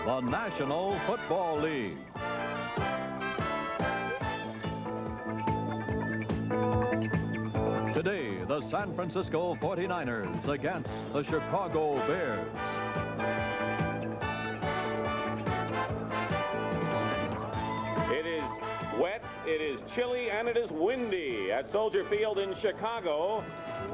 the National Football League. Today, the San Francisco 49ers against the Chicago Bears. It is wet, it is chilly, and it is windy at Soldier Field in Chicago.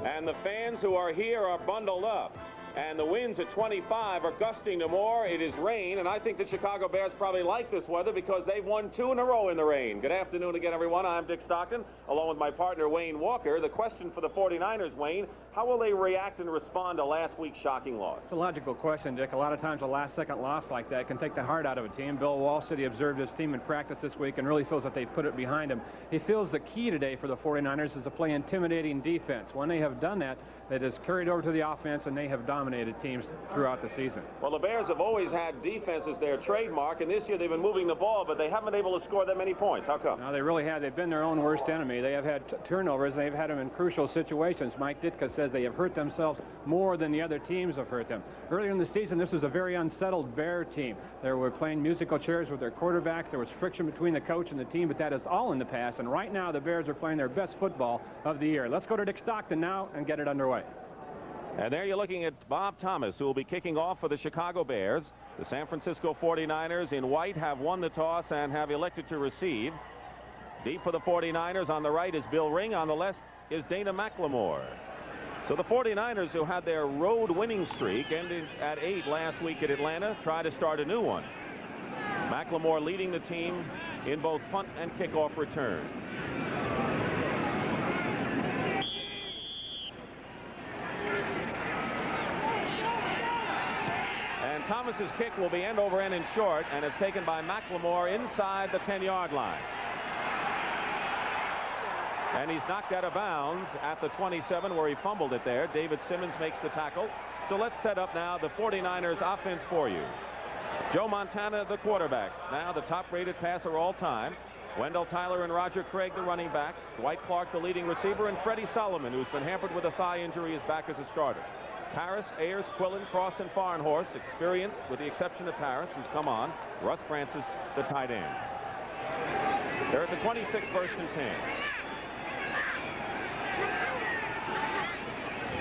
And the fans who are here are bundled up. And the winds at 25 are gusting to more. It is rain, and I think the Chicago Bears probably like this weather because they've won 2 in a row in the rain. Good afternoon again, everyone. I'm Dick Stockton, along with my partner, Wayne Walker. The question for the 49ers, Wayne, how will they react and respond to last week's shocking loss? It's a logical question, Dick. A lot of times a last-second loss like that can take the heart out of a team. Bill Walsh said he observed his team in practice this week and really feels that they put it behind him. He feels the key today for the 49ers is to play intimidating defense. When they have done that, it has carried over to the offense, and they have dominated teams throughout the season. Well, the Bears have always had defense as their trademark, and this year they've been moving the ball, but they haven't been able to score that many points. How come? No, they really have. They've been their own worst enemy. They have had turnovers, and they've had them in crucial situations. Mike Ditka says they have hurt themselves more than the other teams have hurt them. Earlier in the season, this was a very unsettled Bear team. They were playing musical chairs with their quarterbacks. There was friction between the coach and the team, but that is all in the past, and right now the Bears are playing their best football of the year. Let's go to Dick Stockton now and get it underway. And there you're looking at Bob Thomas, who will be kicking off for the Chicago Bears. The San Francisco 49ers in white have won the toss and have elected to receive. Deep for the 49ers on the right is Bill Ring. On the left is Dana McLemore. So the 49ers, who had their road winning streak ended at 8 last week at Atlanta, try to start a new one. McLemore leading the team in both punt and kickoff return. Thomas's kick will be end over end and short, and it's taken by McLemore inside the 10-yard line. And he's knocked out of bounds at the 27 where he fumbled it there. David Simmons makes the tackle. So let's set up now the 49ers offense for you. Joe Montana, the quarterback. Now the top-rated passer all time. Wendell Tyler and Roger Craig, the running backs. Dwight Clark, the leading receiver, and Freddie Solomon, who's been hampered with a thigh injury, is back as a starter. Paris, Ayers, Quillen, Cross, and Farnhorst, experienced with the exception of Paris, who's come on. Russ Francis, the tight end. They're at the 26, 1st and 10.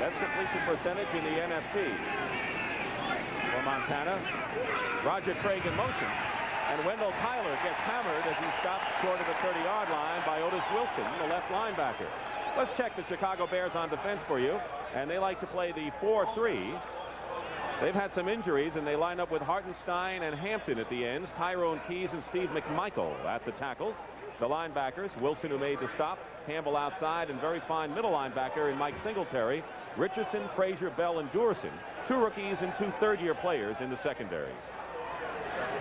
That's completion percentage in the NFC. For Montana, Roger Craig in motion. And Wendell Tyler gets hammered as he stops short of the 30-yard line by Otis Wilson, the left linebacker. Let's check the Chicago Bears on defense for you. And they like to play the 4-3. They've had some injuries, and they line up with Hartenstein and Hampton at the ends. Tyrone Keys and Steve McMichael at the tackles. The linebackers, Wilson, who made the stop, Campbell outside, and very fine middle linebacker in Mike Singletary, Richardson, Frazier, Bell, and Durson. 2 rookies and 2 third-year players in the secondary.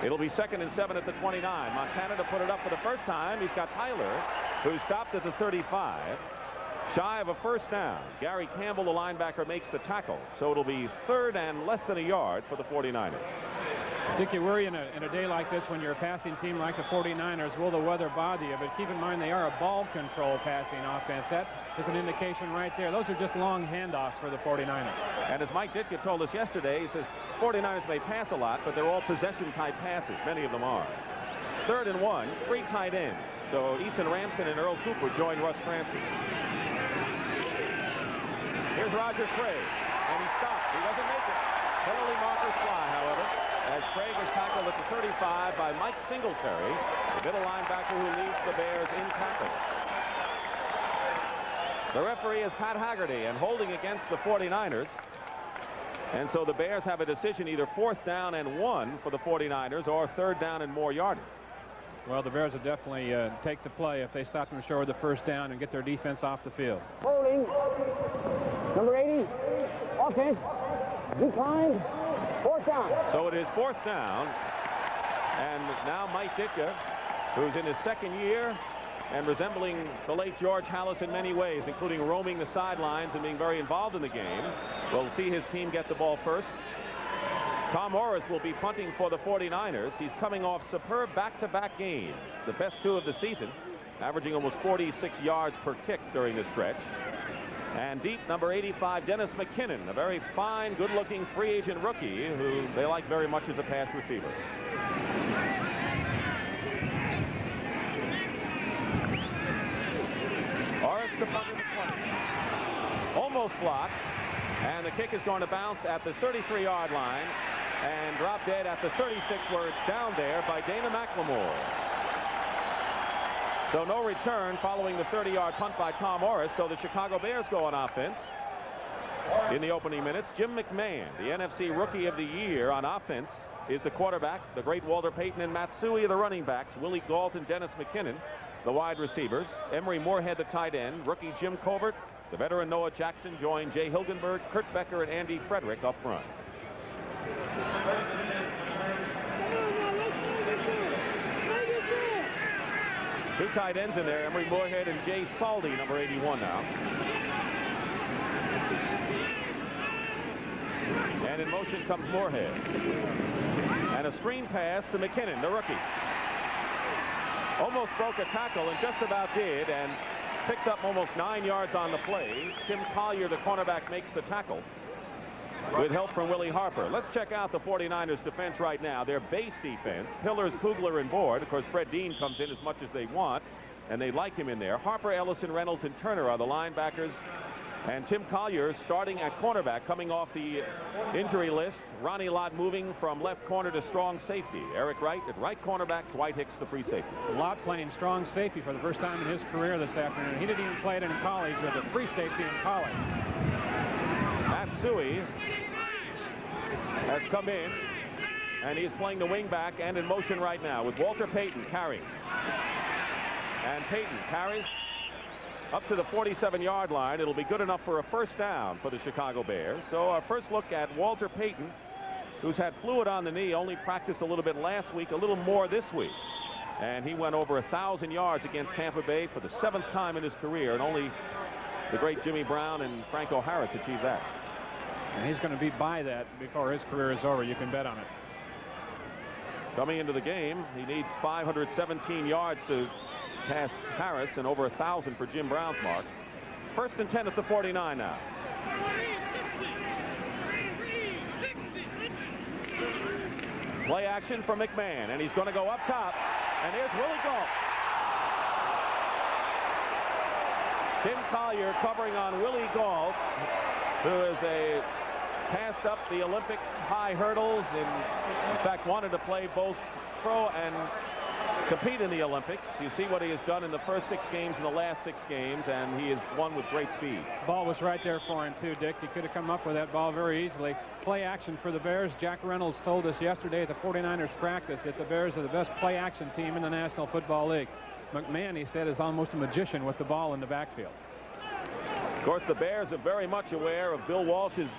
It'll be 2nd and 7 at the 29. Montana to put it up for the first time. He's got Tyler, who stopped at the 35. Shy of a first down. Gary Campbell, the linebacker, makes the tackle. So it'll be 3rd and less than a yard for the 49ers. Dick, you worry in a day like this when you're a passing team like the 49ers, will the weather bother you? But keep in mind they are a ball control passing offense. That is an indication right there. Those are just long handoffs for the 49ers. And as Mike Ditka told us yesterday, he says 49ers may pass a lot, but they're all possession-type passes. Many of them are. 3rd and 1, 3 tight ends. So Eason Ramson and Earl Cooper join Russ Francis. Here's Roger Craig, and he stops. He doesn't make it. Penalty markers fly, however, as Craig is tackled at the 35 by Mike Singletary, the middle linebacker who leads the Bears in tackles. The referee is Pat Haggerty, and holding against the 49ers. And so the Bears have a decision, either 4th down and 1 for the 49ers or 3rd down and more yardage. Well, the Bears will definitely take the play if they stop them short of the first down and get their defense off the field. Holding. Number 80. Offense. Decline. 4th down. So it is 4th down. And now Mike Ditka, who's in his 2nd year and resembling the late George Halas in many ways, including roaming the sidelines and being very involved in the game, will see his team get the ball first. Tom Morris will be punting for the 49ers. He's coming off superb back-to-back games, the best 2 of the season, averaging almost 46 yards per kick during the stretch. And deep, number 85, Dennis McKinnon, a very fine, good-looking free agent rookie who they like very much as a pass receiver. Orris to punt at the 20. Almost blocked. And the kick is going to bounce at the 33-yard line and drop dead at the 36, where it's down there by Dana McLemore. So no return following the 30-yard punt by Tom Orris. So the Chicago Bears go on offense in the opening minutes. Jim McMahon, the NFC Rookie of the Year on offense, is the quarterback. The great Walter Payton and Matsui are the running backs. Willie Gault and Dennis McKinnon, the wide receivers. Emory Moorhead, the tight end. Rookie Jim Covert, the veteran Noah Jackson joined Jay Hilgenberg, Kurt Becker, and Andy Frederick up front. Two tight ends in there, Emory Moorhead and Jay Saldy, number 81 now. And in motion comes Moorhead. And a screen pass to McKinnon, the rookie. Almost broke a tackle and just about did, and picks up almost 9 yards on the play. Tim Collier, the cornerback, makes the tackle with help from Willie Harper. Let's check out the 49ers defense right now. Their base defense, Pillars, Kugler, and Board. Of course, Fred Dean comes in as much as they want, and they like him in there. Harper, Ellison, Reynolds, and Turner are the linebackers. And Tim Collier starting at cornerback, coming off the injury list. Ronnie Lott moving from left corner to strong safety. Eric Wright at right cornerback, Dwight Hicks the free safety. Lott playing strong safety for the first time in his career this afternoon. He didn't even play it in college, or the free safety in college. Matsui has come in, and he's playing the wing back and in motion right now with Walter Payton carrying. And Payton carries up to the 47-yard line. It'll be good enough for a first down for the Chicago Bears. So our first look at Walter Payton, who's had fluid on the knee, only practiced a little bit last week, a little more this week. And he went over 1,000 yards against Tampa Bay for the 7th time in his career, and only the great Jimmy Brown and Franco Harris achieved that. And he's going to be by that before his career is over. You can bet on it. Coming into the game, he needs 517 yards to pass Harris and over 1,000 for Jim Brown's mark. First and 10 at the 49 now. Play action from McMahon, and he's going to go up top, and here's Willie Gault. Tim Collier covering on Willie Gault, who is passed up the Olympic high hurdles, and in fact wanted to play both pro and compete in the Olympics. You see what he has done in the first 6 games and the last 6 games, and he has won with great speed. Ball was right there for him too, Dick. He could have come up with that ball very easily. Play action for the Bears. Jack Reynolds told us yesterday at the 49ers practice that the Bears are the best play action team in the National Football League. McMahon, he said, is almost a magician with the ball in the backfield. Of course, the Bears are very much aware of Bill Walsh's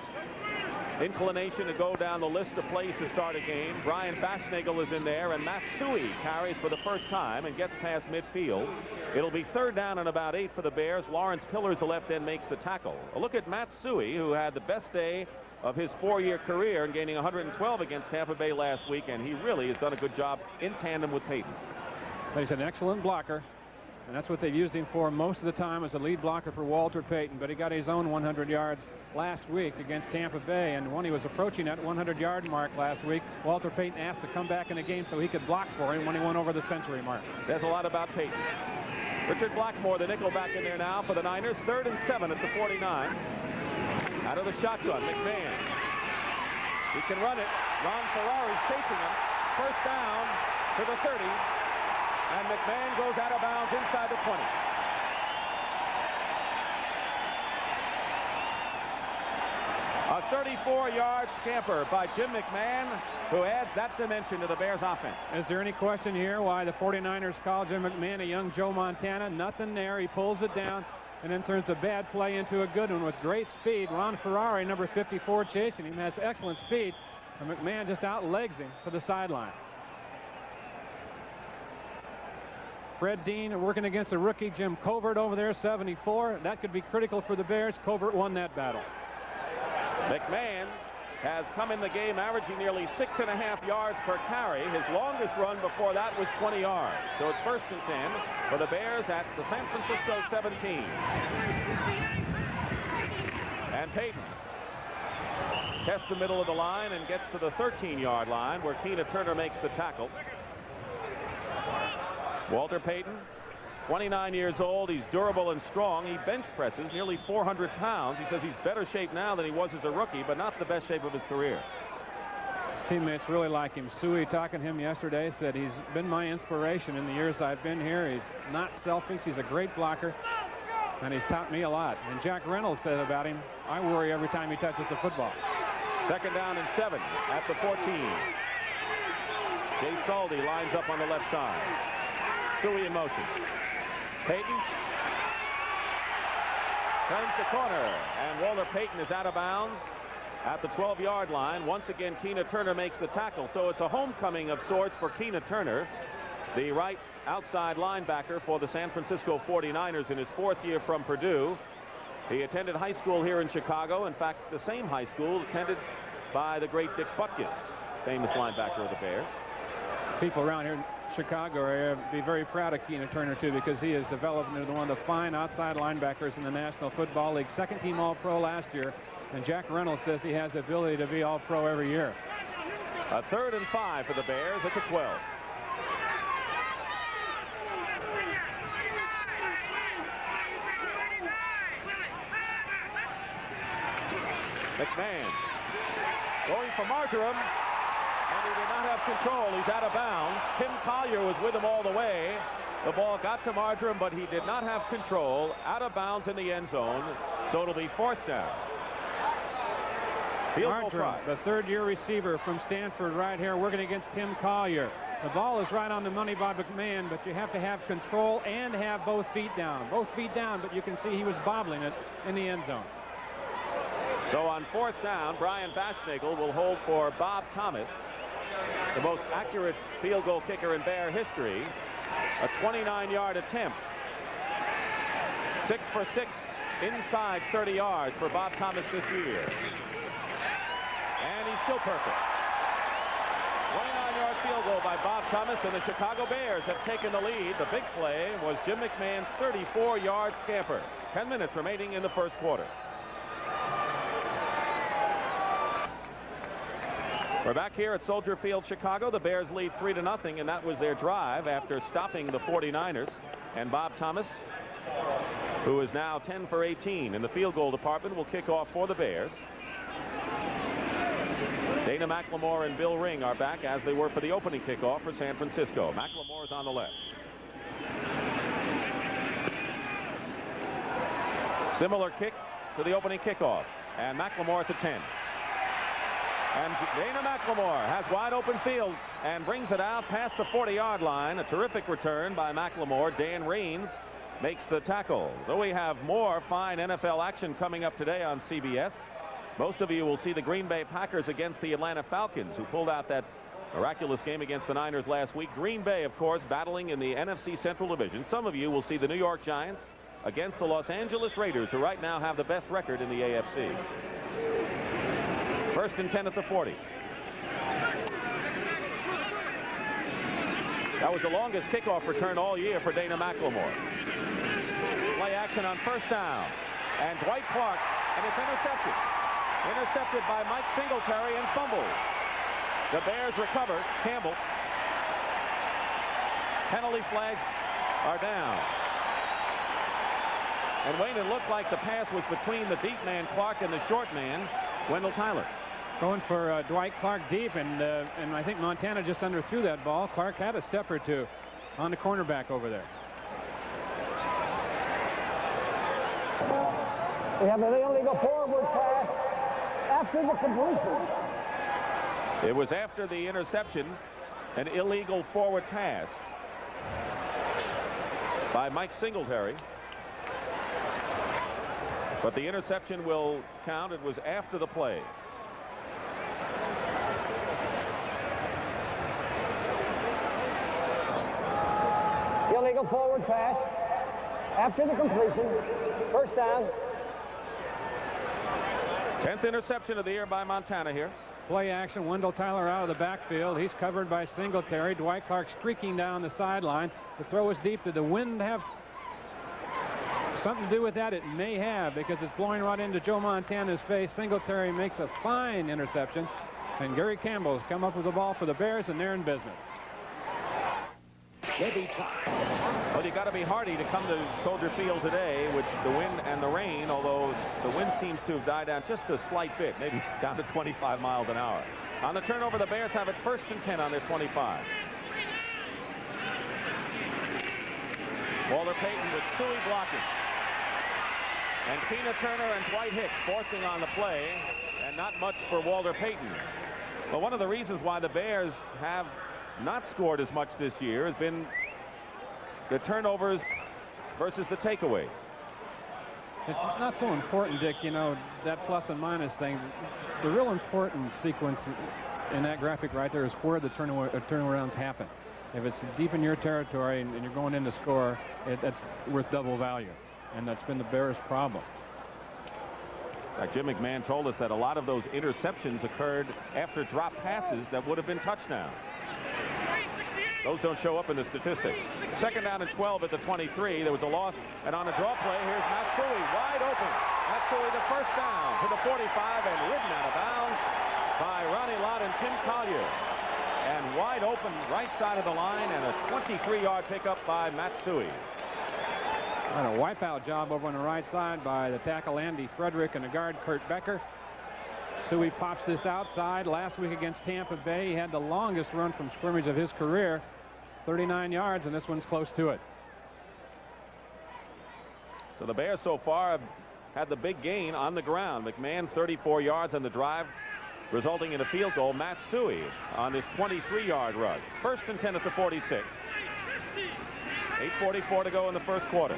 inclination to go down the list of plays to start a game. Brian Fashnagle is in there, and Matsui carries for the first time and gets past midfield. It'll be 3rd down and about 8 for the Bears. Lawrence Pillars, the left end, makes the tackle. A look at Matsui, who had the best day of his 4-year career, gaining 112 against Tampa Bay last week, and he really has done a good job in tandem with Payton. He's an excellent blocker, and that's what they've used him for most of the time, as a lead blocker for Walter Payton. But he got his own 100 yards last week against Tampa Bay, and when he was approaching that 100-yard mark last week, Walter Payton asked to come back in the game so he could block for him when he went over the century mark. Says a lot about Payton. Richard Blackmore, the nickel, back in there now for the Niners. 3rd and 7 at the 49. Out of the shotgun, McMahon. He can run it. Ron Ferrari's chasing him. First down to the 30. And McMahon goes out of bounds inside the 20. A 34-yard scamper by Jim McMahon, who adds that dimension to the Bears offense. Is there any question here why the 49ers call Jim McMahon a young Joe Montana? Nothing there. He pulls it down and then turns a bad play into a good one with great speed. Ron Ferrari, number 54, chasing him, has excellent speed. And McMahon just outlegs him to the sideline. Fred Dean working against a rookie, Jim Covert, over there, 74. That could be critical for the Bears. Covert won that battle. McMahon has come in the game averaging nearly 6.5 yards per carry. His longest run before that was 20 yards. So it's 1st and 10 for the Bears at the San Francisco 17. And Payton tests the middle of the line and gets to the 13-yard line where Keena Turner makes the tackle. Walter Payton, 29 years old. He's durable and strong. He bench presses nearly 400 pounds. He says he's better shape now than he was as a rookie, but not the best shape of his career. His teammates really like him. Suey, talking to him yesterday, said he's been my inspiration in the years I've been here. He's not selfish. He's a great blocker, and he's taught me a lot. And Jack Reynolds said about him, I worry every time he touches the football. 2nd down and 7 at the 14. Jay Saldi lines up on the left side. Suey in motion. Payton turns the corner, and Walter Payton is out of bounds at the 12-yard line. Once again, Keena Turner makes the tackle, so it's a homecoming of sorts for Keena Turner, the right outside linebacker for the San Francisco 49ers in his 4th year from Purdue. He attended high school here in Chicago. In fact, the same high school attended by the great Dick Butkus, famous linebacker of the Bears. People around here in Chicago are be very proud of Keena Turner, too, because he has developed into one of the fine outside linebackers in the National Football League. 2nd-team All-Pro last year, and Jack Reynolds says he has the ability to be All-Pro every year. A 3rd and 5 for the Bears at the 12. McMahon going for Marjoram, and he did not have control. He's out of bounds. Tim Collier was with him all the way. The ball got to Marjoram, but he did not have control. Out of bounds in the end zone, so it'll be 4th down. Marjoram, the 3rd-year receiver from Stanford, right here working against Tim Collier. The ball is right on the money by McMahon, but you have to have control and have both feet down. Both feet down, but you can see he was bobbling it in the end zone. So on 4th down, Brian Baschnagel will hold for Bob Thomas, the most accurate field goal kicker in Bear history. A 29-yard attempt. 6 for 6 inside 30 yards for Bob Thomas this year. And he's still perfect. 29-yard field goal by Bob Thomas, and the Chicago Bears have taken the lead. The big play was Jim McMahon's 34-yard scamper. 10 minutes remaining in the 1st quarter. We're back here at Soldier Field, Chicago. The Bears lead 3-0, and that was their drive after stopping the 49ers. And Bob Thomas, who is now 10 for 18 in the field goal department, will kick off for the Bears. Dana McLemore and Bill Ring are back as they were for the opening kickoff for San Francisco. McLemore is on the left. Similar kick to the opening kickoff, and McLemore at the 10. And Dana McLemore has wide open field and brings it out past the 40-yard line. A terrific return by McLemore. Dan Raines makes the tackle. So we have more fine NFL action coming up today on CBS. Most of you will see the Green Bay Packers against the Atlanta Falcons, who pulled out that miraculous game against the Niners last week. Green Bay, of course, battling in the NFC Central Division. Some of you will see the New York Giants against the Los Angeles Raiders, who right now have the best record in the AFC. 1st and 10 at the 40. That was the longest kickoff return all year for Dana McLemore. Play action on 1st down. And Dwight Clark, and it's intercepted. Intercepted by Mike Singletary and fumbled. The Bears recover. Campbell. Penalty flags are down. And Wayne, it looked like the pass was between the deep man Clark and the short man Wendell Tyler. Going for Dwight Clark deep, and I think Montana just underthrew that ball. Clark had a step or two on the cornerback over there. We have an illegal forward pass after the completion. It was after the interception, an illegal forward pass by Mike Singletary. But the interception will count. It was after the play. Illegal forward pass after the completion. 1st down. 10th interception of the year by Montana here. Play action. Wendell Tyler out of the backfield. He's covered by Singletary. Dwight Clark streaking down the sideline. The throw is deep. Did the wind have something to do with that? It may have, because it's blowing right into Joe Montana's face. Singletary makes a fine interception, and Gary Campbell's come up with the ball for the Bears, and they're in business. Well, you got to be hardy to come to Soldier Field today with the wind and the rain, although the wind seems to have died down just a slight bit, maybe down to 25 miles an hour. On the turnover, the Bears have it 1st and 10 on their 25. Walter Payton with Suey blocking. And Tina Turner and Dwight Hicks forcing on the play, and not much for Walter Payton. But one of the reasons why the Bears have not scored as much this year has been the turnovers versus the takeaway. It's not so important, Dick, you know, that plus and minus thing. The real important sequence in that graphic right there is where the turnarounds happen. If it's deep in your territory and you're going in to score, that's worth double value. And that's been the Bears' problem. Jim McMahon told us that a lot of those interceptions occurred after drop passes that would have been touchdowns. Those don't show up in the statistics. 2nd down and 12 at the 23. There was a loss, and on a draw play, here's Matsui wide open. Matsui the 1st down to the 45 and ridden out of bounds by Ronnie Lott and Tim Collier. And wide open right side of the line, and a 23-yard pickup by Matsui. And a wipeout job over on the right side by the tackle Andy Frederick and the guard Kurt Becker. Suey pops this outside. Last week against Tampa Bay, he had the longest run from scrimmage of his career, 39 yards, and this one's close to it. So the Bears so far have had the big gain on the ground. McMahon 34 yards on the drive, resulting in a field goal. Matsui on this 23-yard run. 1st and 10 at the 46. 8:44 to go in the 1st quarter.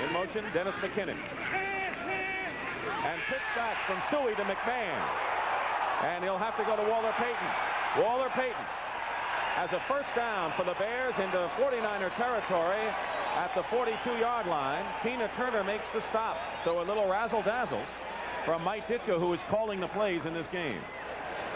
In motion, Dennis McKinnon. And pitch back from Suey to McMahon. And he'll have to go to Walter Payton. Walter Payton has a 1st down for the Bears into 49er territory at the 42-yard line. Tina Turner makes the stop. So a little razzle-dazzle from Mike Ditka, who is calling the plays in this game.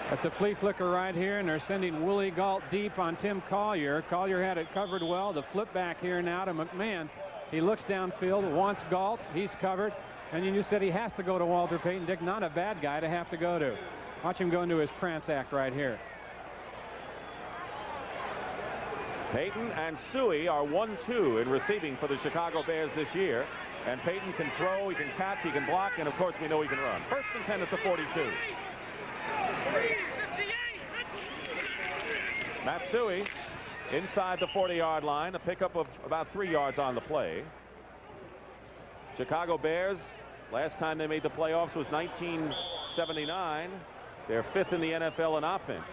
That's a flea flicker right here, and they're sending Willie Galt deep on Tim Collier. Collier had it covered well. The flip back here now to McMahon. He looks downfield, wants Galt. He's covered. And you said he has to go to Walter Payton. Dick, not a bad guy to have to go to. Watch him go into his prance act right here. Payton and Suey are 1-2 in receiving for the Chicago Bears this year. And Payton can throw, he can catch, he can block, and of course we know he can run. 1st and 10 at the 42. Matsui inside the 40-yard line, a pickup of about 3 yards on the play. Chicago Bears, last time they made the playoffs was 1979. They're 5th in the NFL in offense.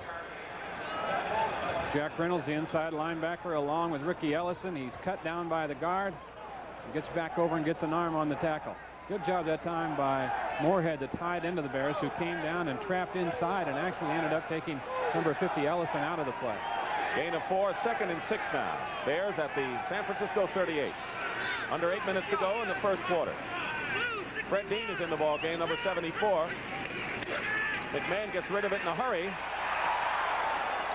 Jack Reynolds, the inside linebacker, along with Ricky Ellison. He's cut down by the guard. He gets back over and gets an arm on the tackle. Good job that time by Moorhead, the tight end of the Bears, who came down and trapped inside and actually ended up taking number 50 Ellison out of the play. Gain of 4, 2nd and 6 now. Bears at the San Francisco 38. Under 8 minutes to go in the 1st quarter. Fred Dean is in the ball game, number 74. McMahon gets rid of it in a hurry.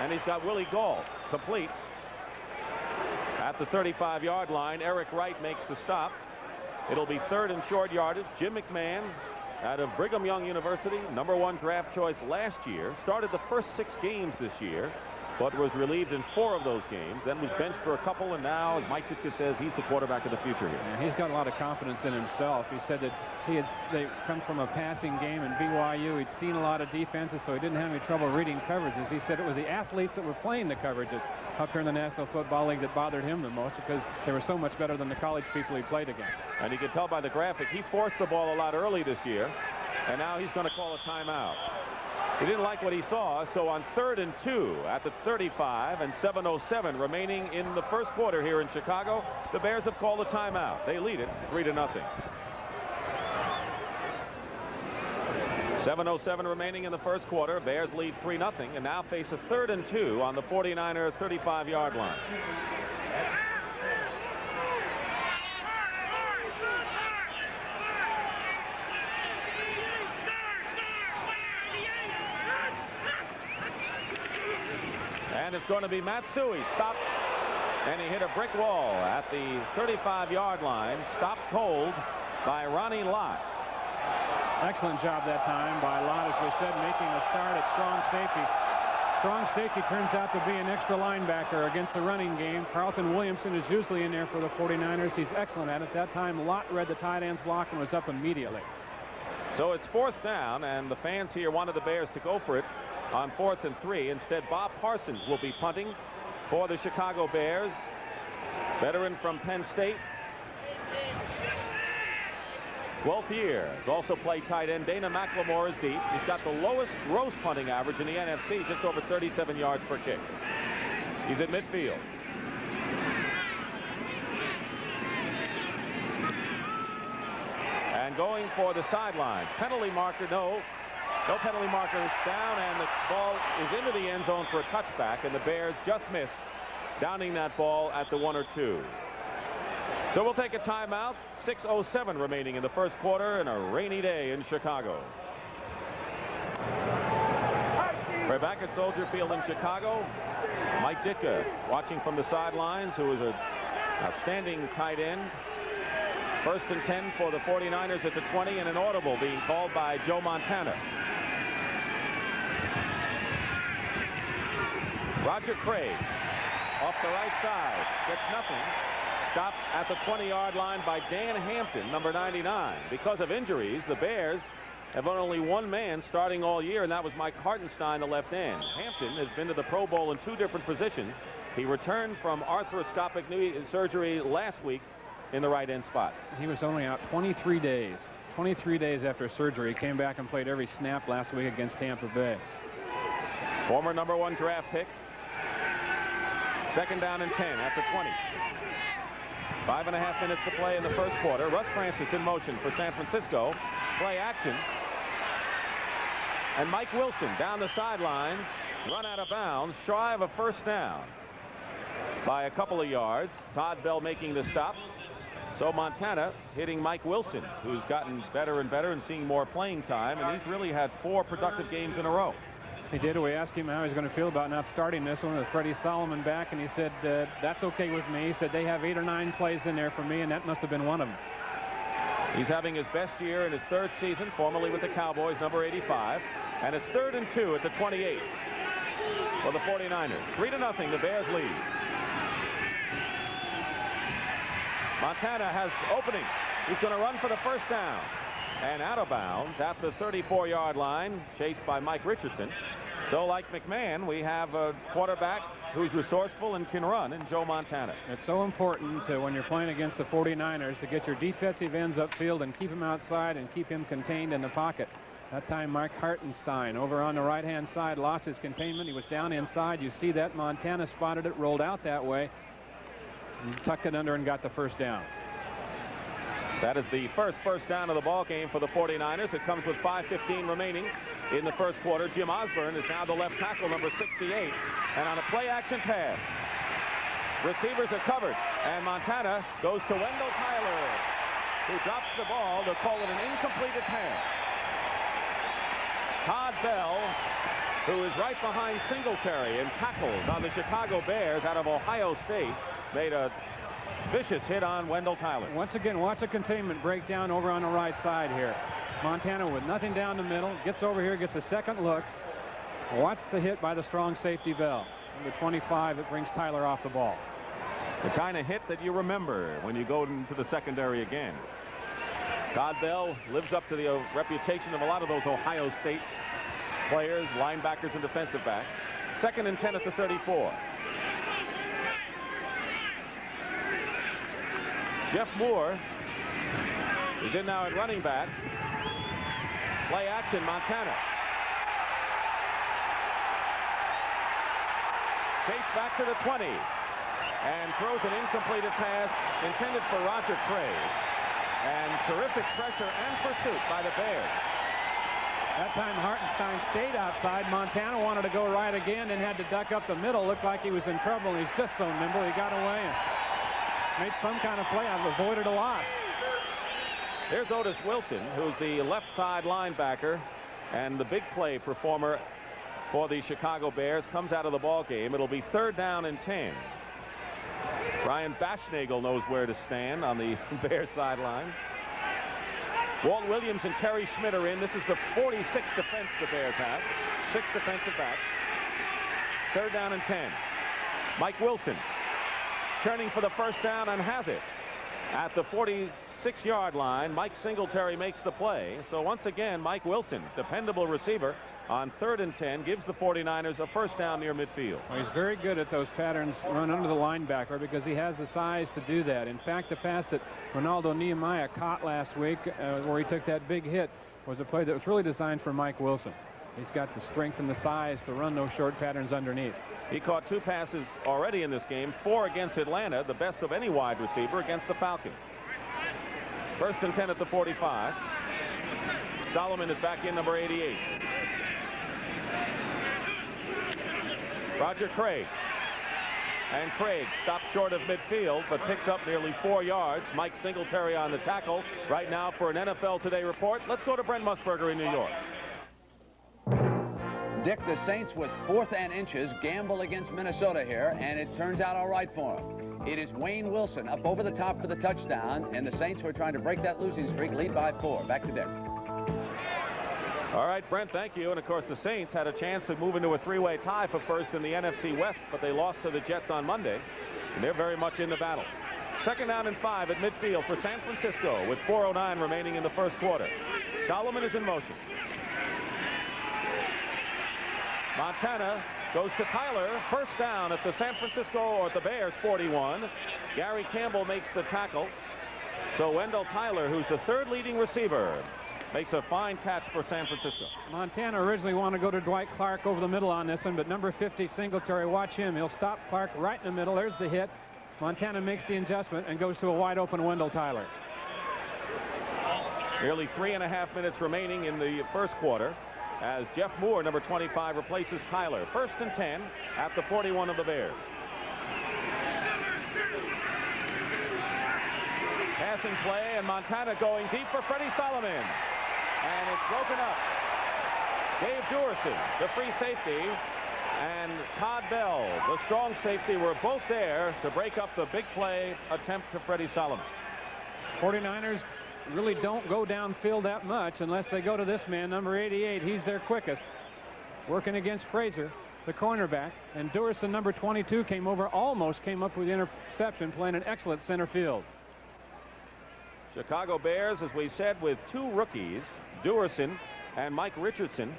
And he's got Willie Galt complete. At the 35-yard line, Eric Wright makes the stop. It'll be 3rd and short yardage. Jim McMahon out of Brigham Young University, number 1 draft choice last year. Started the first 6 games this year, but was relieved in 4 of those games. Then was benched for a couple, and now, as Mike Ditka says, he's the quarterback of the future here. Yeah, he's got a lot of confidence in himself. He said that they come from a passing game in BYU. He'd seen a lot of defenses, so he didn't have any trouble reading coverages. He said it was the athletes that were playing the coverages up here in the National Football League that bothered him the most, because they were so much better than the college people he played against. And you can tell by the graphic, he forced the ball a lot early this year, and now he's going to call a timeout. He didn't like what he saw, so on 3rd and 2 at the 35 and 7:07 remaining in the 1st quarter here in Chicago, the Bears have called a timeout. They lead it 3-0. 7:07 remaining in the 1st quarter. Bears lead 3-0 and now face a 3rd and 2 on the 49er 35-yard line. And it's going to be Matsui stopped And he hit a brick wall at the 35-yard line, stopped cold by Ronnie Lott. Excellent job that time by Lott, as we said, making a start at strong safety. Strong safety turns out to be an extra linebacker against the running game. Carlton Williamson is usually in there for the 49ers. He's excellent at it. That time, Lott read the tight end's block and was up immediately. So it's 4th down, and the fans here wanted the Bears to go for it on 4th and 3. Instead, Bob Parsons will be punting for the Chicago Bears. Veteran from Penn State. 12th year. Has also played tight end. Dana McLemore is deep. He's got the lowest gross punting average in the NFC, just over 37 yards per kick. He's at midfield. And going for the sidelines. Penalty marker, no penalty marker. Is down, and the ball is into the end zone for a touchback, and the Bears just missed downing that ball at the 1 or 2. So we'll take a timeout. 6:07 remaining in the first quarter and a rainy day in Chicago. We're back at Soldier Field in Chicago. Mike Ditka watching from the sidelines, who is an outstanding tight end. 1st and 10 for the 49ers at the 20, and an audible being called by Joe Montana. Roger Craig off the right side, gets nothing. Stopped at the 20-yard line by Dan Hampton, number 99. Because of injuries, the Bears have only one man starting all year, and that was Mike Hartenstein, the left end. Hampton has been to the Pro Bowl in 2 different positions. He returned from arthroscopic knee surgery last week in the right end spot. He was only out 23 days. 23 days after surgery. He came back and played every snap last week against Tampa Bay. Former number 1 draft pick. 2nd down and 10 at the 20. 5.5 minutes to play in the first quarter. Russ Francis in motion for San Francisco. Play action. And Mike Wilson down the sidelines. Run out of bounds. Shy of a first down by a couple of yards. Todd Bell making the stop. So Montana hitting Mike Wilson, who's gotten better and better and seeing more playing time. And he's really had 4 productive games in a row. He did. We asked him how he's going to feel about not starting this one with Freddie Solomon back, and he said, that's okay with me. He said they have 8 or 9 plays in there for me, and that must have been one of them. He's having his best year in his 3rd season, formerly with the Cowboys, number 85. And it's 3rd and 2 at the 28 for the 49ers. 3-0, the Bears lead. Montana has opening. He's going to run for the first down. And out of bounds at the 34-yard line, chased by Mike Richardson. So like McMahon, we have a quarterback who's resourceful and can run in Joe Montana. It's so important when you're playing against the 49ers to get your defensive ends upfield and keep him outside and keep him contained in the pocket. That time Mark Hartenstein over on the right-hand side lost his containment. He was down inside. You see that. Montana spotted it, rolled out that way, and tucked it under and got the first down. That is the first down of the ball game for the 49ers. It comes with 5:15 remaining in the first quarter. Jim Osborne is now the left tackle, number 68. And on a play-action pass, receivers are covered. And Montana goes to Wendell Tyler, who drops the ball. They'll call it an incompleted pass. Todd Bell, who is right behind Singletary and tackles on the Chicago Bears out of Ohio State, made a vicious hit on Wendell Tyler. Once again, watch the containment breakdown over on the right side here. Montana with nothing down the middle, gets over here, gets a second look. Watch the hit by the strong safety Bell. Number 25, it brings Tyler off the ball. The kind of hit that you remember when you go into the secondary again. Todd Bell lives up to the reputation of a lot of those Ohio State players, linebackers, and defensive backs. 2nd and 10 at the 34. Jeff Moore is in now at running back. Play action, Montana. Chase back to the 20 and throws an incompleted pass intended for Roger Craig. And terrific pressure and pursuit by the Bears. That time Hartenstein stayed outside. Montana wanted to go right again and had to duck up the middle. Looked like he was in trouble. He's just so nimble. He got away and made some kind of play. I've avoided a loss. Here's Otis Wilson, who's the left side linebacker and the big play performer for the Chicago Bears. Comes out of the ball game. It'll be 3rd down and 10. Brian Baschnagel knows where to stand on the Bears sideline. Walt Williams and Terry Schmidt are in. This is the 46th defense the Bears have. 6 defensive backs. 3rd down and 10. Mike Wilson turning for the first down and has it at the 46-yard line. Mike Singletary makes the play. So once again, Mike Wilson, dependable receiver, on 3rd and 10, gives the 49ers a first down near midfield. Well, he's very good at those patterns run under the linebacker because he has the size to do that. In fact, the pass that Ronaldo Nehemiah caught last week where he took that big hit was a play that was really designed for Mike Wilson. He's got the strength and the size to run those short patterns underneath. He caught 2 passes already in this game, 4 against Atlanta, the best of any wide receiver against the Falcons. 1st and 10 at the 45. Solomon is back in, number 88. Roger Craig. And Craig stops short of midfield, but picks up nearly 4 yards. Mike Singletary on the tackle right now for an NFL Today report. Let's go to Brent Musburger in New York. Dick, the Saints with 4th and inches gamble against Minnesota here, and it turns out all right for them. It is Wayne Wilson up over the top for the touchdown, and the Saints, who are trying to break that losing streak, lead by 4. Back to Dick. All right, Brent, thank you. And, of course, the Saints had a chance to move into a 3-way tie for first in the NFC West, but they lost to the Jets on Monday, and they're very much in the battle. 2nd down and 5 at midfield for San Francisco with 4:09 remaining in the first quarter. Solomon is in motion. Montana goes to Tyler. First down at the San Francisco or the Bears 41. Gary Campbell makes the tackle. So Wendell Tyler, who's the 3rd leading receiver, makes a fine catch for San Francisco. Montana originally wanted to go to Dwight Clark over the middle on this one, but number 50 Singletary, watch him. He'll stop Clark right in the middle. There's the hit. Montana makes the adjustment and goes to a wide open Wendell Tyler. Nearly 3.5 minutes remaining in the first quarter as Jeff Moore, number 25, replaces Tyler. 1st and 10 at the 41 of the Bears. Passing play, and Montana going deep for Freddie Solomon. And it's broken up. Dave Duerson, the free safety, and Todd Bell, the strong safety, were both there to break up the big play attempt to Freddie Solomon. 49ers really don't go downfield that much unless they go to this man, number 88. He's their quickest, working against Frazier, the cornerback, and Duerson, number 22, came over, almost came up with the interception, playing an excellent center field. Chicago Bears, as we said, with 2 rookies, Duerson and Mike Richardson,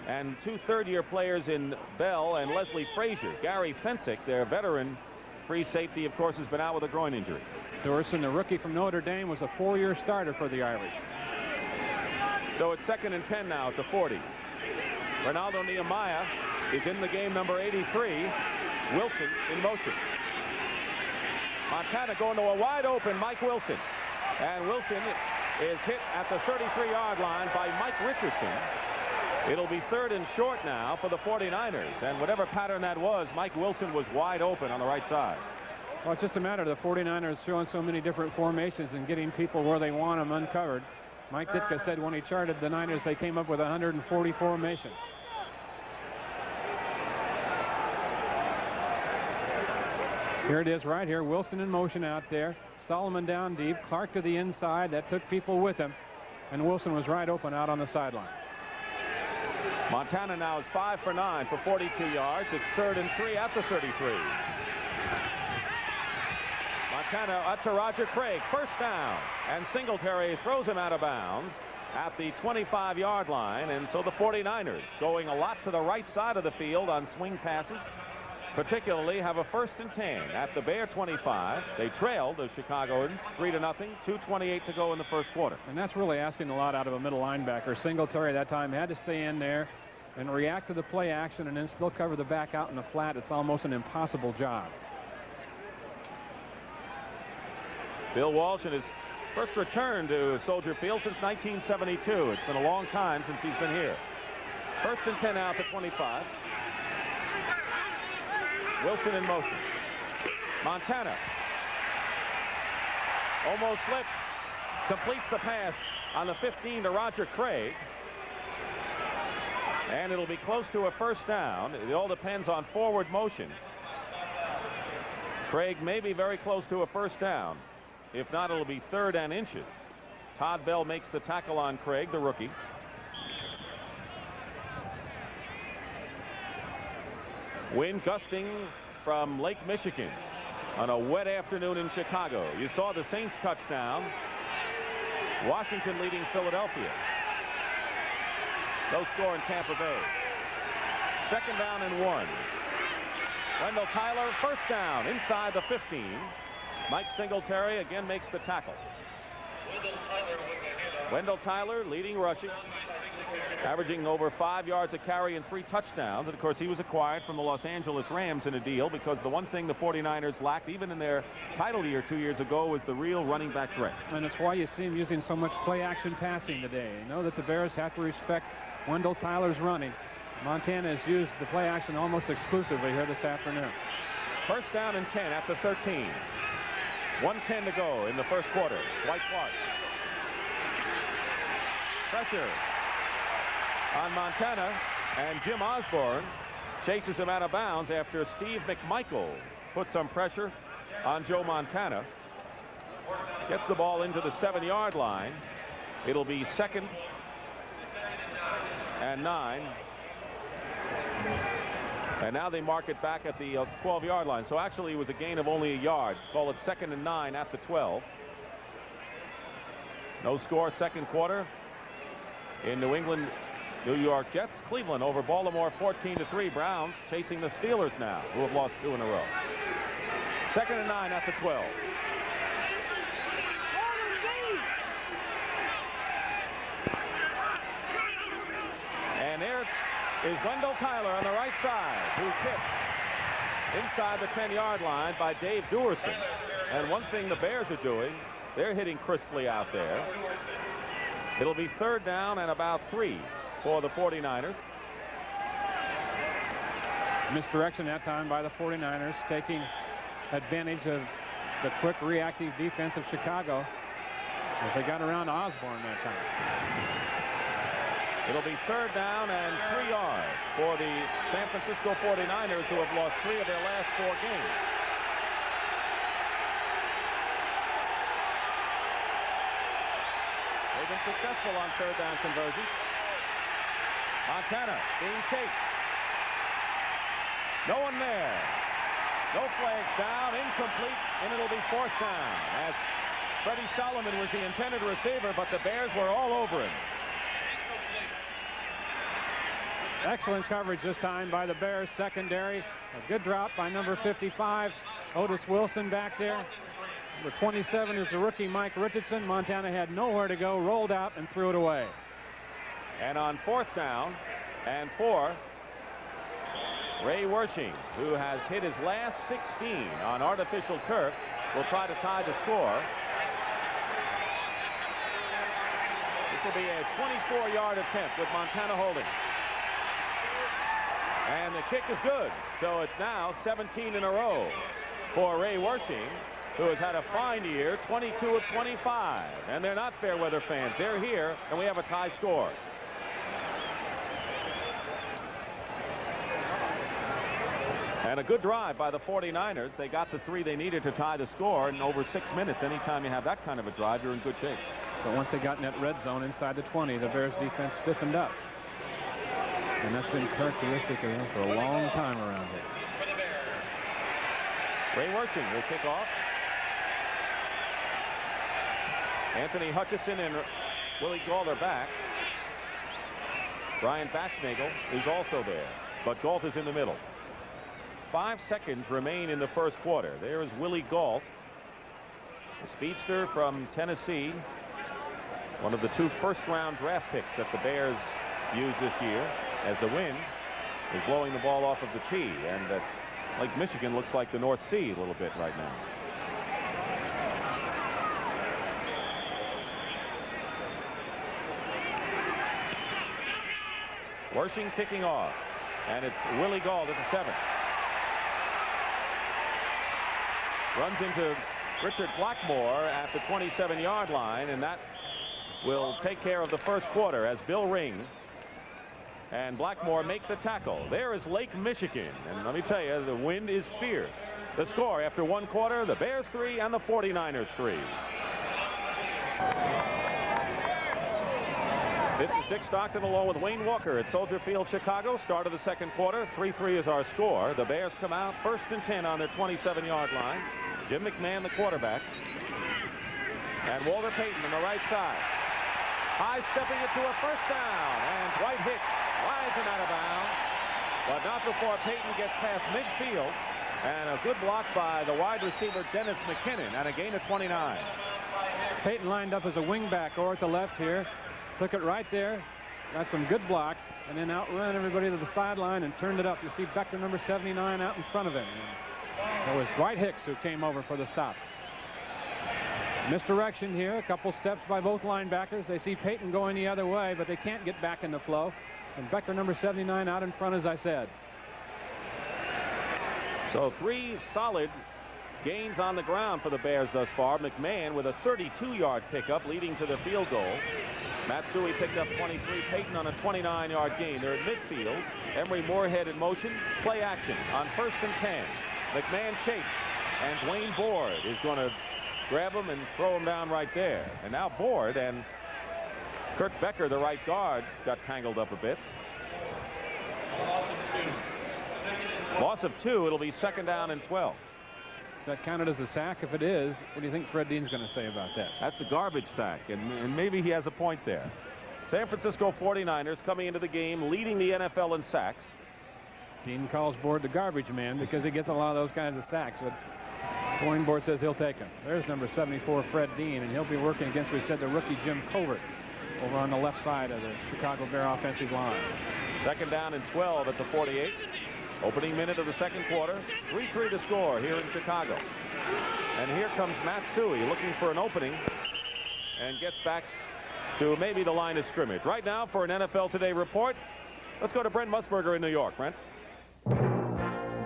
and 2 third-year players in Bell and Leslie Frazier. Gary Fensick, their veteran free safety, of course, has been out with a groin injury. Duerson, the rookie from Notre Dame, was a 4-year starter for the Irish. So it's 2nd and 10 now at the 40. Ronaldo Nehemiah is in the game, number 83. Wilson in motion. Montana going to a wide open Mike Wilson. And Wilson is hit at the 33-yard line by Mike Richardson. It'll be 3rd and short now for the 49ers. And whatever pattern that was, Mike Wilson was wide open on the right side. Well, it's just a matter of the 49ers showing so many different formations and getting people where they want them uncovered. Mike Ditka said when he charted the Niners, they came up with 140 formations. Here it is right here. Wilson in motion out there. Solomon down deep. Clark to the inside. That took people with him. And Wilson was right open out on the sideline. Montana now is 5 for 9 for 42 yards. It's 3rd and 3 at the 33. Montana up to Roger Craig. First down. And Singletary throws him out of bounds at the 25-yard line. And so the 49ers, going a lot to the right side of the field on swing passes, particularly have a 1st and 10 at the Bear 25. They trailed the Chicagoans 3-0. 2:28 to go in the first quarter. And that's really asking a lot out of a middle linebacker. Singletary that time had to stay in there and react to the play action and then still cover the back out in the flat. It's almost an impossible job. Bill Walsh in his first return to Soldier Field since 1972. It's been a long time since he's been here. 1st and 10 out to 25. Wilson in motion. Montana almost slipped. Completes the pass on the 15 to Roger Craig. And it'll be close to a first down. It all depends on forward motion. Craig may be very close to a first down. If not, it'll be 3rd and inches. Todd Bell makes the tackle on Craig, the rookie. Wind gusting from Lake Michigan on a wet afternoon in Chicago. You saw the Saints touchdown. Washington leading Philadelphia. No score in Tampa Bay. 2nd down and 1. Wendell Tyler, first down inside the 15. Mike Singletary again makes the tackle. Wendell Tyler leading rushing, averaging over 5 yards a carry and 3 touchdowns. And of course, he was acquired from the Los Angeles Rams in a deal because the one thing the 49ers lacked, even in their title year 2 years ago, was the real running back threat. And it's why you see him using so much play action passing today. You know that the Bears have to respect Wendell Tyler's running. Montana has used the play action almost exclusively here this afternoon. First down and 10 after 13. 1:10 to go in the first quarter. Dwight Clark. Pressure on Montana, and Jim Osborne chases him out of bounds after Steve McMichael put some pressure on Joe Montana. Gets the ball into the 7-yard line. It'll be 2nd and 9. And now they mark it back at the 12-yard line. So actually it was a gain of only a yard. Call it 2nd and 9 at the 12. No score, second quarter. In New England, New York Jets. Cleveland over Baltimore 14-3. Browns chasing the Steelers now, who have lost 2 in a row. 2nd and 9 at the 12. And there is Wendell Tyler on the right side, who's hit inside the 10-yard line by Dave Duerson. And one thing the Bears are doing, they're hitting crisply out there. It'll be 3rd down and about 3 for the 49ers. Misdirection that time by the 49ers, taking advantage of the quick reactive defense of Chicago as they got around Osborne that time. It'll be 3rd down and 3 yards for the San Francisco 49ers, who have lost 3 of their last 4 games. They've been successful on 3rd down conversions. Montana being chased. No one there. No flags down, incomplete, and it'll be 4th down as Freddie Solomon was the intended receiver, but the Bears were all over him. Excellent coverage this time by the Bears secondary. A good drop by number 55, Otis Wilson back there. Number 27 is the rookie Mike Richardson. Montana had nowhere to go, rolled out and threw it away. And on 4th down and 4, Ray Wersching, who has hit his last 16 on artificial turf, will try to tie the score. This will be a 24-yard attempt with Montana holding. And the kick is good. So it's now 17 in a row for Ray Wersching, who has had a fine year, 22 of 25. And they're not fair weather fans. They're here, and we have a tie score. And a good drive by the 49ers. They got the 3 they needed to tie the score in over 6 minutes. Anytime you have that kind of a drive, you're in good shape. But once they got in that red zone inside the 20, the Bears defense stiffened up. And that's been characteristic of him for a long time around here. Ray Wersching will kick off. Anthony Hutchison and Willie Gault are back. Brian Batchnagel is also there, but Gault is in the middle. 5 seconds remain in the first quarter. There is Willie Gault, a speedster from Tennessee, one of the 2 first-round draft picks that the Bears used this year, as the wind is blowing the ball off of the tee, and Lake Michigan looks like the North Sea a little bit right now. Wersching kicking off, and it's Willie Gault at the 7. Runs into Richard Blackmore at the 27-yard line, and that will take care of the first quarter as Bill Ring and Blackmore make the tackle. There is Lake Michigan, and let me tell you, the wind is fierce. The score after one quarter, the Bears 3 and the 49ers 3. This is Dick Stockton along with Wayne Walker at Soldier Field, Chicago. Start of the second quarter. 3-3 is our score. The Bears come out 1st and 10 on their 27-yard line. Jim McMahon, the quarterback. And Walter Payton on the right side. High stepping it to a first down. And Dwight Hicks rides him out of bounds. But not before Payton gets past midfield. And a good block by the wide receiver Dennis McKinnon and a gain of 29. Payton lined up as a wingback or at the left here. Took it right there, got some good blocks, and then outrun everybody to the sideline and turned it up. You see Becker number 79 out in front of him. And it was Dwight Hicks who came over for the stop. Misdirection here, a couple steps by both linebackers. They see Payton going the other way, but they can't get back in the flow. And Becker number 79 out in front, as I said. So 3 solid gains on the ground for the Bears thus far. McMahon with a 32-yard pickup leading to the field goal. Matsui picked up 23. Payton on a 29-yard gain. They're at midfield. Emery Moorhead in motion. Play action on 1st and 10. McMahon chase. And Dwayne Board is going to grab him and throw him down right there. And now Board and Kurt Becker, the right guard, got tangled up a bit. Loss of 2. It'll be 2nd down and 12. Is that counted as a sack? If it is, what do you think Fred Dean's going to say about that? That's a garbage sack, and maybe he has a point there. San Francisco 49ers coming into the game, leading the NFL in sacks. Dean calls Board the garbage man because he gets a lot of those kinds of sacks, but Dwayne Board says he'll take him. There's number 74, Fred Dean, and he'll be working against, we said, the rookie Jim Covert over on the left side of the Chicago Bear offensive line. 2nd down and 12 at the 48. Opening minute of the second quarter. 3-3 to score here in Chicago. And here comes Matsui looking for an opening and gets back to maybe the line of scrimmage. Right now for an NFL Today report, let's go to Brent Musburger in New York. Brent.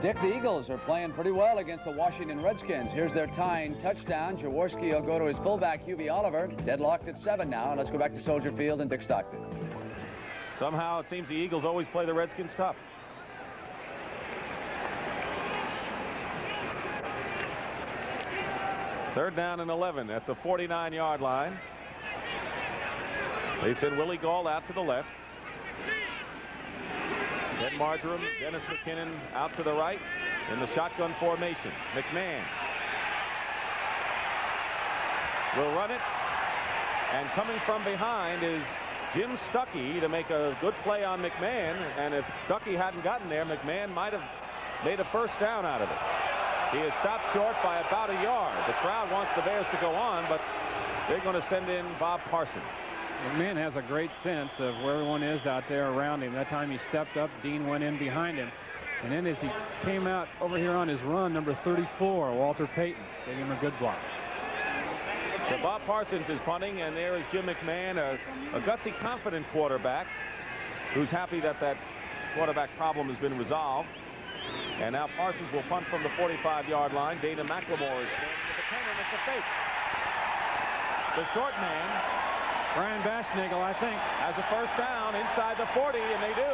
Dick, the Eagles are playing pretty well against the Washington Redskins. Here's their tying touchdown. Jaworski will go to his fullback, Hubie Oliver. Deadlocked at 7 now. And let's go back to Soldier Field and Dick Stockton. Somehow it seems the Eagles always play the Redskins tough. Third down and 11 at the 49-yard line. They send Willie Gall out to the left. Ed Marjoram, Dennis McKinnon out to the right in the shotgun formation. McMahon will run it. And coming from behind is Jim Stuckey to make a good play on McMahon. And if Stuckey hadn't gotten there, McMahon might have made a first down out of it. He is stopped short by about a yard. The crowd wants the Bears to go on, but they're going to send in Bob Parsons. McMahon has a great sense of where everyone is out there around him. That time he stepped up, Dean went in behind him. And then as he came out over here on his run, number 34, Walter Payton, gave him a good block. So Bob Parsons is punting, and there is Jim McMahon, a gutsy, confident quarterback who's happy that that quarterback problem has been resolved. And now Parsons will punt from the 45-yard line. Dana McLemore is standing at the 10, and it's a fake. The short man, Brian Baschnagel, I think, has a first down inside the 40, and they do.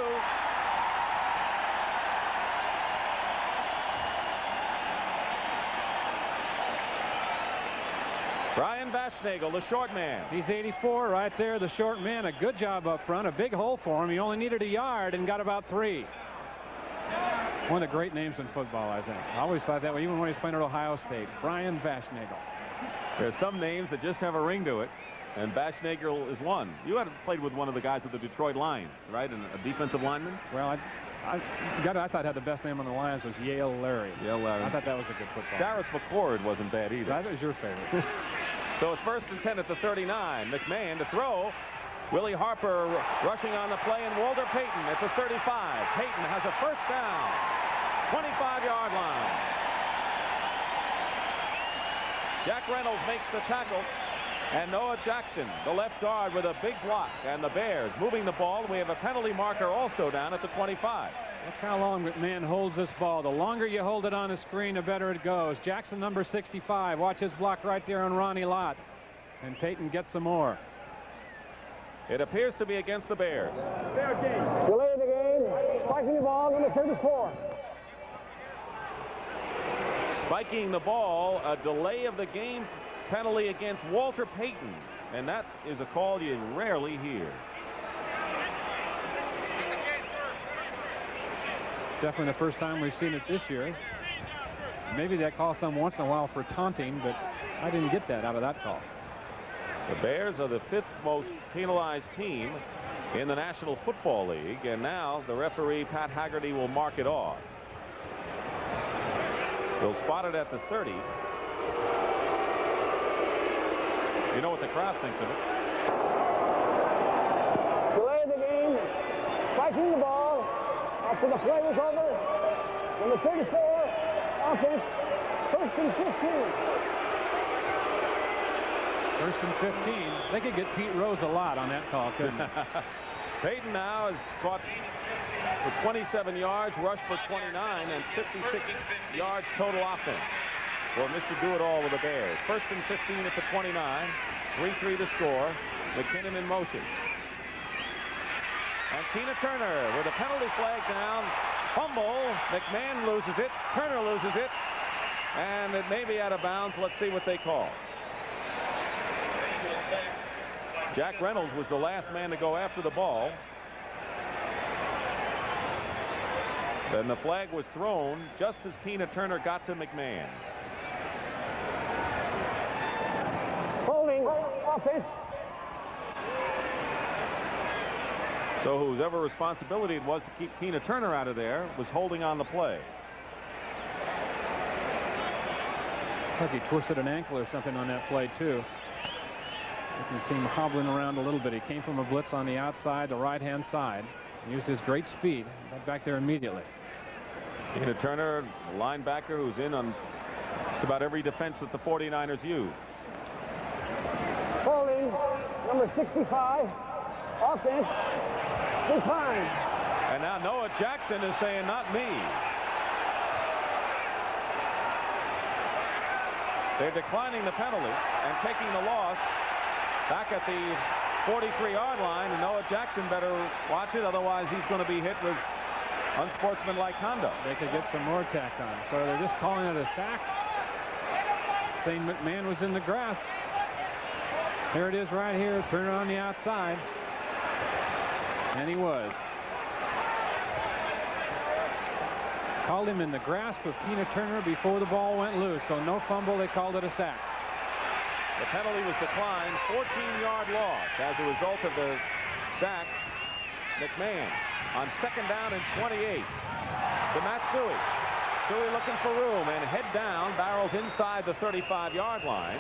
Brian Baschnagel, the short man. He's 84 right there, the short man. A good job up front, a big hole for him. He only needed a yard and got about 3. One of the great names in football, I think. I always thought that way, even when he was playing at Ohio State. Brian Baschnagel. There's some names that just have a ring to it, and Baschnagel is one. You had played with one of the guys of the Detroit Lions, right? And a defensive lineman? Well, I thought had the best name on the Lions was Yale Larry. Yale Larry. I thought that was a good football. Darius McCord wasn't bad either. That was your favorite. So it's 1st and 10 at the 39. McMahon to throw. Willie Harper rushing on the play, and Walter Payton at the 35. Payton has a first down. 25-yard line. Jack Reynolds makes the tackle. And Noah Jackson, the left guard, with a big block. And the Bears moving the ball. We have a penalty marker also down at the 25. Look how long McMahon holds this ball. The longer you hold it on the screen, the better it goes. Jackson, number 65. Watch his block right there on Ronnie Lott. And Payton gets some more. It appears to be against the Bears. Delay the game. Spiking the ball, number 34. Spiking the ball, a delay of the game penalty against Walter Payton. And that is a call you rarely hear. Definitely the first time we've seen it this year. Maybe that call some once in a while for taunting, but I didn't get that out of that call. The Bears are the 5th most penalized team in the National Football League, and now the referee Pat Haggerty will mark it off. He'll spot it at the 30. You know what the crowd thinks of it. Delay of the game. Spiking the ball after the play was over. Number 34, offense, 1st and 15. 1st and 15. They could get Pete Rose a lot on that call, couldn't they? Payton now has caught for 27 yards, rushed for 29, and 56 yards total offense for Mr. Do-It-All with the Bears. 1st and 15 at the 29. 3-3 to score. McKinnon in motion. And Tina Turner with a penalty flag down. Fumble. McMahon loses it. Turner loses it. And it may be out of bounds. Let's see what they call. Jack Reynolds was the last man to go after the ball. Then the flag was thrown just as Tina Turner got to McMahon. Holding offense. So whoever responsibility it was to keep Tina Turner out of there was holding on the play. I think he twisted an ankle or something on that play too. You can see him hobbling around a little bit. He came from a blitz on the outside, the right-hand side. He used his great speed. Got back there immediately. Tina Turner, a linebacker who's in on just about every defense that the 49ers use. Holding number 65, offense, decline. And now Noah Jackson is saying, not me. They're declining the penalty and taking the loss back at the 43-yard line, and Noah Jackson better watch it, otherwise he's going to be hit with unsportsmanlike conduct. They could get some more tacked on. So they're just calling it a sack, saying McMahon was in the grass. Here it is right here. Turner on the outside. And he was. Called him in the grasp of Tina Turner before the ball went loose. So no fumble. They called it a sack. The penalty was declined. 14-yard loss as a result of the sack. McMahon on 2nd down and 28 to Matsui. Matsui looking for room and head down, barrels inside the 35-yard line.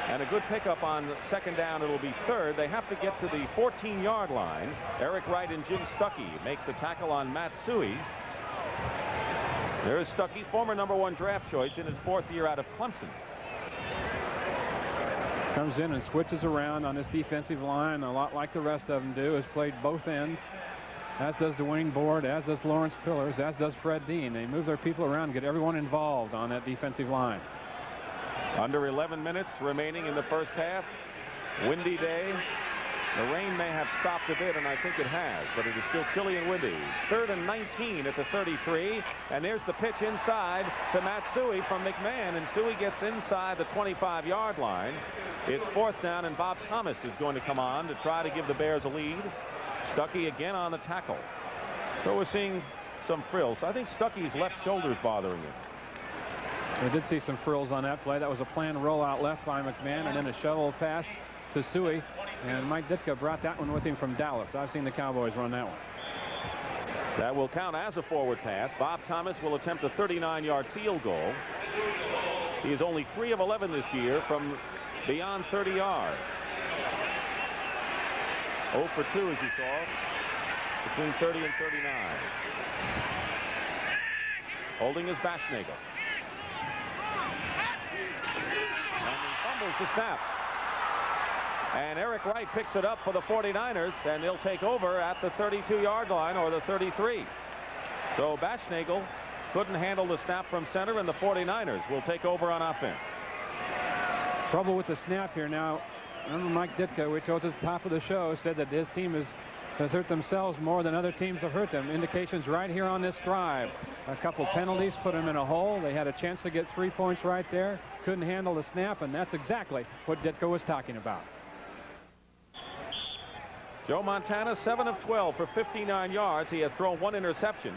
And a good pickup on 2nd down. It'll be 3rd. They have to get to the 14-yard line. Eric Wright and Jim Stuckey make the tackle on Matsui. There's Stuckey, former #1 draft choice in his 4th year out of Clemson. Comes in and switches around on this defensive line, a lot like the rest of them do. Has played both ends, as does Dwayne Board, as does Lawrence Pillars, as does Fred Dean. They move their people around, get everyone involved on that defensive line. Under 11 minutes remaining in the first half. Windy day. The rain may have stopped a bit, and I think it has, but it is still chilly and windy. 3rd and 19 at the 33, and there's the pitch inside to Matsui from McMahon, and Suey gets inside the 25-yard line. It's 4th down, and Bob Thomas is going to come on to try to give the Bears a lead. Stuckey again on the tackle. So we're seeing some frills. I think Stuckey's left shoulder's bothering him. We did see some frills on that play. That was a planned rollout left by McMahon, and then a shovel pass to Suey. And Mike Ditka brought that one with him from Dallas. I've seen the Cowboys run that one. That will count as a forward pass. Bob Thomas will attempt a 39-yard field goal. He is only 3 of 11 this year from beyond 30 yards. 0 for 2 as you saw, between 30 and 39. Holding is Baschnagel. And he fumbles the snap. And Eric Wright picks it up for the 49ers, and they'll take over at the 32-yard line, or the 33. So Baschnagel couldn't handle the snap from center, and the 49ers will take over on offense. Trouble with the snap here now. Remember Mike Ditka, we told at the top of the show, said that his team is has hurt themselves more than other teams have hurt them. Indications right here on this drive. A couple penalties put them in a hole. They had a chance to get 3 points right there. Couldn't handle the snap, and that's exactly what Ditka was talking about. Joe Montana, 7 of 12 for 59 yards. He has thrown 1 interception.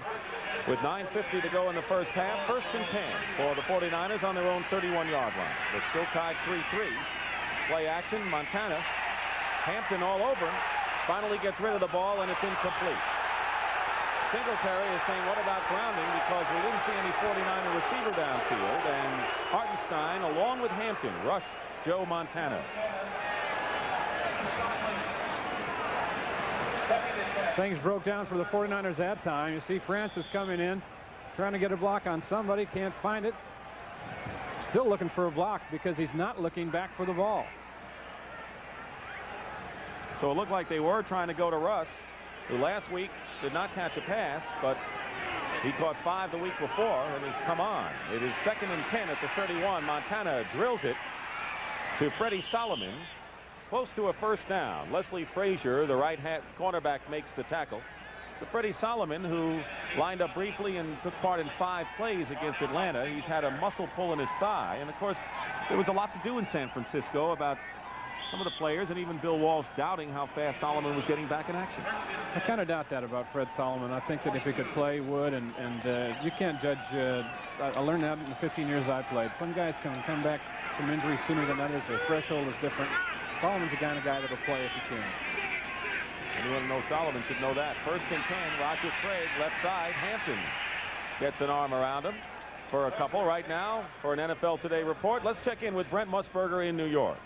With 9:50 to go in the first half, 1st and 10 for the 49ers on their own 31-yard line. They're still tied 3-3. Play action, Montana. Hampton all over. Finally gets rid of the ball, and it's incomplete. Singletary is saying, what about grounding? Because we didn't see any 49er receiver downfield, and Hartenstein, along with Hampton, rushed Joe Montana. Things broke down for the 49ers that time. You see Francis coming in, trying to get a block on somebody, can't find it. Still looking for a block because he's not looking back for the ball. So it looked like they were trying to go to Russ, who last week did not catch a pass, but he caught 5 the week before, and he's come on. It is 2nd and 10 at the 31. Montana drills it to Freddie Solomon, close to a first down. Leslie Frazier, the right-hand cornerback, makes the tackle. So Freddie Solomon, who lined up briefly and took part in 5 plays against Atlanta. He's had a muscle pull in his thigh, and of course there was a lot to do in San Francisco about some of the players, and even Bill Walsh doubting how fast Solomon was getting back in action. I kind of doubt that about Fred Solomon. I think that if he could play, he would, and you can't judge. I learned that in the 15 years I played. Some guys can come back from injury sooner than others. Their threshold is different. Solomon's the kind of guy that'll play if he can. Anyone who knows Solomon should know that. 1st and 10, Roger Craig, left side. Hampton gets an arm around him for a couple right now for an NFL Today report. Let's check in with Brent Musburger in New York.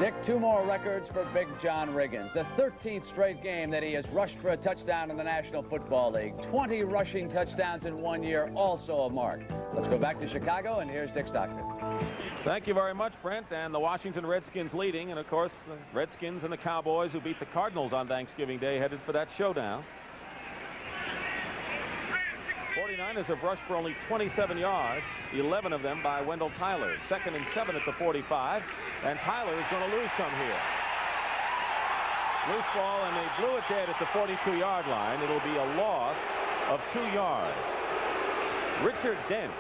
Dick, 2 more records for Big John Riggins. The 13th straight game that he has rushed for a touchdown in the National Football League. 20 rushing touchdowns in 1 year, also a mark. Let's go back to Chicago, and here's Dick Stockton. Thank you very much, Brent. And the Washington Redskins leading, and of course the Redskins and the Cowboys, who beat the Cardinals on Thanksgiving Day, headed for that showdown. 49ers have rushed for only 27 yards, 11 of them by Wendell Tyler. 2nd and 7 at the 45, and Tyler is going to lose some here. Loose ball, and they blew it dead at the 42-yard line. It'll be a loss of 2 yards. Richard Dent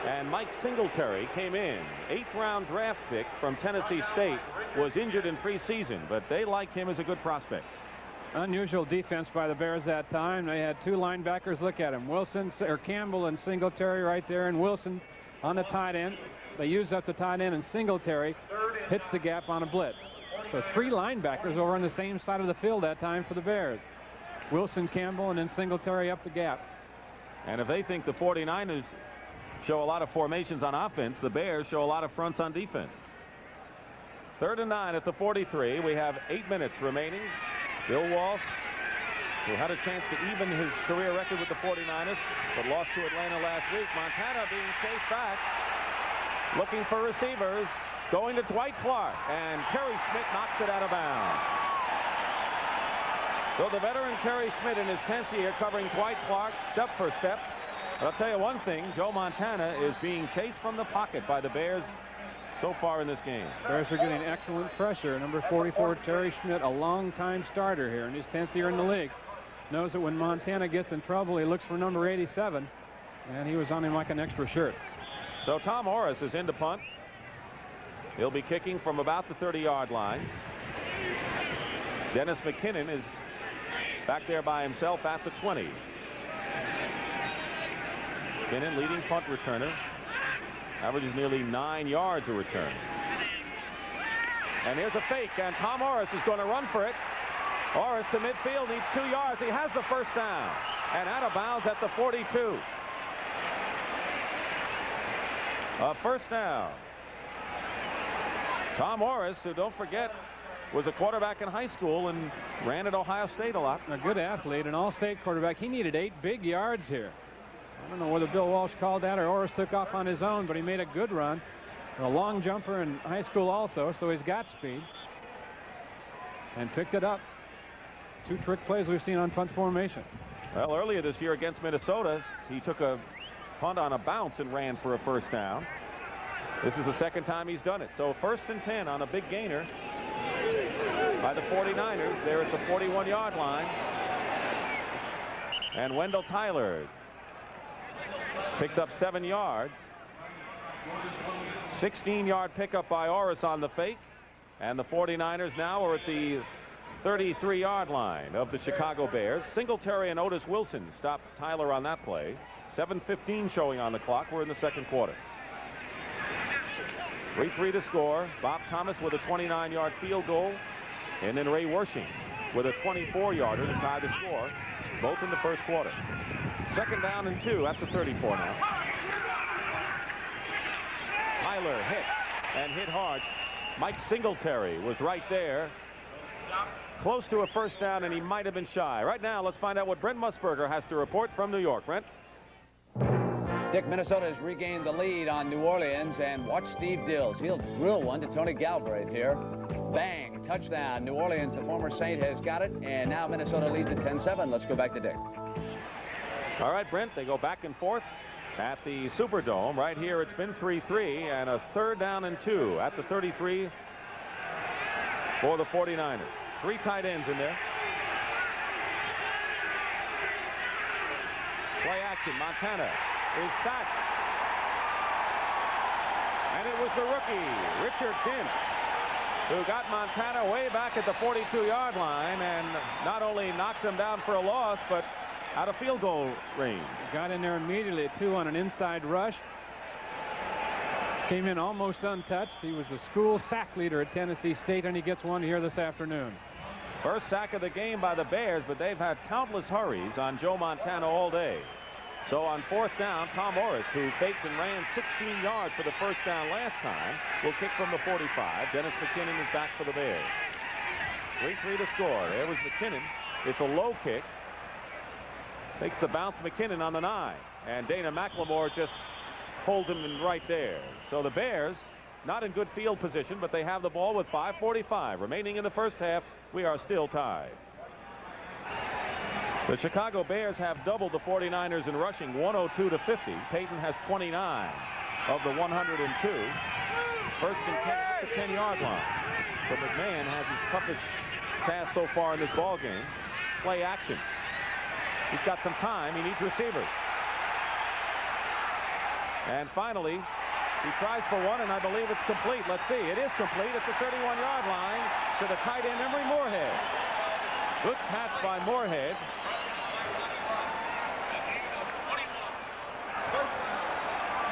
and Mike Singletary came in. 8th-round draft pick from Tennessee State, was injured in preseason, but they like him as a good prospect. Unusual defense by the Bears that time. They had 2 linebackers. Look at him. Campbell and Singletary right there, and Wilson on the tight end. They used up the tight end, and Singletary hits the gap on a blitz. So 3 linebackers over on the same side of the field that time for the Bears. Wilson, Campbell, and then Singletary up the gap. And if they think the 49ers show a lot of formations on offense, the Bears show a lot of fronts on defense. 3rd and 9 at the 43. We have 8 minutes remaining. Bill Walsh, who had a chance to even his career record with the 49ers, but lost to Atlanta last week. Montana being chased back, looking for receivers, going to Dwight Clark, and Kerry Schmidt knocks it out of bounds. So the veteran Kerry Schmidt in his 10th year covering Dwight Clark step for step. But I'll tell you one thing, Joe Montana is being chased from the pocket by the Bears so far in this game. Bears are getting excellent pressure. Number 44, Terry Schmidt, a long-time starter here in his 10th year in the league. Knows that when Montana gets in trouble, he looks for number 87, and he was on him like an extra shirt. So Tom Orris is in to punt. He'll be kicking from about the 30-yard line. Dennis McKinnon is back there by himself at the 20. McKinnon, leading punt returner, averages nearly 9 yards a return. And here's a fake, and Tom Orris is going to run for it. Orris to midfield, needs 2 yards. He has the first down, and out of bounds at the 42. A first down. Tom Orris, who, don't forget, was a quarterback in high school and ran at Ohio State a lot. A good athlete, an all-state quarterback. He needed 8 big yards here. I don't know whether Bill Walsh called that or Orris took off on his own, but he made a good run. A long jumper in high school also, so he's got speed. And picked it up. 2 trick plays we've seen on punt formation. Well, earlier this year against Minnesota, he took a punt on a bounce and ran for a first down. This is the second time he's done it. So 1st and 10 on a big gainer. by the 49ers. They're at the 41-yard line. And Wendell Tyler picks up 7 yards. 16-yard pickup by Orris on the fake. And the 49ers now are at the 33-yard line of the Chicago Bears. Singletary and Otis Wilson stopped Tyler on that play. 7:15 showing on the clock. We're in the second quarter. 3-3 to score. Bob Thomas with a 29-yard field goal. And then Ray Wersching with a 24-yarder to tie the score. Both in the first quarter. Second down and 2 at the 34 now. Tyler hit and hit hard. Mike Singletary was right there. Close to a first down, and he might have been shy. Right now, let's find out what Brent Musburger has to report from New York. Brent? Dick, Minnesota has regained the lead on New Orleans, and watch Steve Dills. He'll drill one to Tony Galbraith here. Bang, touchdown. New Orleans, the former Saint, has got it, and now Minnesota leads at 10-7. Let's go back to Dick. All right, Brent, they go back and forth at the Superdome. Right here, it's been 3-3, and a third down and 2 at the 33 for the 49ers. 3 tight ends in there. Play action. Montana is sacked. And it was the rookie, Richard Dent, who got Montana way back at the 42-yard line and not only knocked him down for a loss, but out of field goal range. Got in there immediately, too, on an inside rush. Came in almost untouched. He was the school sack leader at Tennessee State, and he gets one here this afternoon. First sack of the game by the Bears, but they've had countless hurries on Joe Montana all day. So on fourth down, Tom Orris, who faked and ran 16 yards for the first down last time, will kick from the 45. Dennis McKinnon is back for the Bears. 3-3 to score. There was McKinnon. It's a low kick. Takes the bounce, McKinnon on the 9. And Dana McLemore just pulled him in right there. So the Bears not in good field position, but they have the ball with 5:45 remaining in the first half. We are still tied. The Chicago Bears have doubled the 49ers in rushing, 102 to 50. Peyton has 29 of the 102. First and 10 at the 10-yard line. So McMahon has his toughest task so far in this ball game. Play action. He's got some time. He needs receivers. And finally, he tries for one, and I believe it's complete. Let's see. It is complete at the 31-yard line to the tight end, Emory Moorhead. Good catch by Moorhead.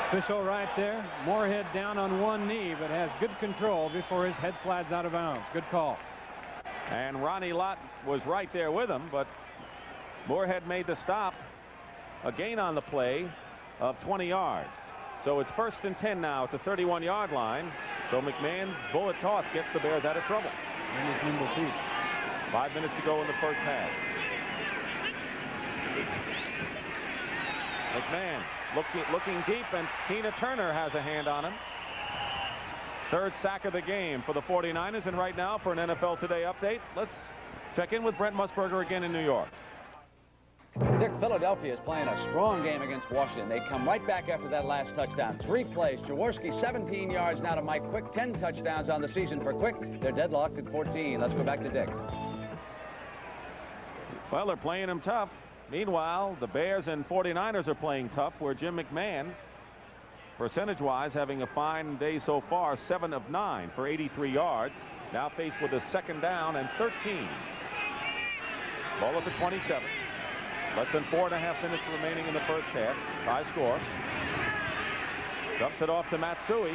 Official right there. Moorhead down on one knee, but has good control before his head slides out of bounds. Good call. And Ronnie Lott was right there with him, but Moorhead made the stop. A gain on the play of 20 yards. So it's first and 10 now at the 31-yard line. So McMahon's bullet toss gets the Bears out of trouble. And his nimble feet. 5 minutes to go in the first half. McMahon looking deep, and Tina Turner has a hand on him. Third sack of the game for the 49ers, and right now for an NFL Today update, let's check in with Brent Musburger again in New York. Dick, Philadelphia is playing a strong game against Washington. They come right back after that last touchdown. 3 plays. Jaworski 17 yards now to Mike Quick. 10 touchdowns on the season for Quick. They're deadlocked at 14. Let's go back to Dick. Well, they're playing him tough. Meanwhile, the Bears and 49ers are playing tough, where Jim McMahon, percentage-wise, having a fine day so far, 7 of 9 for 83 yards. Now faced with a second down and 13. Ball at the 27. Less than 4.5 minutes remaining in the first half. High score. Dumps it off to Matsui.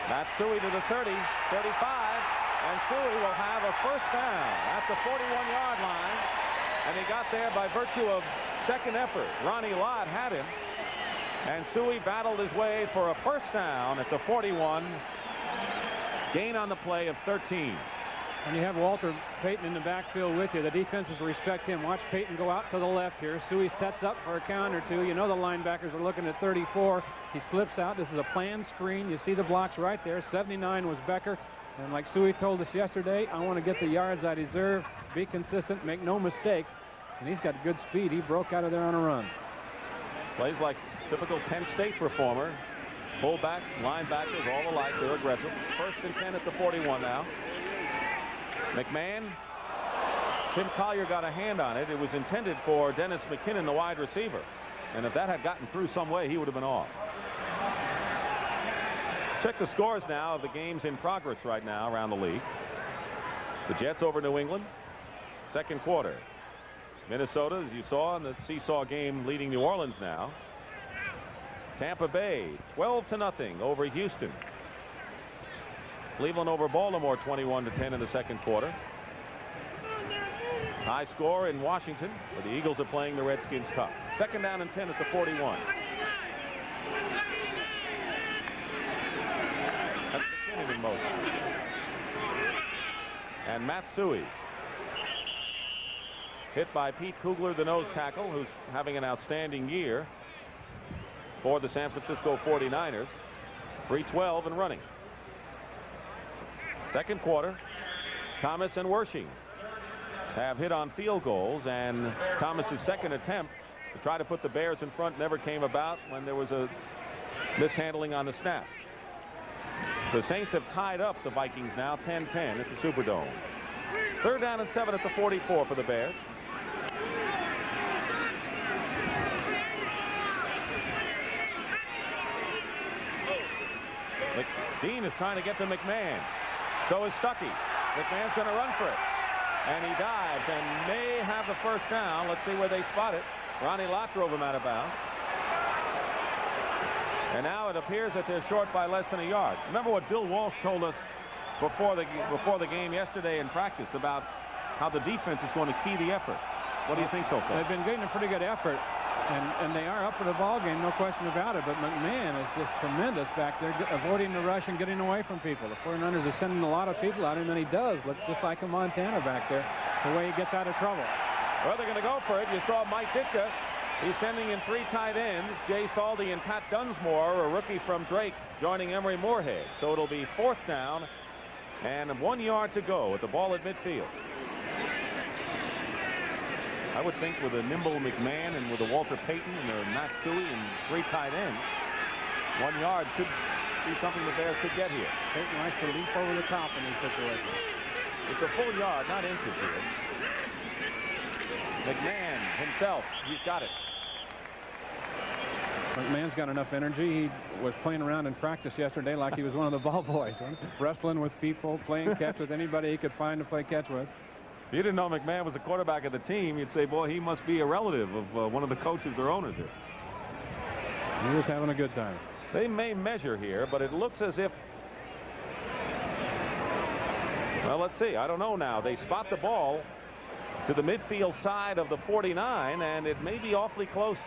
Matsui to the 30, 35, and Suey will have a first down at the 41-yard line. And he got there by virtue of second effort. Ronnie Lott had him. And Suey battled his way for a first down at the 41. Gain on the play of 13. And you have Walter Payton in the backfield with you. The defenses respect him. Watch Payton go out to the left here. Suey sets up for a count or two. You know the linebackers are looking at 34. He slips out. This is a planned screen. You see the blocks right there. 79 was Becker. And like Suey told us yesterday, I want to get the yards I deserve, be consistent, make no mistakes. And he's got good speed. He broke out of there on a run. Plays like typical Penn State performer. Fullbacks, linebackers, all alike. They're aggressive. First and 10 at the 41 now. McMahon. Tim Collier got a hand on it. It was intended for Dennis McKinnon, the wide receiver. And if that had gotten through some way, he would have been off. Check the scores now of the games in progress right now around the league. The Jets over New England. Second quarter. Minnesota, as you saw in the seesaw game, leading New Orleans now. Tampa Bay 12-0 over Houston. Cleveland over Baltimore 21-10 in the second quarter. High score in Washington, where the Eagles are playing the Redskins tough. Second down and 10 at the 41. That's McKinnon in motion. And Matsui hit by Pete Kugler, the nose tackle, who's having an outstanding year for the San Francisco 49ers. 3-12 and running. Second quarter, Thomas and Wershing have hit on field goals, and Thomas's second attempt to try to put the Bears in front never came about when there was a mishandling on the snap. The Saints have tied up the Vikings now 10-10 at the Superdome. Third down and 7 at the 44 for the Bears. Dean is trying to get to McMahon. So is Stuckey. McMahon's going to run for it. And he dives and may have the first down. Let's see where they spot it. Ronnie Lott drove him out of bounds. And now it appears that they're short by less than a yard. Remember what Bill Walsh told us before the game yesterday in practice about how the defense is going to key the effort. What do you think so far? They've been getting a pretty good effort. And they are up for the ball game, no question about it. But McMahon is just tremendous back there, avoiding the rush and getting away from people. The 49ers are sending a lot of people out, and then he does look just like a Montana back there, the way he gets out of trouble. Well, they're going to go for it. You saw Mike Ditka. He's sending in 3 tight ends, Jay Saldy and Pat Dunsmore, a rookie from Drake, joining Emery Moorhead. So it'll be fourth down and 1 yard to go with the ball at midfield. I would think with a nimble McMahon and with a Walter Payton and a Matsui and 3 tight ends, 1 yard should be something the Bears could get here. Payton likes to leap over the top in these situations. It's a full yard, not inches here. McMahon himself, he's got it. McMahon's got enough energy. He was playing around in practice yesterday like he was one of the ball boys, wrestling with people, playing catch with anybody he could find to play catch with. If you didn't know McMahon was the quarterback of the team, you'd say, boy, he must be a relative of one of the coaches or owners here. He was having a good time. They may measure here, but it looks as if, well, let's see. I don't know now. They spot the ball to the midfield side of the 49, and it may be awfully close.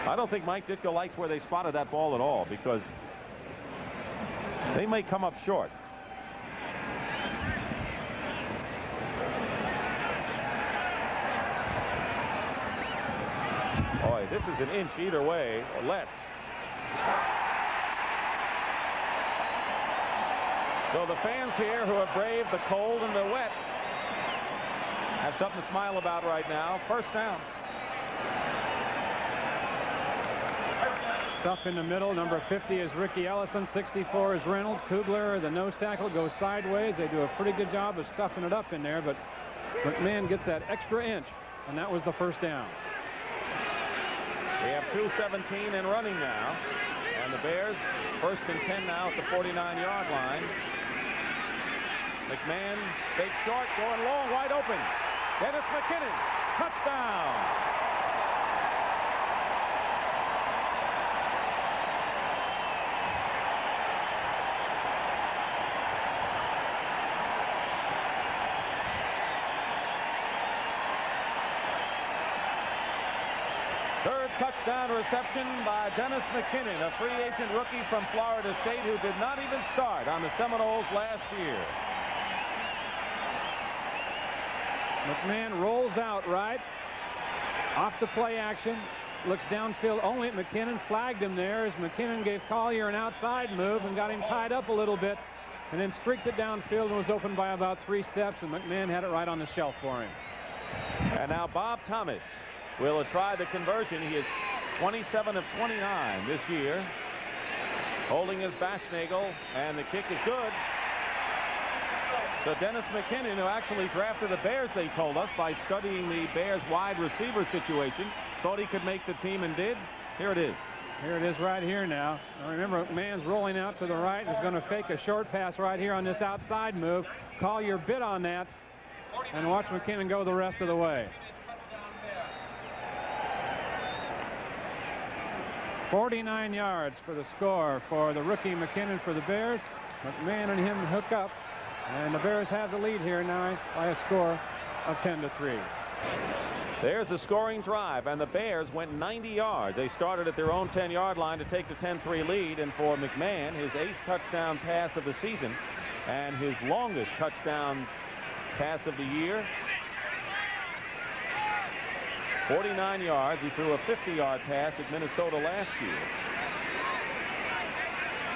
I don't think Mike Ditka likes where they spotted that ball at all, because they may come up short. Boy, this is an inch either way or less. So the fans here who have braved the cold and the wet have something to smile about right now. First down. Stuff in the middle. Number 50 is Ricky Ellison. 64 is Reynolds. Kugler, the nose tackle, goes sideways. They do a pretty good job of stuffing it up in there, but McMahon gets that extra inch, and that was the first down. We have 2:17 and running now, and the Bears first and 10 now at the 49-yard line. McMahon fake short, going long, wide open. Dennis McKinnon, touchdown. Third touchdown reception by Dennis McKinnon, a free agent rookie from Florida State who did not even start on the Seminoles last year. McMahon rolls out right off the play action, looks downfield only at McKinnon, flagged him there as McKinnon gave Collier an outside move and got him tied up a little bit, and then streaked it downfield and was open by about 3 steps, and McMahon had it right on the shelf for him. And now Bob Thomas will try the conversion. He is 27 of 29 this year, holding his Baschnagel, and the kick is good. So Dennis McKinnon, who actually drafted the Bears, they told us, by studying the Bears wide receiver situation, thought he could make the team and did. Here it is. Here it is right here now. Now remember, McMahon's rolling out to the right. Is going to fake a short pass right here on this outside move. Call your bid on that and watch McKinnon go the rest of the way. 49 yards for the score for the rookie McKinnon for the Bears. McMahon and him hook up, and the Bears have the lead here now by a score of 10-3. There's a scoring drive, and the Bears went 90 yards. They started at their own 10-yard line to take the 10-3 lead, and for McMahon, his 8th touchdown pass of the season and his longest touchdown pass of the year. 49 yards. He threw a 50-yard pass at Minnesota last year.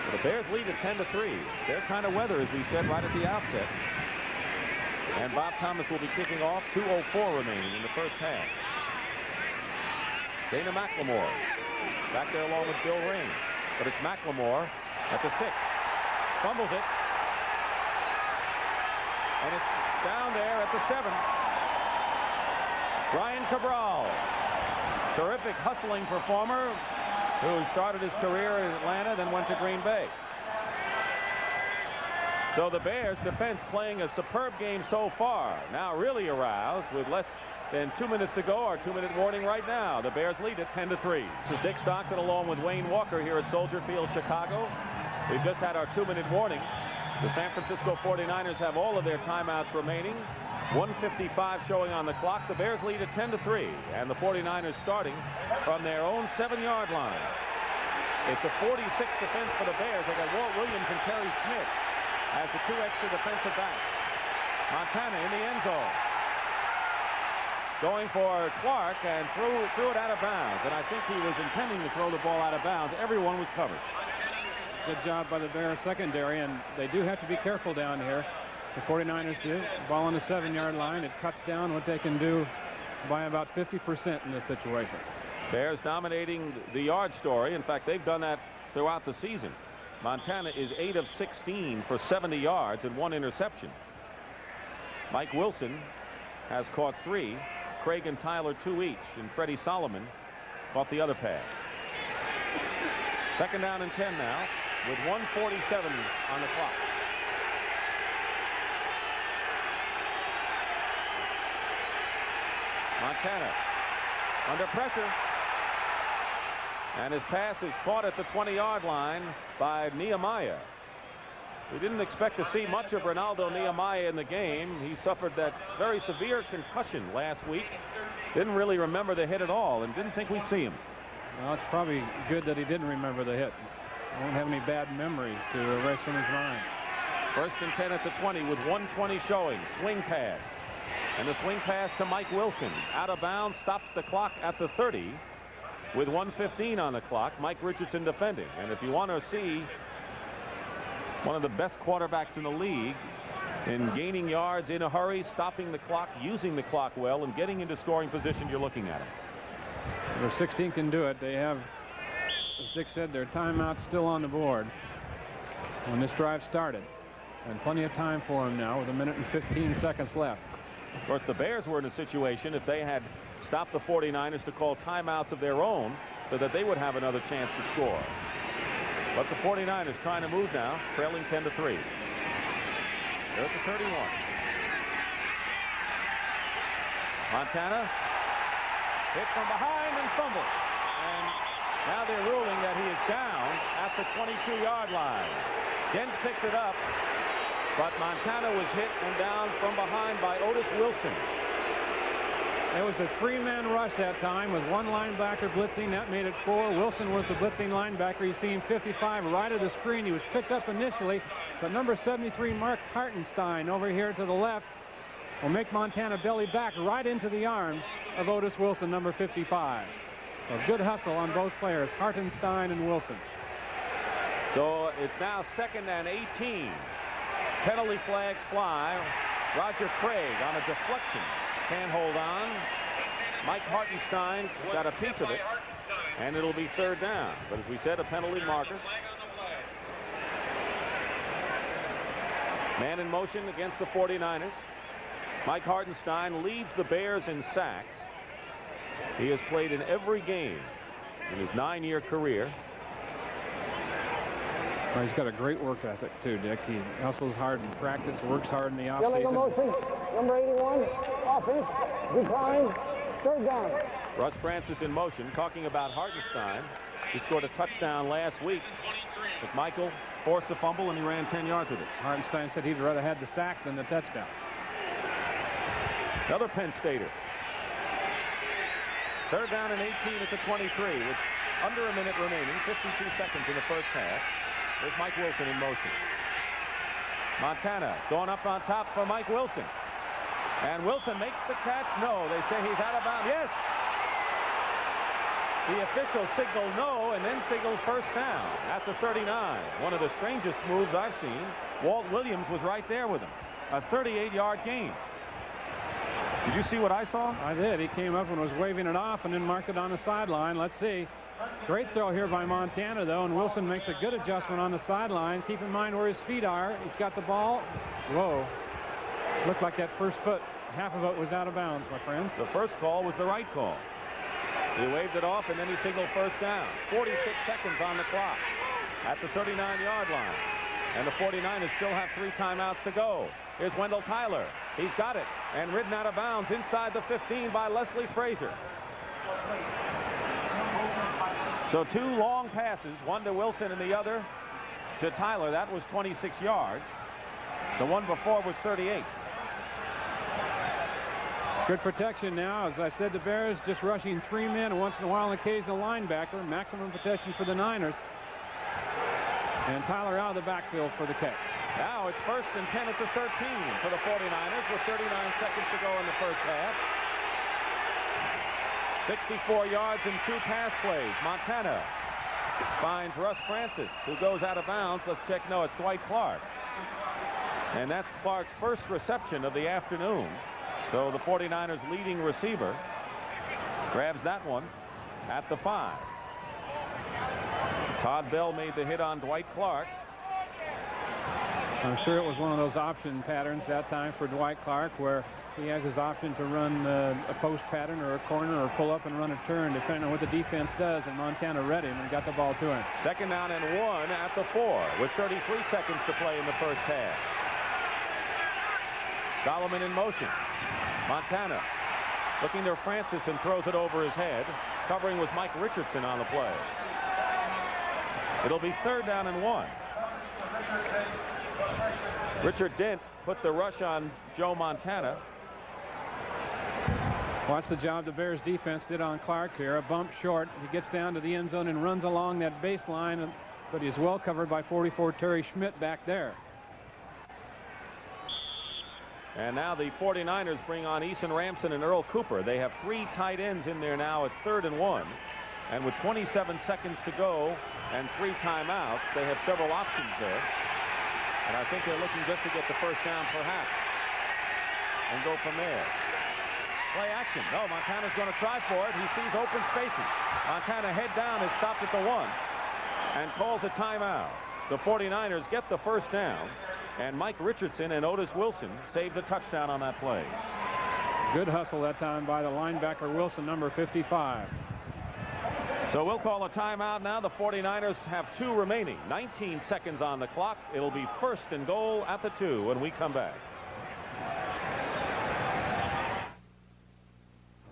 But the Bears lead at 10-3. Their kind of weather, as we said right at the outset. And Bob Thomas will be kicking off. 2:04 remaining in the first half. Dana McLemore back there along with Bill Ring. But it's McLemore at the 6. Fumbles it. And it's down there at the 7. Brian Cabral, terrific hustling performer who started his career in Atlanta, then went to Green Bay. So the Bears defense playing a superb game so far. Now really aroused with less than 2 minutes to go. Our 2-minute warning right now. The Bears lead at 10-3. This is Dick Stockton along with Wayne Walker here at Soldier Field, Chicago. We've just had our 2-minute warning. The San Francisco 49ers have all of their timeouts remaining. 1:55 showing on the clock. The Bears lead at 10-3, and the 49ers starting from their own 7-yard line. It's a 46 defense for the Bears. They got Walt Williams and Terry Smith as the 2 extra defensive backs. Montana in the end zone, going for Clark, and threw it out of bounds. And I think he was intending to throw the ball out of bounds. Everyone was covered. Good job by the Bears secondary, and they do have to be careful down here. The 49ers do. Ball on the 7-yard line. It cuts down what they can do by about 50% in this situation. Bears dominating the yard story. In fact, they've done that throughout the season. Montana is 8 of 16 for 70 yards and 1 interception. Mike Wilson has caught 3. Craig and Tyler 2 each, and Freddie Solomon caught the other pass. 2nd down and 10 now with 1:47 on the clock. Montana under pressure, and his pass is caught at the 20-yard line by Nehemiah. We didn't expect to see much of Ronaldo Nehemiah in the game. He suffered that very severe concussion last week. Didn't really remember the hit at all, and didn't think we'd see him. Well, it's probably good that he didn't remember the hit. Won't have any bad memories to erase from his mind. 1st and 10 at the 20 with 1:20 showing. Swing pass. And the swing pass to Mike Wilson. Out of bounds, stops the clock at the 30 with 1:15 on the clock. Mike Richardson defending. And if you want to see one of the best quarterbacks in the league in gaining yards in a hurry, stopping the clock, using the clock well, and getting into scoring position, you're looking at him. Number 16 can do it. They have, as Dick said, their timeout still on the board when this drive started. And plenty of time for them now with 1 minute and 15 seconds left. Of course, the Bears were in a situation, if they had stopped the 49ers, to call timeouts of their own so that they would have another chance to score. But the 49ers trying to move now, trailing 10-3. They're at the 31. Montana hit from behind and fumbled. And now they're ruling that he is down at the 22-yard line. Dent picked it up, but Montana was hit and down from behind by Otis Wilson. It was a 3-man rush that time with 1 linebacker blitzing. That made it 4. Wilson was the blitzing linebacker. You see him 55 right of the screen. He was picked up initially, but number 73, Mark Hartenstein, over here to the left, will make Montana belly back right into the arms of Otis Wilson, number 55. A good hustle on both players, Hartenstein and Wilson. So it's now 2nd and 18. Penalty flags fly. Roger Craig on a deflection can't hold on. Mike Hartenstein got a piece of it, and it'll be 3rd down. But as we said, a penalty marker. Man in motion against the 49ers. Mike Hartenstein leads the Bears in sacks. He has played in every game in his 9-year career. Well, he's got a great work ethic too, Dick. He hustles hard in practice, works hard in the Yelling offseason. motion, number 81, offense, decline, third down. Russ Francis in motion, talking about Hartenstein. He scored a touchdown last week. McMichael forced a fumble and he ran 10 yards with it. Hartenstein said he'd rather had the sack than the touchdown. Another Penn Stater. Third down and 18 at the 23 with under a minute remaining, 52 seconds in the first half. There's Mike Wilson in motion. Montana going up on top for Mike Wilson. And Wilson makes the catch. No, they say he's out of bounds. Yes! The official signaled no and then signaled first down at the 39. One of the strangest moves I've seen. Walt Williams was right there with him. A 38-yard gain. Did you see what I saw? I did. He came up and was waving it off and then marked it on the sideline. Let's see. Great throw here by Montana, though, and Wilson makes a good adjustment on the sideline. Keep in mind where his feet are. He's got the ball. Whoa. Looked like that first foot, half of it was out of bounds, my friends. The first call was the right call. He waved it off, and then he signaled first down. 46 seconds on the clock at the 39-yard line. And the 49ers still have 3 timeouts to go. Here's Wendell Tyler. He's got it. And ridden out of bounds inside the 15 by Leslie Frazier. So 2 long passes, one to Wilson and the other to Tyler. That was 26 yards. The one before was 38. Good protection now. As I said, the Bears just rushing 3 men and once in a while an occasional linebacker. Maximum protection for the Niners. And Tyler out of the backfield for the catch. Now it's first and 10 at the 13 for the 49ers with 39 seconds to go in the first half. 64 yards and 2 pass plays. Montana finds Russ Francis, who goes out of bounds. Let's check. No, it's Dwight Clark. And that's Clark's first reception of the afternoon. So the 49ers leading receiver grabs that one at the 5. Todd Bell made the hit on Dwight Clark. I'm sure it was one of those option patterns that time for Dwight Clark where he has his option to run a post pattern or a corner or pull up and run a turn depending on what the defense does, and Montana read him and got the ball to him. Second down and 1 at the 4 with 33 seconds to play in the first half. Solomon in motion. Montana looking to Francis and throws it over his head. Covering was Mike Richardson on the play. It'll be third down and 1. Richard Dent put the rush on Joe Montana. Watch the job the Bears defense did on Clark here. A bump short. He gets down to the end zone and runs along that baseline, but he's well covered by 44 Terry Schmidt back there. And now the 49ers bring on Eason Ramson and Earl Cooper. They have 3 tight ends in there now at third and 1. And with 27 seconds to go and 3 timeouts, they have several options there. And I think they're looking just to get the first down perhaps and go from there. Play action. No, Montana's going to try for it. He sees open spaces. Montana head down is stopped at the 1 and calls a timeout. The 49ers get the first down, and Mike Richardson and Otis Wilson saved the touchdown on that play. Good hustle that time by the linebacker Wilson, number 55. So we'll call a timeout now. The 49ers have 2 remaining. 19 seconds on the clock. It'll be first and goal at the 2 when we come back.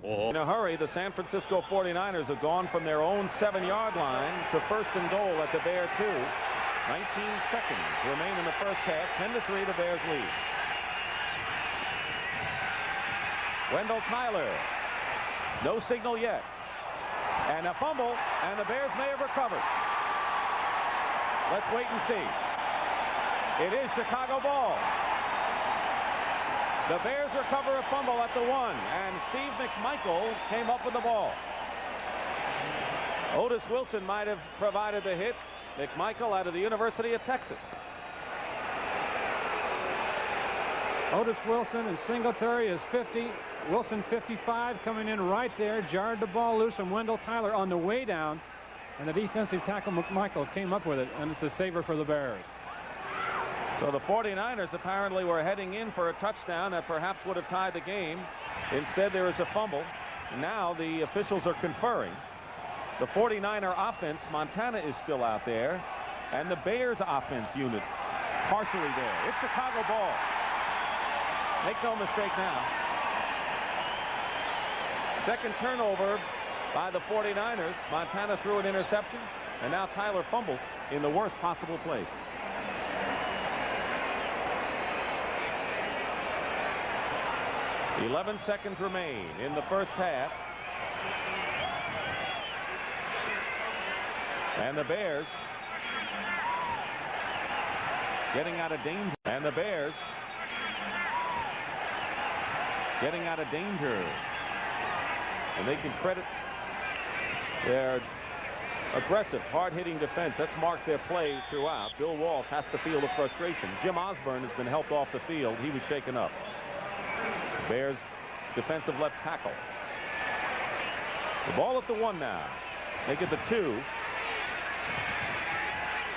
In a hurry, the San Francisco 49ers have gone from their own 7-yard line to first and goal at the Bear 2. 19 seconds remain in the first half. 10-3, the Bears lead. Wendell Tyler. No signal yet. And a fumble, and the Bears may have recovered. Let's wait and see. It is Chicago ball. The Bears recover a fumble at the 1, and Steve McMichael came up with the ball. Otis Wilson might have provided the hit. McMichael out of the University of Texas. Otis Wilson and Singletary is 50. Wilson 55 coming in right there, jarred the ball loose from Wendell Tyler on the way down, and the defensive tackle McMichael came up with it, and it's a saver for the Bears. So the 49ers apparently were heading in for a touchdown that perhaps would have tied the game. Instead, there is a fumble. Now the officials are conferring. The 49er offense, Montana is still out there, and the Bears offense unit partially there. It's Chicago ball. Make no mistake now. Second turnover by the 49ers. Montana threw an interception, and now Tyler fumbles in the worst possible place. "11 seconds remain in the first half. And the Bears getting out of danger. And the Bears getting out of danger. And they can credit their aggressive, hard-hitting defense. That's marked their play throughout. Bill Walsh has to feel the frustration. Jim Osborne has been helped off the field. He was shaken up. Bears defensive left tackle. The ball at the 1 now. Make it the 2.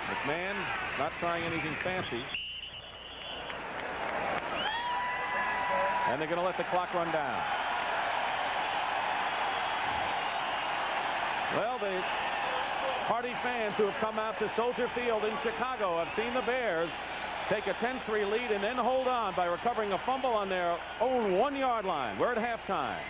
McMahon not trying anything fancy. And they're going to let the clock run down. Well, the Hardy fans who have come out to Soldier Field in Chicago have seen the Bears take a 10-3 lead and then hold on by recovering a fumble on their own 1-yard line. We're at halftime.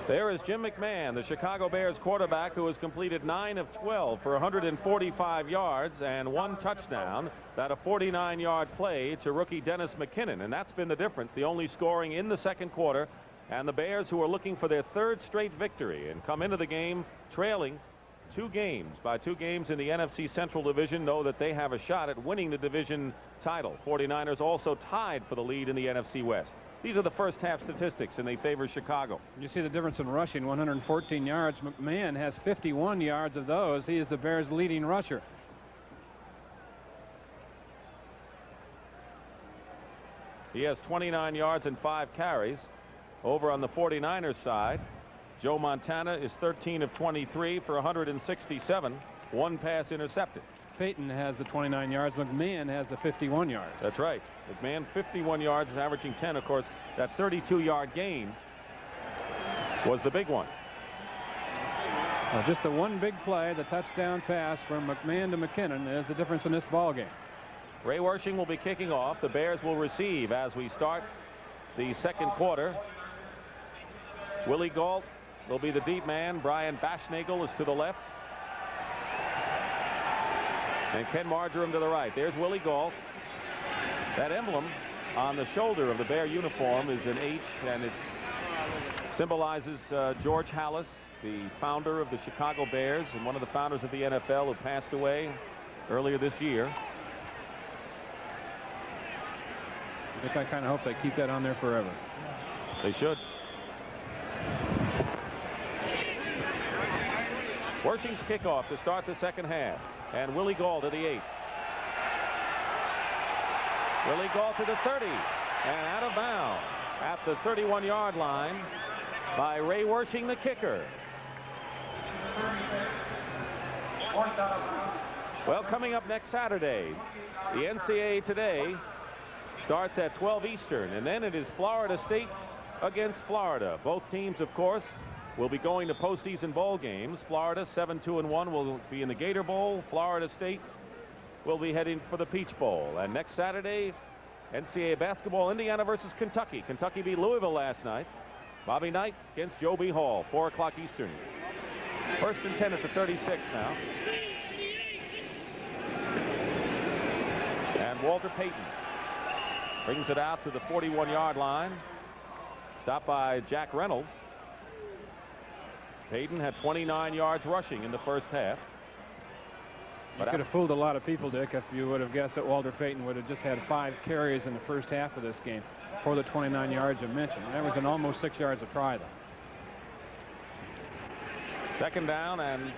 There is Jim McMahon, the Chicago Bears quarterback, who has completed 9 of 12 for 145 yards and 1 touchdown. That a 49-yard play to rookie Dennis McKinnon, and that's been the difference. The only scoring in the second quarter, and the Bears, who are looking for their 3rd straight victory and come into the game trailing 2 games by 2 games in the NFC Central Division, know that they have a shot at winning the division title. 49ers also tied for the lead in the NFC West. These are the first half statistics, and they favor Chicago. You see the difference in rushing. 114 yards. McMahon has 51 yards of those. He is the Bears' leading rusher. He has 29 yards and 5 carries. Over on the 49ers side, Joe Montana is 13 of 23 for 167. 1 pass intercepted. Peyton has the 29 yards. McMahon has the 51 yards. That's right. McMahon 51 yards and averaging 10. Of course, that 32-yard gain was the big one. Well, just the one big play, the touchdown pass from McMahon to McKinnon, is the difference in this ball game. Ray Wersching will be kicking off. The Bears will receive as we start the second quarter. Willie Gault will be the deep man. Brian Baschnagel is to the left. And Ken Marjoram to the right. There's Willie Gault. That emblem on the shoulder of the Bear uniform is an H, and it symbolizes George Halas, the founder of the Chicago Bears and one of the founders of the NFL, who passed away earlier this year. I kind of hope they keep that on there forever. They should. Wersching's kickoff to start the second half. And Willie Gault to the 8. Willie Gault to the 30. And out of bounds at the 31-yard line by Ray Wersching, the kicker. Well, coming up next Saturday, the NCAA Today starts at 12 Eastern, and then it is Florida State against Florida. Both teams, of course, will be going to postseason bowl games. Florida 7-2-1 will be in the Gator Bowl. Florida State will be heading for the Peach Bowl. And next Saturday, NCAA basketball, Indiana versus Kentucky. Kentucky beat Louisville last night. Bobby Knight against Joe B. Hall, 4 o'clock Eastern. 1st and 10 at the 36 now. And Walter Payton brings it out to the 41-yard line. Stopped by Jack Reynolds. Payton had 29 yards rushing in the first half. You could have fooled a lot of people, Dick, if you would have guessed that Walter Payton would have just had 5 carries in the first half of this game for the 29 yards you mentioned. That was an almost 6 yards a try, though. Second down and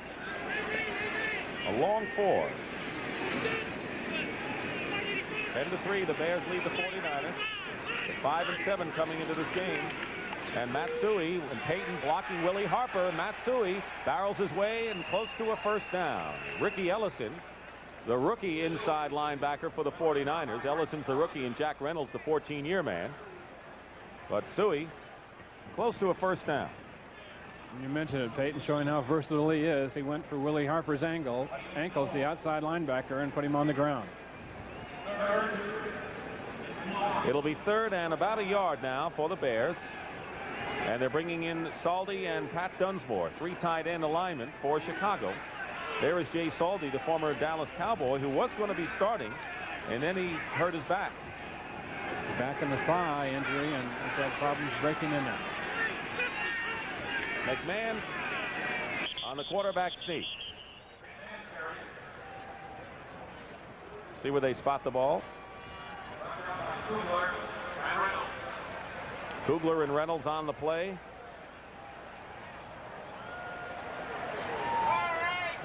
a long 4. 10-3, the Bears lead the 49ers. 5-7 coming into this game. And Matsui and Payton blocking Willie Harper. Matsui barrels his way and close to a first down. Ricky Ellison the rookie inside linebacker for the 49ers. Ellison's the rookie and Jack Reynolds the 14-year man. But Suhey close to a first down. You mentioned it, Peyton, showing how versatile he is. He went for Willie Harper's ankles, the outside linebacker, and put him on the ground. It'll be 3rd and about a yard now for the Bears. And they're bringing in Saldi and Pat Dunsmore, 3 tight end alignment for Chicago. There is Jay Saldi, the former Dallas Cowboy, who was going to be starting, and then he hurt his back. Back in the thigh injury, and has had problems breaking in there. McMahon on the quarterback sneak. See where they spot the ball. Kugler and Reynolds on the play.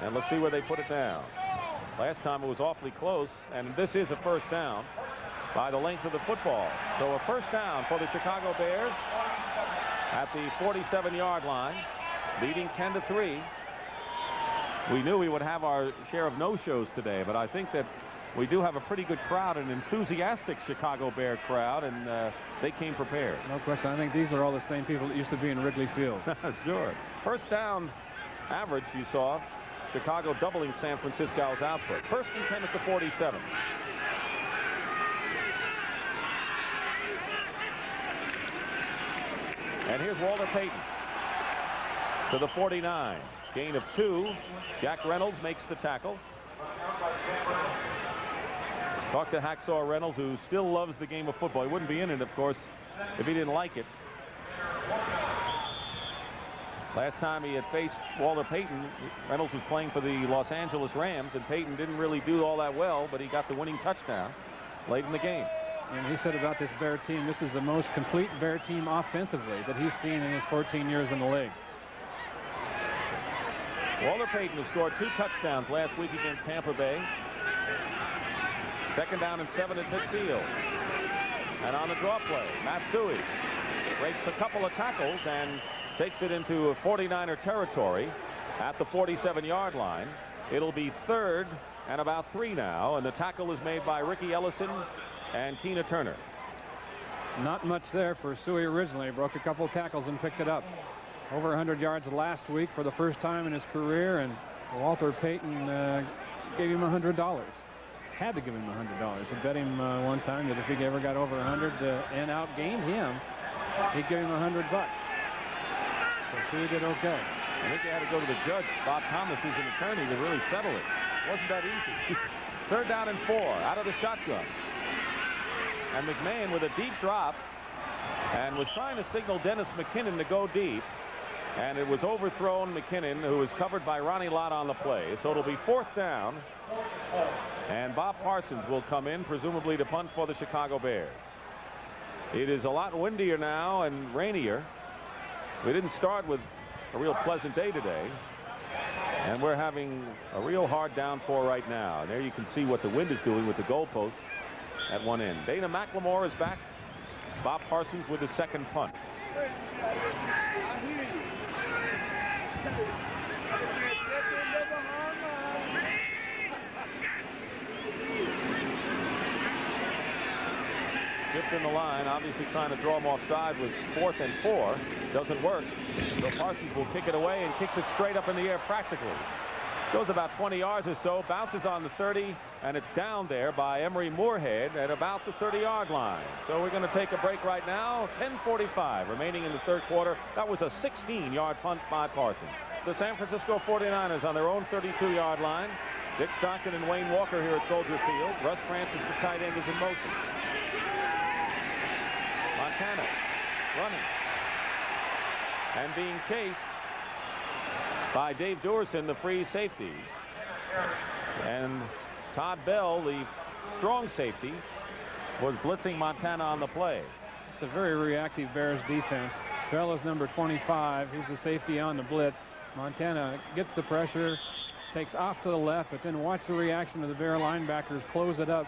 And let's see where they put it down. Last time it was awfully close, and this is a first down by the length of the football. So a first down for the Chicago Bears at the 47-yard line, leading 10-3. We knew we would have our share of no-shows today, but I think that we do have a pretty good crowd, an enthusiastic Chicago Bear crowd, and they came prepared. No question. I think these are all the same people that used to be in Wrigley Field. Sure. First down average, you saw Chicago doubling San Francisco's output. 1st and 10 at the 47. And here's Walter Payton to the 49. Gain of 2. Jack Reynolds makes the tackle. Talk to Hacksaw Reynolds, who still loves the game of football. He wouldn't be in it, of course, if he didn't like it. Last time he had faced Walter Payton, Reynolds was playing for the Los Angeles Rams, and Payton didn't really do all that well, but he got the winning touchdown late in the game. And he said about this Bear team, this is the most complete Bear team offensively that he's seen in his 14 years in the league. Walter Payton has scored 2 touchdowns last week against Tampa Bay. 2nd down and 7 at midfield. And on the draw play, Matt Suhey breaks a couple of tackles and takes it into 49er territory at the 47-yard line. It'll be 3rd and about 3 now, and the tackle is made by Ricky Ellison and Tina Turner. Not much there for Suhey originally. Broke a couple of tackles and picked it up. Over 100 yards last week for the first time in his career, and Walter Payton gave him $100. Had to give him $100. He bet him one time that if he ever got over 100 and outgained him, he'd give him $100. So Suhey did okay. I think they had to go to the judge, Bob Thomas, who's an attorney, to really settle it. Wasn't that easy. 3rd down and 4 out of the shotgun. And McMahon with a deep drop and was trying to signal Dennis McKinnon to go deep. And it was overthrown McKinnon, who was covered by Ronnie Lott on the play. So it'll be 4th down. And Bob Parsons will come in, presumably to punt for the Chicago Bears. It is a lot windier now and rainier. We didn't start with a real pleasant day today. And we're having a real hard downpour right now. And there you can see what the wind is doing with the goalpost at one end. Dana McLemore is back. Bob Parsons with his 2nd punt. Shift in the line, obviously trying to draw him offside with 4th and 4. Doesn't work. So Parsons will kick it away and kicks it straight up in the air practically. Goes about 20 yards or so, bounces on the 30, and it's down there by Emery Moorhead at about the 30-yard line. So we're going to take a break right now. 10:45 remaining in the 3rd quarter. That was a 16-yard punt by Parsons. The San Francisco 49ers on their own 32-yard line. Dick Stockton and Wayne Walker here at Soldier Field. Russ Francis, the tight end, is in motion. Montana running and being chased by Dave Duerson, the free safety. And Todd Bell, the strong safety, was blitzing Montana on the play. It's a very reactive Bears defense. Bell is number 25. He's the safety on the blitz. Montana gets the pressure, takes off to the left, but then watch the reaction of the Bear linebackers close it up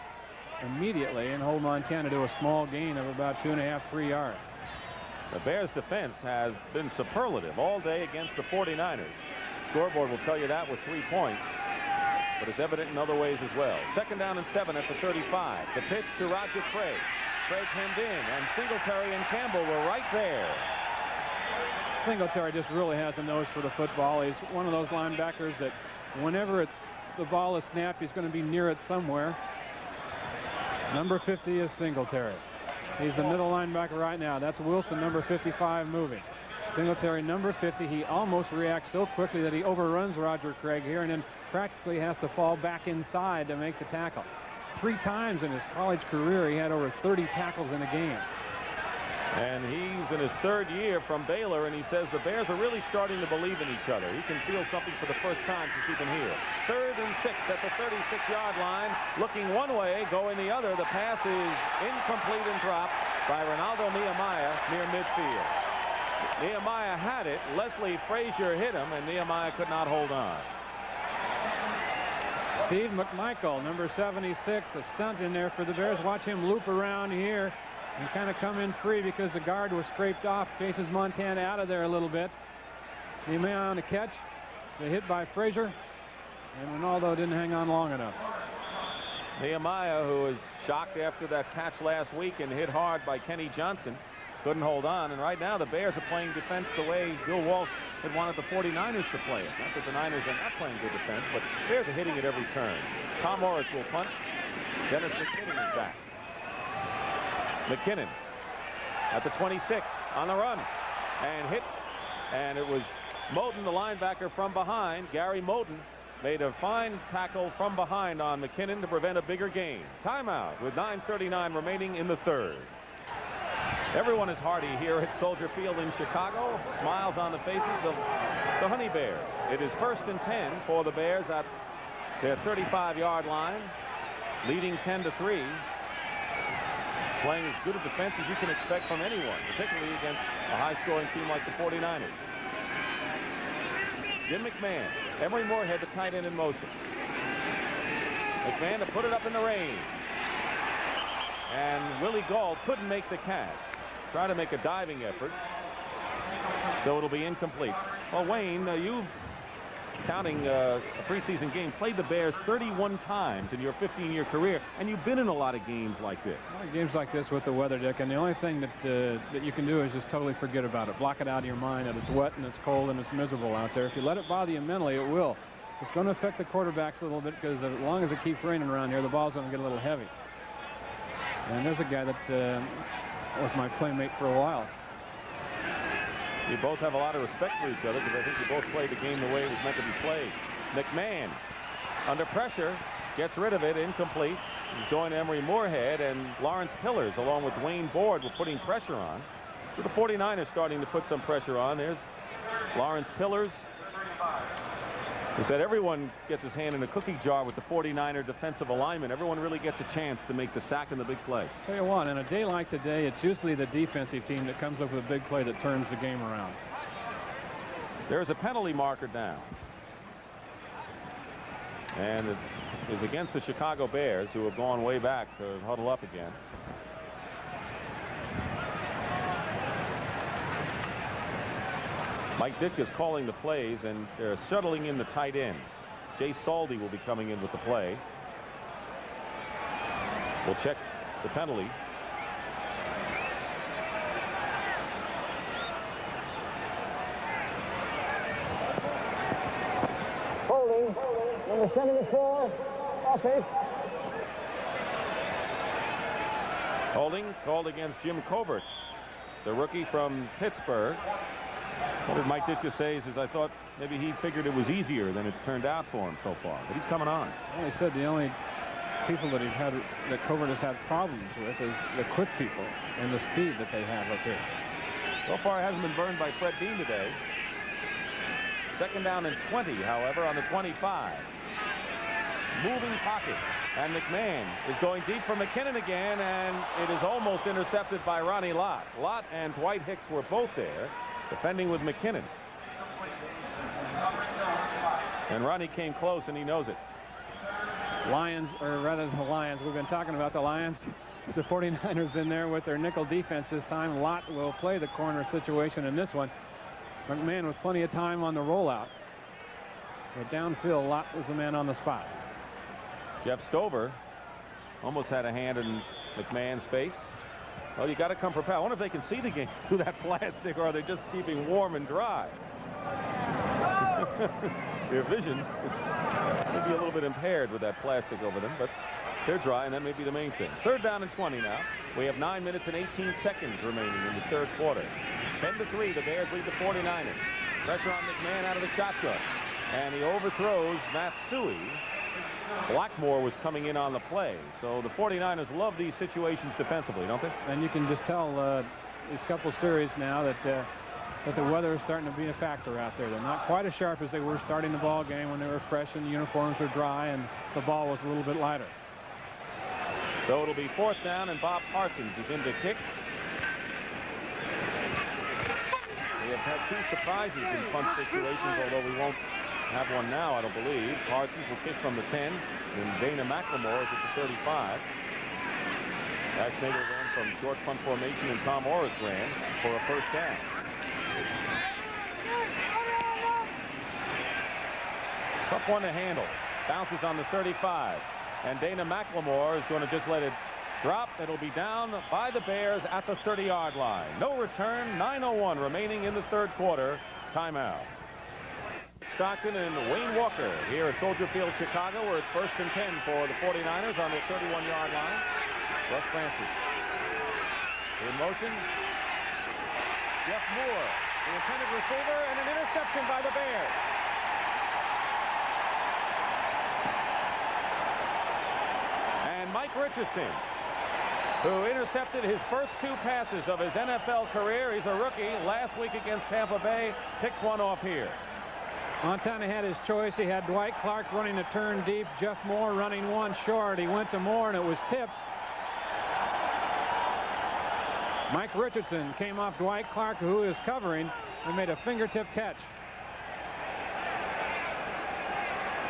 immediately and hold Montana to a small gain of about 2.5, 3 yards. The Bears defense has been superlative all day against the 49ers. Scoreboard will tell you that with 3 points. but is evident in other ways as well. 2nd down and 7 at the 35. The pitch to Roger Craig. Craig hemmed in, and Singletary and Campbell were right there. Singletary just really has a nose for the football. He's one of those linebackers that whenever the ball is snapped, he's going to be near it somewhere. Number 50 is Singletary. He's the middle linebacker right now. That's Wilson, number 55, moving. Singletary, number 50. He almost reacts so quickly that he overruns Roger Craig here and then practically has to fall back inside to make the tackle. 3 times in his college career, he had over 30 tackles in a game. And he's in his 3rd year from Baylor, and he says the Bears are really starting to believe in each other. He can feel something for the first time since he's been here. 3rd and 6 at the 36-yard line. Looking one way, going the other. The pass is incomplete and dropped by Ronaldo Nehemiah near midfield. Nehemiah had it. Leslie Frazier hit him, and Nehemiah could not hold on. Steve McMichael, number 76, a stunt in there for the Bears. Watch him loop around here and kind of come in free because the guard was scraped off. Chases Montana out of there a little bit. Nehemiah on the catch. The hit by Frazier, and Ronaldo didn't hang on long enough. Nehemiah, who was shocked after that catch last week and hit hard by Kenny Johnson, couldn't hold on. And right now the Bears are playing defense the way Bill Walsh had wanted the 49ers to play it. Not that the Niners are not playing good defense, but the Bears are hitting it every turn. Tom Morris will punt. Dennis McKinnon is back. McKinnon at the 26 on the run and hit, and it was Moten, the linebacker, from behind. Gary Moten made a fine tackle from behind on McKinnon to prevent a bigger gain. Timeout with 9:39 remaining in the 3rd. Everyone is hearty here at Soldier Field in Chicago. Smiles on the faces of the Honey Bears. It is 1st and 10 for the Bears at their 35-yard line, leading 10-3. Playing as good a defense as you can expect from anyone, particularly against a high-scoring team like the 49ers. Jim McMahon, Emery Moorhead, the tight end in motion. McMahon to put it up in the rain. And Willie Gauld couldn't make the catch. Try to make a diving effort. So it'll be incomplete. Well, Wayne, you, counting a preseason game, played the Bears 31 times in your 15-year career, and you've been in a lot of games like this. A lot of games like this with the weather, Dick, and the only thing that you can do is just totally forget about it. Block it out of your mind that it's wet and it's cold and it's miserable out there. If you let it bother you mentally, it will. It's going to affect the quarterbacks a little bit because as long as it keeps raining around here, the ball's going to get a little heavy. And there's a guy that was my playmate for a while. You both have a lot of respect for each other because I think you both played the game the way it was meant to be played. McMahon, under pressure, gets rid of it, incomplete. He's joined Emery Moorhead, and Lawrence Pillars, along with Wayne Board, were putting pressure on. So the 49ers starting to put some pressure on. There's Lawrence Pillars, who said everyone gets his hand in a cookie jar with the 49er defensive alignment. Everyone really gets a chance to make the sack and the big play. Tell you what, in a day like today, it's usually the defensive team that comes up with a big play that turns the game around. There's a penalty marker down. And it is against the Chicago Bears, who have gone way back to huddle up again. Mike Ditka's calling the plays, and they're shuttling in the tight ends. Jay Saldy will be coming in with the play. We'll check the penalty. Holding, number 74, offense. Holding called against Jim Covert, the rookie from Pittsburgh. What did Mike Ditka say? He says, I thought maybe he figured it was easier than it's turned out for him so far. But he's coming on. Well, he said the only people that Covert has had problems with is the quick people and the speed that they have up here. So far, it hasn't been burned by Fred Dean today. 2nd down and 20, however, on the 25. Moving pocket. And McMahon is going deep for McKinnon again, and it is almost intercepted by Ronnie Lott. Lott and Dwight Hicks were both there, defending with McKinnon. And Ronnie came close, and he knows it. Lions, or rather the Lions, we've been talking about the Lions. The 49ers in there with their nickel defense this time. Lott will play the corner situation in this one. McMahon with plenty of time on the rollout. But downfield, Lott was the man on the spot. Jeff Stover almost had a hand in McMahon's face. Well, you got to come prepared. I wonder if they can see the game through that plastic, or are they just keeping warm and dry? Their vision may be a little bit impaired with that plastic over them, but they're dry, and that may be the main thing. 3rd down and 20 now. We have 9 minutes and 18 seconds remaining in the 3rd quarter. 10-3, the Bears lead the 49ers. Pressure on McMahon out of the shotgun, and he overthrows Matsui. Blackmore was coming in on the play, so the 49ers love these situations defensively, don't they? And you can just tell these couple series now that the weather is starting to be a factor out there. They're not quite as sharp as they were starting the ball game when they were fresh and the uniforms were dry and the ball was a little bit lighter. So it'll be 4th down, and Bob Parsons is in to kick. We have had 2 surprises in punt situations, although we won't have one now, I don't believe. Parsons will kick from the 10, and Dana McLemore is at the 35. Schnager ran from short punt formation, and Tom Orris ran for a 1st down. Tough one to handle. Bounces on the 35. And Dana McLemore is going to just let it drop. It'll be down by the Bears at the 30-yard line. No return. 9:01 remaining in the 3rd quarter. Timeout. Stockton and Wayne Walker here at Soldier Field, Chicago, where it's 1st and 10 for the 49ers on their 31-yard line. Russ Francis in motion. Jeff Moore, the intended receiver, and an interception by the Bears. And Mike Richardson, who intercepted his first 2 passes of his NFL career. He's a rookie. Last week against Tampa Bay, picks one off here. Montana had his choice. He had Dwight Clark running a turn deep, Jeff Moore running one short. He went to Moore, and it was tipped. Mike Richardson came off Dwight Clark, who is covering, and made a fingertip catch.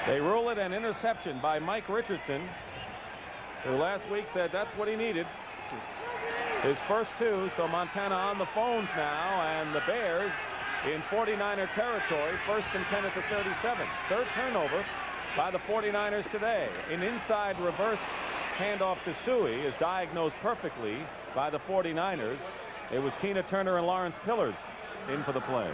They rule it an interception by Mike Richardson, who last week said that's what he needed. His first 2, so Montana on the phones now, and the Bears in 49er territory, 1st and 10 at the 37. 3rd turnover by the 49ers today. An inside reverse handoff to Suey is diagnosed perfectly by the 49ers. It was Keena Turner and Lawrence Pillars in for the play.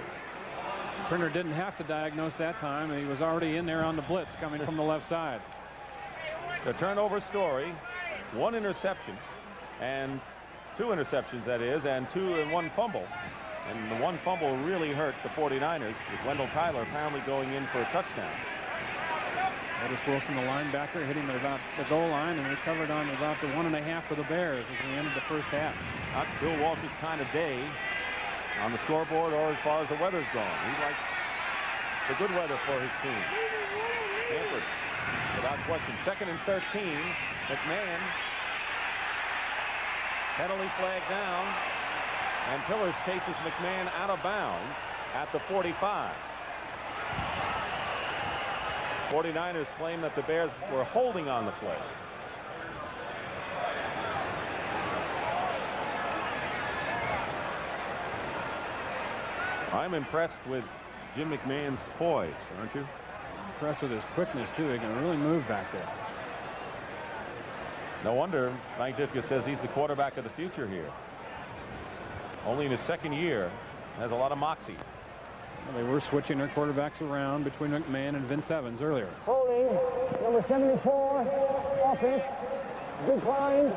Turner didn't have to diagnose that time. He was already in there on the blitz coming from the left side. The turnover story, 1 interception, and 2 interceptions, that is, and 2 and 1 fumble. And the 1 fumble really hurt the 49ers, with Wendell Tyler apparently going in for a touchdown. Otis Wilson, the linebacker, hit him at about the goal line and recovered on about the 1.5 for the Bears as we ended the 1st half. Not Bill Walsh's kind of day on the scoreboard or as far as the weather's gone. He likes the good weather for his team. Stanford, without question. 2nd and 13. McMahon. Penalty flag down. And Pillars chases McMahon out of bounds at the 45. 49ers claim that the Bears were holding on the play. I'm impressed with Jim McMahon's poise, aren't you? Impressed with his quickness, too. He can really move back there. No wonder Frank Ditka says he's the quarterback of the future here. Only in his 2nd year, has a lot of moxie. Well, they were switching their quarterbacks around between McMahon and Vince Evans earlier. Holding, number 74, offense, declined.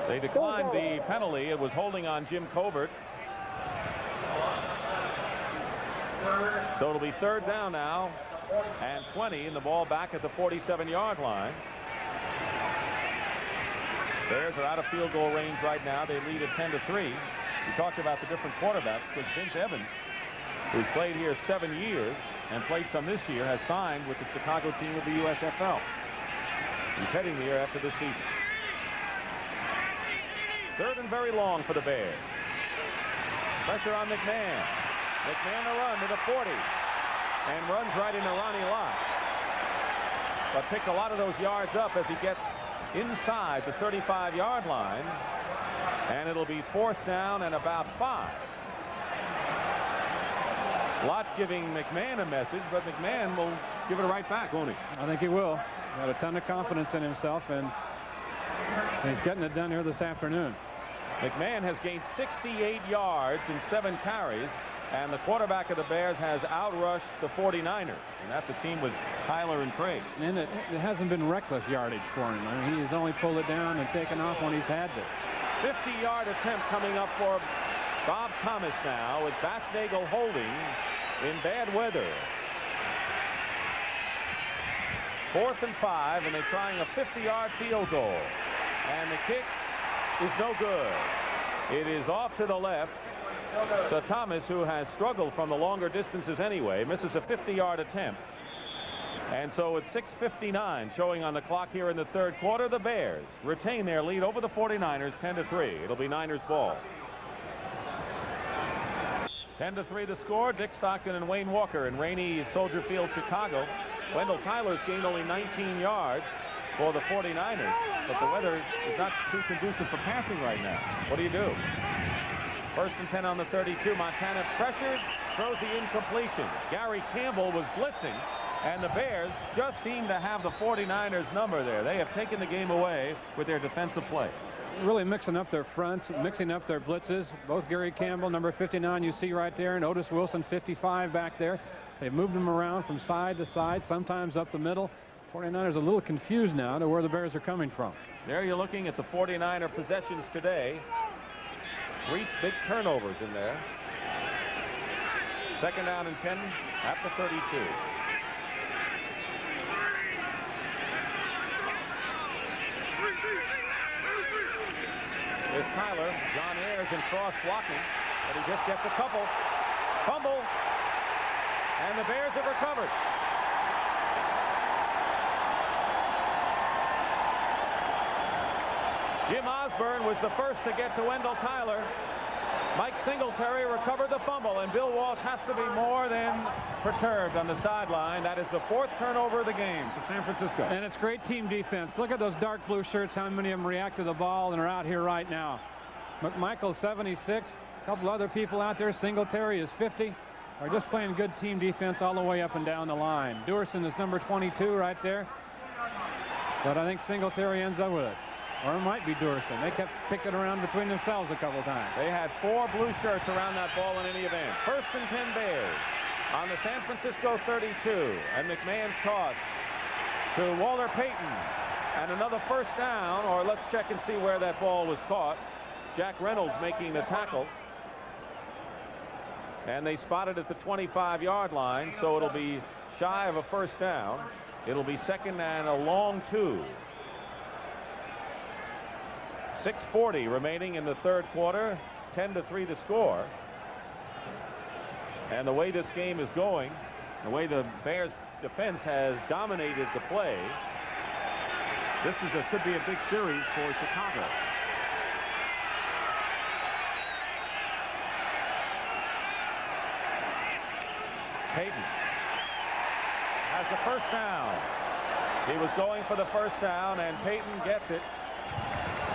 They declined the penalty. It was holding on Jim Covert. So it'll be 3rd down now and 20, and the ball back at the 47-yard line. Bears are out of field goal range right now. They lead at 10-3. We talked about the different quarterbacks because Vince Evans, who's played here 7 years and played some this year, has signed with the Chicago team of the USFL. He's heading here after this season. 3rd and very long for the Bears. Pressure on McMahon. McMahon to run to the 40 and runs right into Ronnie Lott. But picked a lot of those yards up as he gets inside the 35-yard line. And it'll be 4th down and about 5. Lott giving McMahon a message, but McMahon will give it right back, won't he? I think he will. Got a ton of confidence in himself, and he's getting it done here this afternoon. McMahon has gained 68 yards in 7 carries, and the quarterback of the Bears has outrushed the 49ers, and that's a team with Tyler and Craig. And it hasn't been reckless yardage for him. I mean, he's only pulled it down and taken off when he's had to. 50-yard attempt coming up for Bob Thomas now, with Basnagel holding in bad weather. 4th and 5, and they're trying a 50-yard field goal. And the kick is no good. It is off to the left. So Thomas, who has struggled from the longer distances anyway, misses a 50-yard attempt. And so it's 6:59 showing on the clock here in the 3rd quarter. The Bears retain their lead over the 49ers 10-3. It'll be Niners ball. 10-3 the score. Dick Stockton and Wayne Walker in rainy Soldier Field, Chicago. Wendell Tyler's gained only 19 yards for the 49ers, but the weather is not too conducive for passing right now. What do you do? 1st and 10 on the 32. Montana pressured, throws the incompletion. Gary Campbell was blitzing, and the Bears just seem to have the 49ers number there. They have taken the game away with their defensive play. Really mixing up their fronts, mixing up their blitzes. Both Gary Campbell, number 59, you see right there, and Otis Wilson, 55, back there. They've moved them around from side to side, sometimes up the middle. 49ers a little confused now to where the Bears are coming from. There you're looking at the 49er possessions today. 3 big turnovers in there. 2nd down and 10 at the 32. Here's Tyler. John Ayers in cross blocking, but he just gets a couple. Fumble. And the Bears have recovered. Jim Osborne was the first to get to Wendell Tyler. Mike Singletary recovered the fumble, and Bill Walsh has to be more than perturbed on the sideline. That is the 4th turnover of the game for San Francisco. And it's great team defense. Look at those dark blue shirts, how many of them react to the ball and are out here right now. McMichael, 76. A couple other people out there. Singletary is 50. Are just playing good team defense all the way up and down the line. Duerson is number 22 right there. But I think Singletary ends up with it. Or it might be Duerson. They kept picking around between themselves a couple times. They had 4 blue shirts around that ball in any event. 1st and 10 Bears on the San Francisco 32. And McMahon's toss to Walter Payton. And another 1st down, or let's check and see where that ball was caught. Jack Reynolds making the tackle. And they spotted at the 25-yard line, so it'll be shy of a 1st down. It'll be 2nd and a long 2. 6:40 remaining in the 3rd quarter. 10-3 to score. And the way this game is going, the way the Bears defense has dominated the play, this could be a big series for Chicago. Payton has the 1st down. He was going for the 1st down, and Payton gets it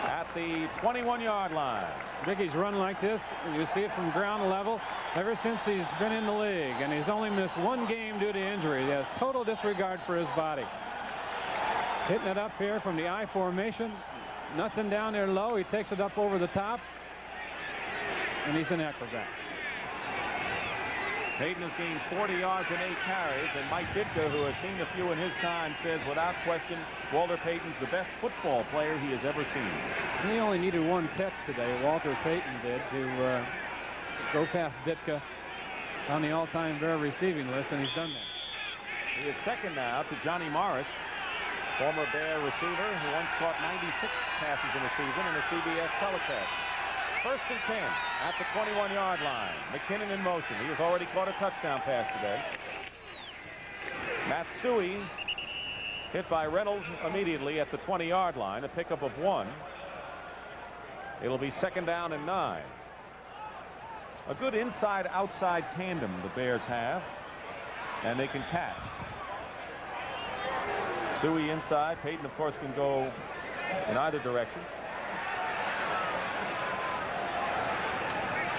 at the 21-yard line. Vicky's run like this, you see it from ground level ever since he's been in the league, and he's only missed 1 game due to injury. He has total disregard for his body. Hitting it up here from the I formation. Nothing down there low. He takes it up over the top, and he's an acrobat. Payton has gained 40 yards and 8 carries, and Mike Ditka, who has seen a few in his time, says without question Walter Payton's the best football player he has ever seen. He only needed 1 catch today, Walter Payton did, to go past Ditka on the all-time Bear receiving list, and he's done that. He is 2nd now to Johnny Morris, former Bear receiver who once caught 96 passes in a season in a CBS telecast. 1st and 10 at the 21-yard line. McKinnon in motion. He has already caught a touchdown pass today. Matsui hit by Reynolds immediately at the 20-yard line. A pickup of 1. It'll be 2nd down and 9. A good inside-outside tandem the Bears have, and they can catch. Suey inside. Payton, of course, can go in either direction.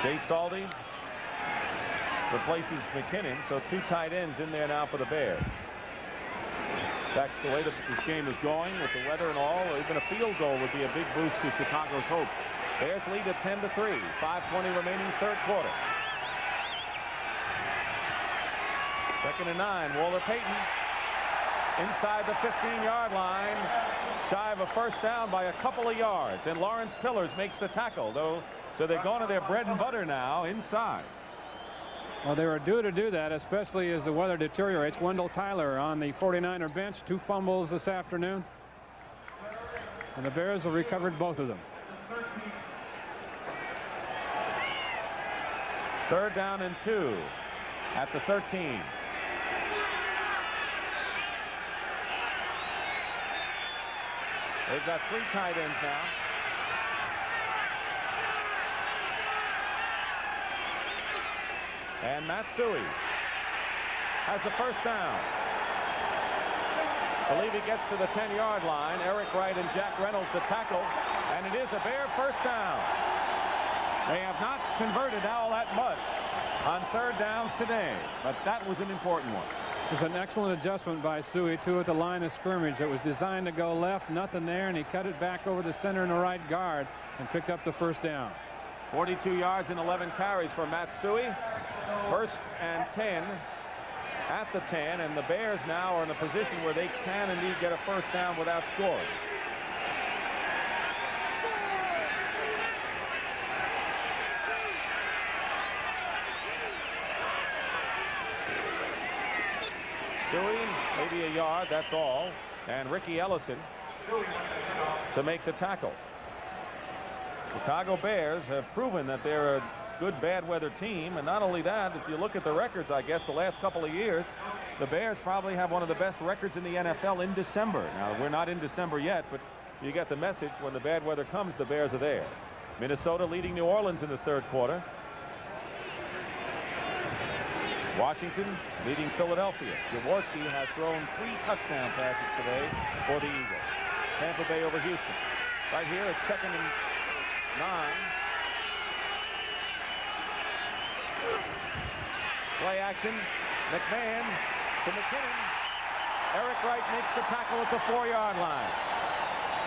Jay Saldi replaces McKinnon, so 2 tight ends in there now for the Bears. That's the way that this game is going with the weather and all. Even a field goal would be a big boost to Chicago's hopes. Bears lead at 10-3. 5:20 remaining, third quarter. 2nd and 9. Walter Payton inside the 15-yard line, shy of a first down by a couple of yards. And Lawrence Pillars makes the tackle, though. So they're going to their bread and butter now inside. Well, they were due to do that, especially as the weather deteriorates. Wendell Tyler on the 49er bench, 2 fumbles this afternoon. And the Bears have recovered both of them. 3rd down and 2 at the 13. They've got 3 tight ends now. And Matsui has the first down. I believe he gets to the 10-yard line. Eric Wright and Jack Reynolds to tackle, and it is a Bear first down. They have not converted all that much on 3rd downs today, but that was an important one. It was an excellent adjustment by Suey, too, at the line of scrimmage. It was designed to go left, nothing there, and he cut it back over the center and the right guard and picked up the first down. 42 yards and 11 carries for Matsui. 1st and 10 at the 10, and the Bears now are in a position where they can indeed get a first down without scoring. Suey, maybe a yard, that's all. And Ricky Ellison to make the tackle. Chicago Bears have proven that they're a good bad weather team, and not only that, if you look at the records, I guess the last couple of years, the Bears probably have one of the best records in the NFL in December. Now, we're not in December yet, but you get the message. When the bad weather comes, the Bears are there. Minnesota leading New Orleans in the 3rd quarter. Washington leading Philadelphia. Jaworski has thrown 3 touchdown passes today for the Eagles. Tampa Bay over Houston. Right here, it's 2nd and 9. Play action. McMahon to McKinnon. Eric Wright makes the tackle at the 4-yard line.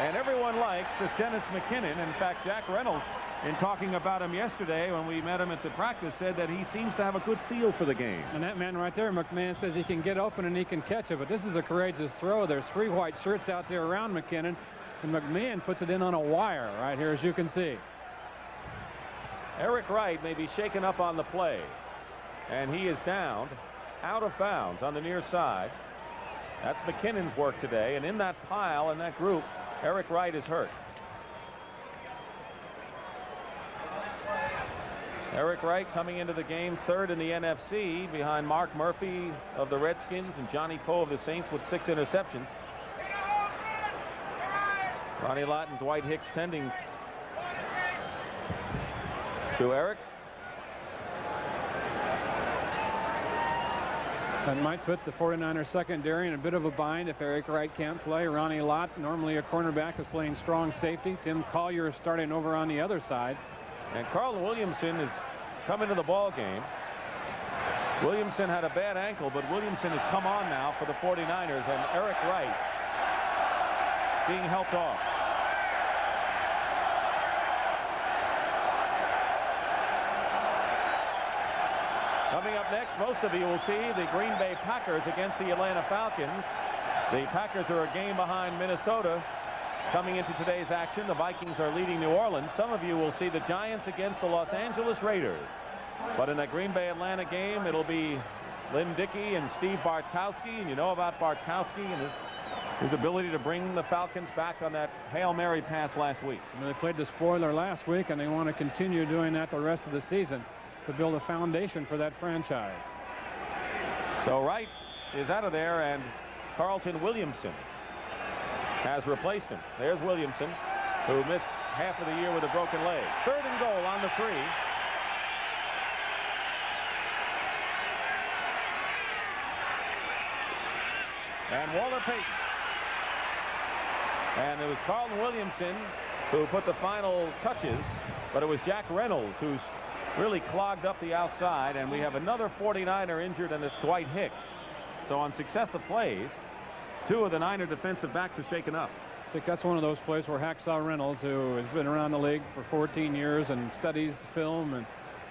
And everyone likes this Dennis McKinnon. In fact, Jack Reynolds, in talking about him yesterday when we met him at the practice, said that he seems to have a good feel for the game. And that man right there, McMahon, says he can get open and he can catch it. But this is a courageous throw. There's 3 white shirts out there around McKinnon. And McMahon puts it in on a wire right here, as you can see. Eric Wright may be shaken up on the play. And he is downed out of bounds on the near side. That's McKinnon's work today. And in that pile, in that group, Eric Wright is hurt. Eric Wright coming into the game 3rd in the NFC behind Mark Murphy of the Redskins and Johnny Poe of the Saints with 6 interceptions. Ronnie Lott and Dwight Hicks tending to Eric. That might put the 49ers secondary in a bit of a bind if Eric Wright can't play. Ronnie Lott, normally a cornerback, is playing strong safety. Tim Collier is starting over on the other side. And Carl Williamson has come into the ball game. Williamson had a bad ankle, but Williamson has come on now for the 49ers, and Eric Wright being helped off. Coming up next, most of you will see the Green Bay Packers against the Atlanta Falcons. The Packers are a game behind Minnesota. Coming into today's action, the Vikings are leading New Orleans. Some of you will see the Giants against the Los Angeles Raiders. But in that Green Bay-Atlanta game, it'll be Lynn Dickey and Steve Bartkowski. And you know about Bartkowski and his ability to bring the Falcons back on that Hail Mary pass last week. They played the spoiler last week, and they want to continue doing that the rest of the season to build a foundation for that franchise. So Wright is out of there, and Carlton Williamson has replaced him. There's Williamson, who missed half of the year with a broken leg. 3rd and goal on the 3. And Walter Payton. And it was Carlton Williamson who put the final touches, but it was Jack Reynolds who's really clogged up the outside, and we have another 49er injured, and it's Dwight Hicks. So on successive plays, Two of the Niner defensive backs are shaken up. I think that's one of those plays where Hacksaw Reynolds, who has been around the league for 14 years and studies film and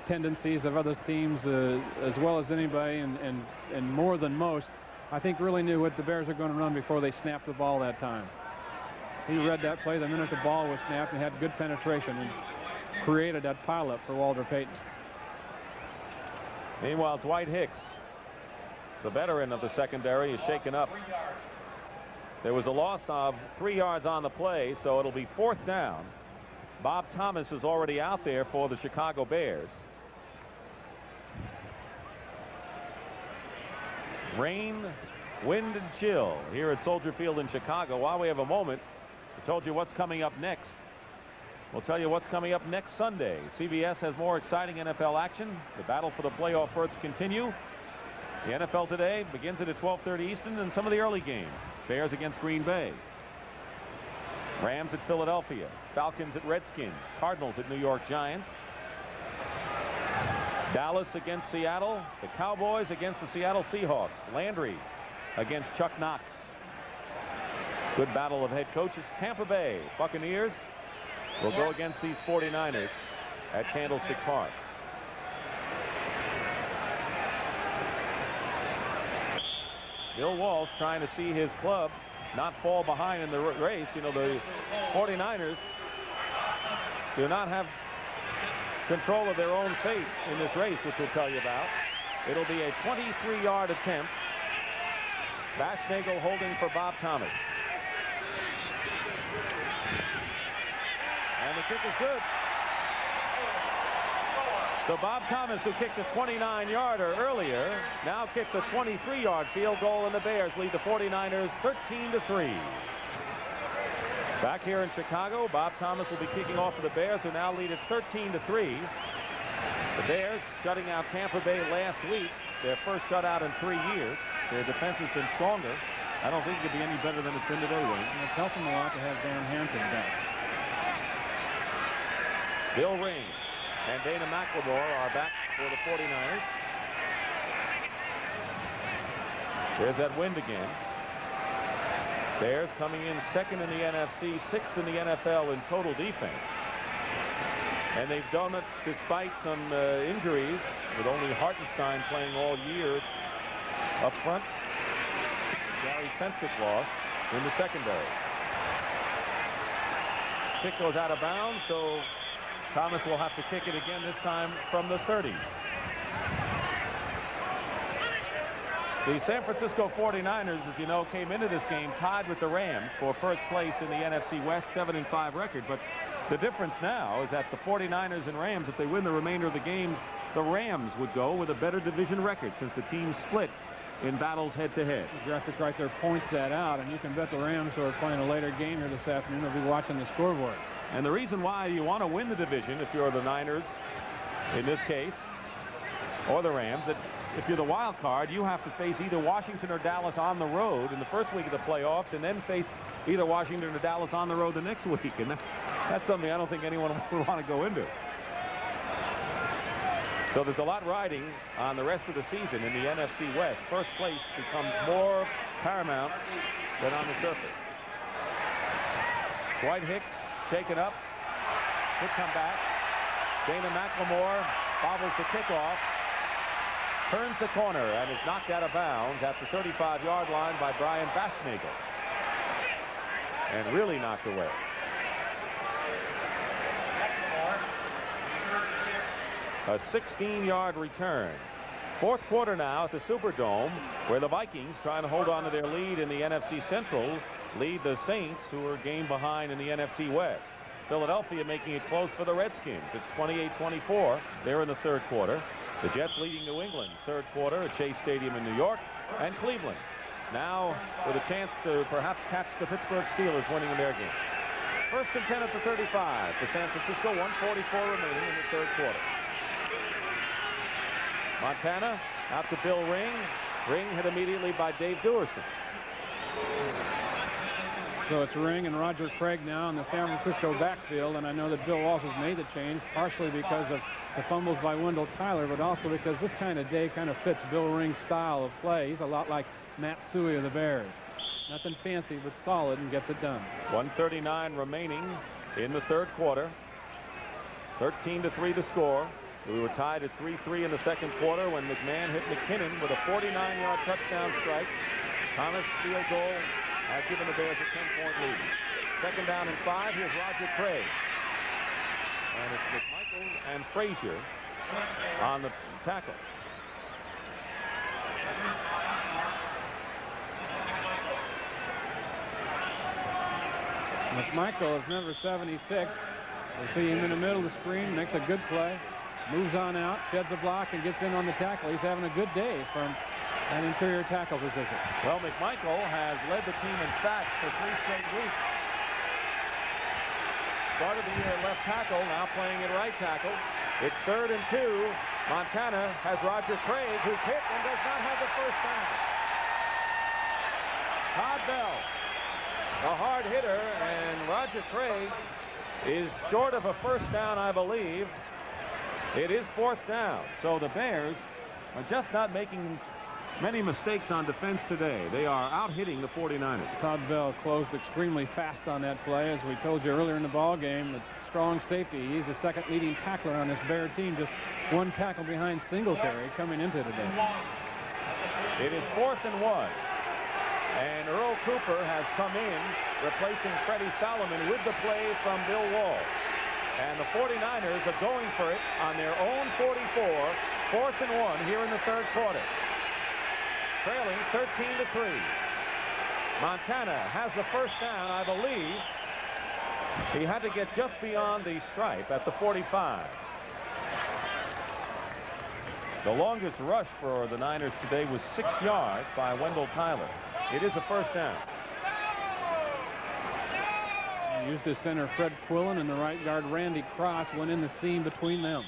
tendencies of other teams as well as anybody and more than most, I think really knew what the Bears are going to run before they snapped the ball that time. He read that play the minute the ball was snapped and had good penetration and created that pileup for Walter Payton. Meanwhile, Dwight Hicks, the veteran of the secondary, is shaken up. There was a loss of 3 yards on the play, so it'll be 4th down. Bob Thomas is already out there for the Chicago Bears. Rain, wind, and chill here at Soldier Field in Chicago. While we have a moment, I told you what's coming up next. We'll tell you what's coming up next Sunday. CBS has more exciting NFL action. The battle for the playoff berths continue. The NFL Today begins at 12:30 Eastern, and some of the early games. Bears against Green Bay. Rams at Philadelphia. Falcons at Redskins. Cardinals at New York Giants. Dallas against Seattle. The Cowboys against the Seattle Seahawks. Landry against Chuck Knox. Good battle of head coaches. Tampa Bay Buccaneers will go against these 49ers at Candlestick Park. Bill Walsh trying to see his club not fall behind in the race. You know, the 49ers do not have control of their own fate in this race, which we'll tell you about. It'll be a 23-yard attempt. Bashnagle holding for Bob Thomas. And the kick is good. So Bob Thomas, who kicked a 29-yarder earlier, now kicks a 23-yard field goal, and the Bears lead the 49ers 13-3. Back here in Chicago, Bob Thomas will be kicking off for the Bears, who now lead it 13-3. The Bears shutting out Tampa Bay last week, their first shutout in 3 years. Their defense has been stronger. I don't think it could be any better than it's been today, Wayne. And it's helping a lot to have Dan Hampton back. Bill Ring and Dana McLemore are back for the 49ers. There's that wind again. Bears coming in second in the NFC, sixth in the NFL in total defense. And they've done it despite some injuries, with only Hartenstein playing all year up front. Gary Fensick lost in the secondary. Kick goes out of bounds, so Thomas will have to kick it again, this time from the 30. The San Francisco 49ers, as you know, came into this game tied with the Rams for first place in the NFC West, 7-5 record. But the difference now is that the 49ers and Rams, if they win the remainder of the games, the Rams would go with a better division record since the teams split in battles head-to-head. The graphic right there points that out, and you can bet the Rams, who are playing a later game here this afternoon, will be watching the scoreboard. And the reason why you want to win the division, if you're the Niners in this case, or the Rams, that if you're the wild card, you have to face either Washington or Dallas on the road in the first week of the playoffs, and then face either Washington or Dallas on the road the next week. And that's something I don't think anyone would want to go into. So there's a lot riding on the rest of the season in the NFC West. First place becomes more paramount than on the surface. Dwight Hicks shaken up. Good comeback. Dana McLemore bobbles the kickoff. Turns the corner and is knocked out of bounds at the 35-yard line by Brian Bashnagle. And really knocked away. A 16-yard return. Fourth quarter now at the Superdome, where the Vikings, trying to hold on to their lead in the NFC Central, lead the Saints, who are a game behind in the NFC West. Philadelphia making it close for the Redskins. It's 28-24. They're in the third quarter. The Jets leading New England third quarter at Chase Stadium in New York. And Cleveland now with a chance to perhaps catch the Pittsburgh Steelers winning in their game. First and 10 at the 35 for San Francisco. 1:44 remaining in the third quarter. Montana out to Bill Ring. Ring hit immediately by Dave Duerson. So it's Ring and Roger Craig now in the San Francisco backfield, and I know that Bill Walsh has made the change partially because of the fumbles by Wendell Tyler, but also because this kind of day kind of fits Bill Ring's style of play. He's a lot like Matt Suhey of the Bears. Nothing fancy, but solid, and gets it done. 1:39 remaining in the third quarter. 13-3 the score. We were tied at 3-3 in the second quarter when McMahon hit McKinnon with a 49-yard touchdown strike. Thomas' field goal has given the Bears a 10-point lead. Second down and 5. Here's Roger Craig. And it's McMichael and Frazier on the tackle. McMichael is number 76. We'll see him in the middle of the screen, makes a good play, moves on out, sheds a block, and gets in on the tackle. He's having a good day from an interior tackle position. Well, McMichael has led the team in sacks for 3 straight weeks. Started the year at left tackle, now playing at right tackle. It's 3rd and 2. Montana has Roger Craig, who's hit and does not have the first down. Todd Bell, a hard hitter, and Roger Craig is short of a first down, I believe. It is 4th down. So the Bears are just not making many mistakes on defense today. They are out-hitting the 49ers. Todd Bell closed extremely fast on that play. As we told you earlier in the ball game, the strong safety. He's the second leading tackler on this Bear team, just 1 tackle behind Singletary coming into today. It is 4th and 1. And Earl Cooper has come in, replacing Freddie Solomon with the play from Bill Wall. And the 49ers are going for it on their own 44, 4th and 1 here in the third quarter. Trailing 13-3. Montana has the first down, I believe. He had to get just beyond the stripe at the 45. The longest rush for the Niners today was 6 yards by Wendell Tyler. It is a first down. He used his center Fred Quillen, and the right guard Randy Cross went in the seam between them.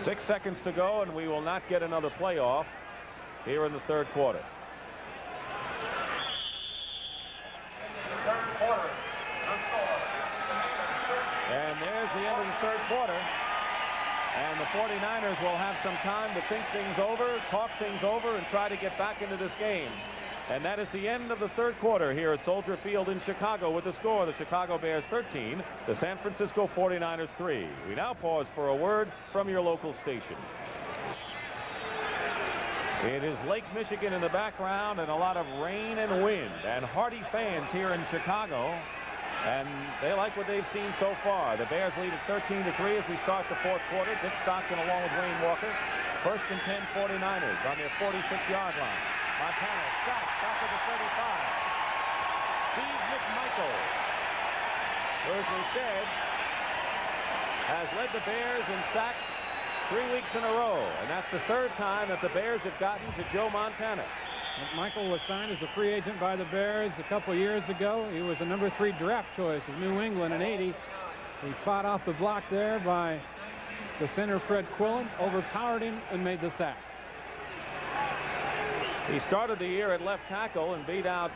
6 seconds to go, and we will not get another playoff here in the third quarter. And there's the end of the third quarter. And the 49ers will have some time to think things over, talk things over, and try to get back into this game. And that is the end of the third quarter here at Soldier Field in Chicago with the score: the Chicago Bears 13, the San Francisco 49ers 3. We now pause for a word from your local station. It is Lake Michigan in the background and a lot of rain and wind, and hearty fans here in Chicago. And they like what they've seen so far. The Bears lead at 13-3 as we start the fourth quarter. Dick Stockton along with Wayne Walker. 1st and 10 49ers on their 46-yard line. Montana sacked back to the 35. Steve McMichael, who, as we said, has led the Bears in sacks 3 weeks in a row. And that's the 3rd time that the Bears have gotten to Joe Montana. McMichael was signed as a free agent by the Bears a couple years ago. He was a number 3 draft choice of New England in '80. He fought off the block there by the center Fred Quillen, overpowered him, and made the sack. He started the year at left tackle and beat out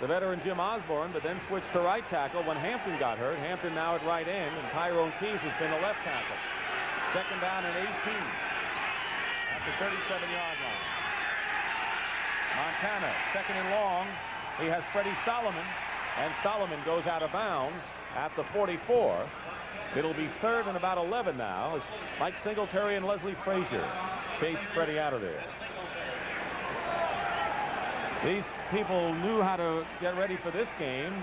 the veteran Jim Osborne, but then switched to right tackle when Hampton got hurt. Hampton now at right end, and Tyrone Keys has been the left tackle. 2nd down and 18 at the 37-yard line. Montana, 2nd and long. He has Freddie Solomon, and Solomon goes out of bounds at the 44. It'll be 3rd and about 11 now as Mike Singletary and Leslie Frazier chase Freddie out of there. These people knew how to get ready for this game,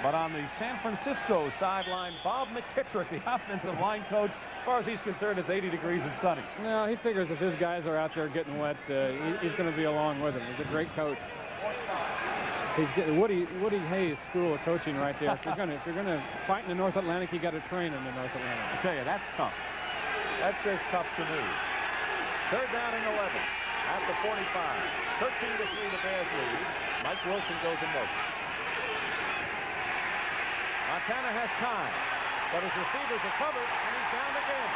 but on the San Francisco sideline, Bob McKittrick, the offensive line coach, as far as he's concerned, it's 80 degrees and sunny. No, he figures if his guys are out there getting wet, he's going to be along with them. He's a great coach. He's getting Woody Hayes School of Coaching right there. If you're going to fight in the North Atlantic, you got to train in the North Atlantic. I tell you, that's tough. That's just tough to me. 3rd down and 11 at the 45. 13-3 the Bears lead. Mike Wilson goes in motion. Montana has time, but his receivers are covered, and he's down again.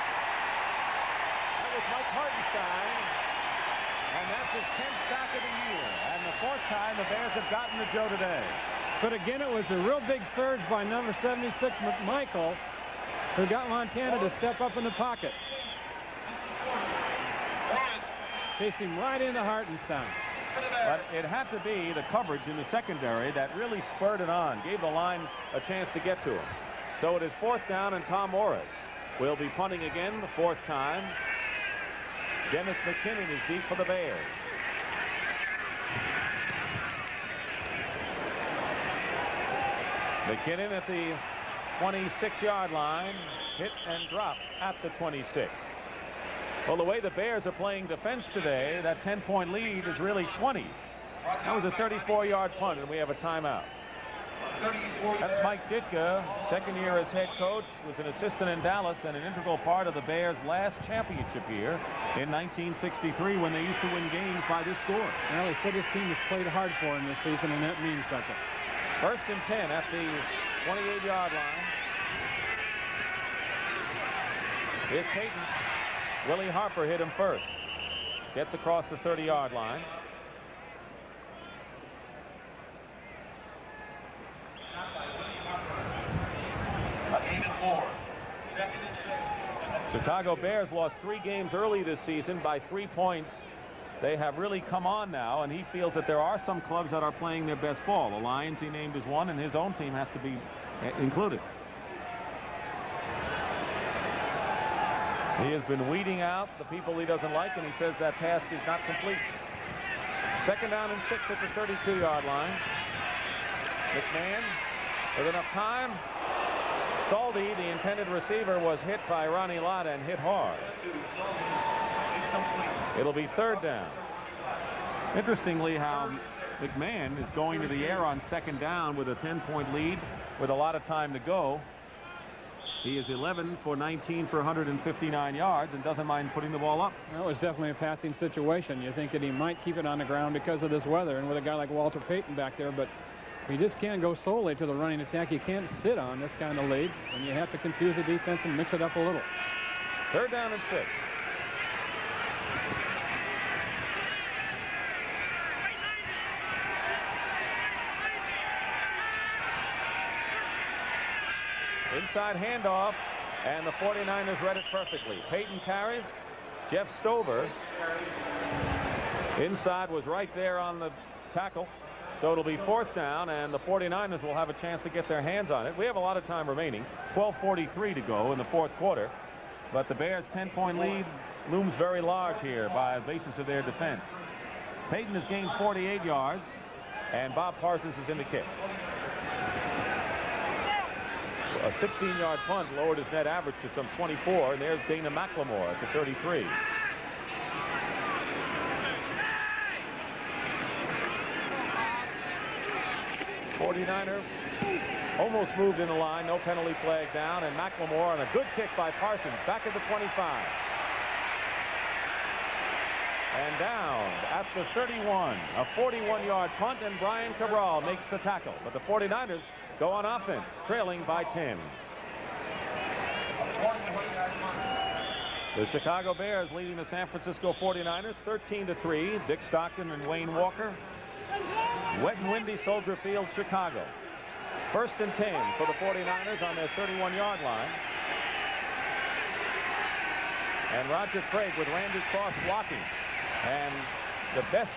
That was Mike Hartenstein, and that's his 10th sack of the year, and the 4th time the Bears have gotten to Joe today. But again, it was a real big surge by number 76, McMichael, who got Montana to step up in the pocket. Chased him right into Hartenstein. But it had to be the coverage in the secondary that really spurred it on, gave the line a chance to get to him. So it is 4th down, and Tom Morris will be punting again the 4th time. Dennis McKinnon is deep for the Bears. McKinnon at the 26-yard line, hit and drop at the 26. Well, the way the Bears are playing defense today, that 10-point lead is really 20. That was a 34-yard punt, and we have a timeout. That's Mike Ditka, second year as head coach, was an assistant in Dallas and an integral part of the Bears' last championship year in 1963 when they used to win games by this score. Well, he said his team has played hard for him this season, and that means something. 1st and 10 at the 28-yard line. Here's Payton. Willie Harper hit him first. Gets across the 30-yard line. Chicago Bears lost 3 games early this season by 3 points. They have really come on now, and he feels that there are some clubs that are playing their best ball. The Lions he named as one, and his own team has to be included. He has been weeding out the people he doesn't like, and he says that task is not complete. 2nd down and 6 at the 32-yard line. McMahon with enough time. Saldi, the intended receiver, was hit by Ronnie Lott and hit hard. It'll be 3rd down. Interestingly, how McMahon is going to the air on 2nd down with a 10-point lead with a lot of time to go. He is 11 for 19 for 159 yards and doesn't mind putting the ball up. That was definitely a passing situation. You think that he might keep it on the ground because of this weather and with a guy like Walter Payton back there, but you just can't go solely to the running attack. You can't sit on this kind of lead, and you have to confuse the defense and mix it up a little. 3rd down and 6. Inside handoff, and the 49ers read it perfectly. Payton carries. Jeff Stover inside was right there on the tackle. So it'll be 4th down, and the 49ers will have a chance to get their hands on it. We have a lot of time remaining. 12:43 to go in the 4th quarter. But the Bears' 10-point lead looms very large here by the basis of their defense. Payton has gained 48 yards, and Bob Parsons is in the kick. A 16-yard punt lowered his net average to some 24, and there's Dana McLemore at the 33. '49er almost moved in the line, no penalty flag down, and McLemore on a good kick by Parsons back at the 25. And down at the 31, a 41-yard punt, and Brian Cabral makes the tackle. But the 49ers go on offense, trailing by 10. The Chicago Bears leading the San Francisco 49ers 13-3. Dick Stockton and Wayne Walker. Wet and windy Soldier Field, Chicago. 1st and 10 for the 49ers on their 31-yard line. And Roger Craig with Randy Cross blocking. And the best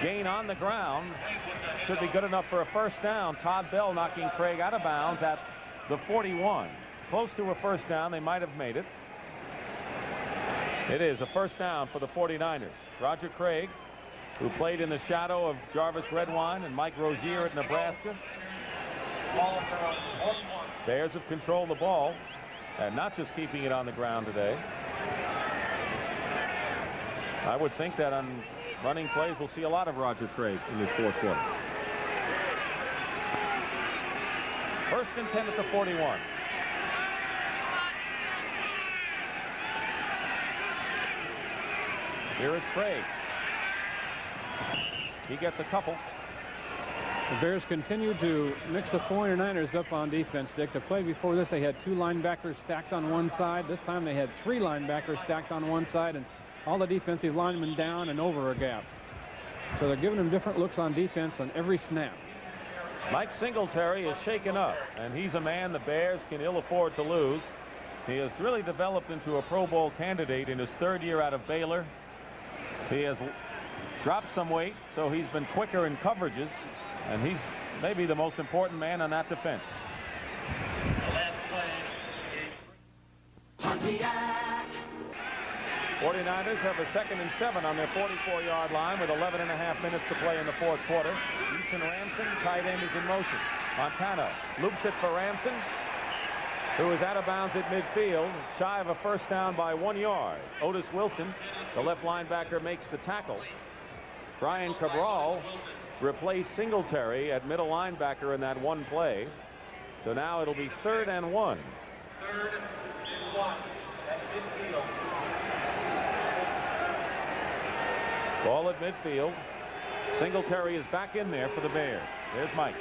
gain on the ground should be good enough for a 1st down. Todd Bell knocking Craig out of bounds at the 41. Close to a 1st down. They might have made it. It is a 1st down for the 49ers. Roger Craig, who played in the shadow of Jarvis Redwine and Mike Rozier at Nebraska. Bears have controlled the ball and not just keeping it on the ground today. I would think that on running plays we'll see a lot of Roger Craig in this 4th quarter. 1st and 10 at the 41. Here is Craig. He gets a couple. The Bears continue to mix the 49ers up on defense, Dick. To play before this, they had 2 linebackers stacked on one side. This time they had 3 linebackers stacked on one side, and all the defensive linemen down and over a gap. So they're giving them different looks on defense on every snap. Mike Singletary is shaken up, and he's a man the Bears can ill afford to lose. He has really developed into a Pro Bowl candidate in his 3rd year out of Baylor. He has dropped some weight, so he's been quicker in coverages, and he's maybe the most important man on that defense. 49ers have a 2nd and 7 on their 44-yard line with 11.5 minutes to play in the fourth quarter. Easton Ramson, tight end, is in motion. Montana loops it for Ramson, who is out of bounds at midfield, shy of a first down by 1 yard. Otis Wilson, the left linebacker, makes the tackle. Brian Cabral replaced Singletary at middle linebacker in that one play. So now it'll be 3rd and 1. 3rd and 1 at midfield. Ball at midfield. Singletary is back in there for the Bears. There's Mike.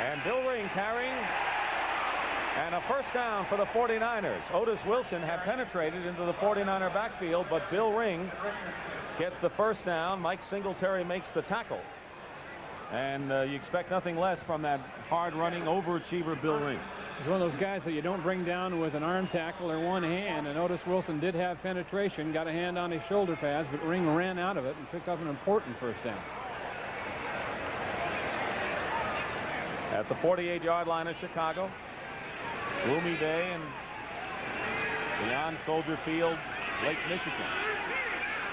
And Bill Ring carrying, and a first down for the 49ers. Otis Wilson had penetrated into the 49er backfield, but Bill Ring gets the first down. Mike Singletary makes the tackle. And you expect nothing less from that hard-running overachiever Bill Ring. He's one of those guys that you don't bring down with an arm tackle or one hand, and Otis Wilson did have penetration, got a hand on his shoulder pads, but Ring ran out of it and picked up an important first down. At the 48-yard line of Chicago, gloomy day and beyond Soldier Field, Lake Michigan.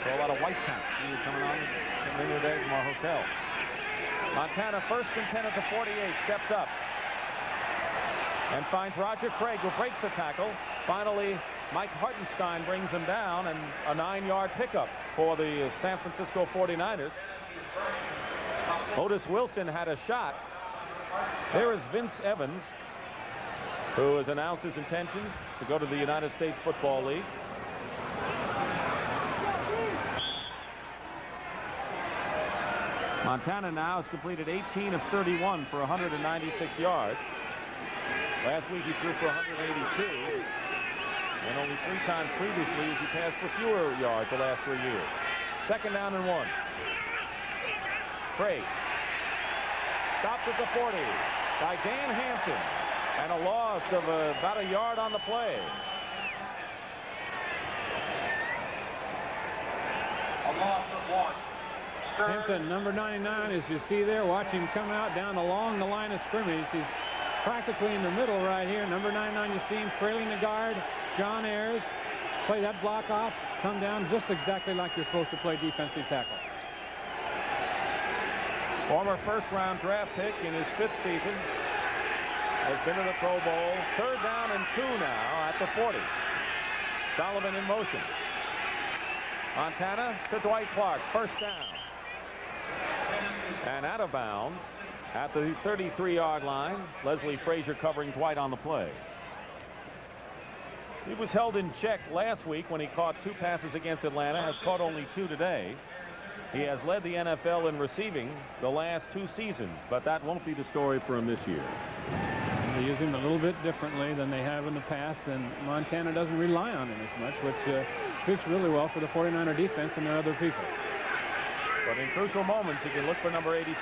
So a lot of white caps coming on today from our hotel. Montana 1st and 10 at the 48, steps up and finds Roger Craig, who breaks the tackle. Finally, Mike Hartenstein brings him down, and a 9-yard pickup for the San Francisco 49ers. Otis Wilson had a shot. There is Vince Evans, who has announced his intention to go to the United States Football League. Montana now has completed 18 of 31 for 196 yards. Last week he threw for 182. And only 3 times previously has he passed for fewer yards the last 3 years. 2nd down and 1. Craig stopped at the 40 by Dan Hampton, and a loss of about a yard on the play. A loss of 1. Hampton, number 99, as you see there, watch him come out down along the line of scrimmage. He's practically in the middle right here. Number 99, you see him trailing the guard, John Ayers. Play that block off, come down just exactly like you're supposed to play defensive tackle. Former first-round draft pick in his 5th season. Has been to the Pro Bowl. 3rd down and 2 now at the 40. Sullivan in motion. Montana to Dwight Clark. First down. And out of bounds at the 33-yard line. Leslie Frazier covering Dwight on the play. He was held in check last week when he caught 2 passes against Atlanta. Has caught only 2 today. He has led the NFL in receiving the last 2 seasons, but that won't be the story for him this year. They use him a little bit differently than they have in the past, and Montana doesn't rely on him as much, which speaks really well for the 49er defense and their other people. But in crucial moments, you can look for number 87.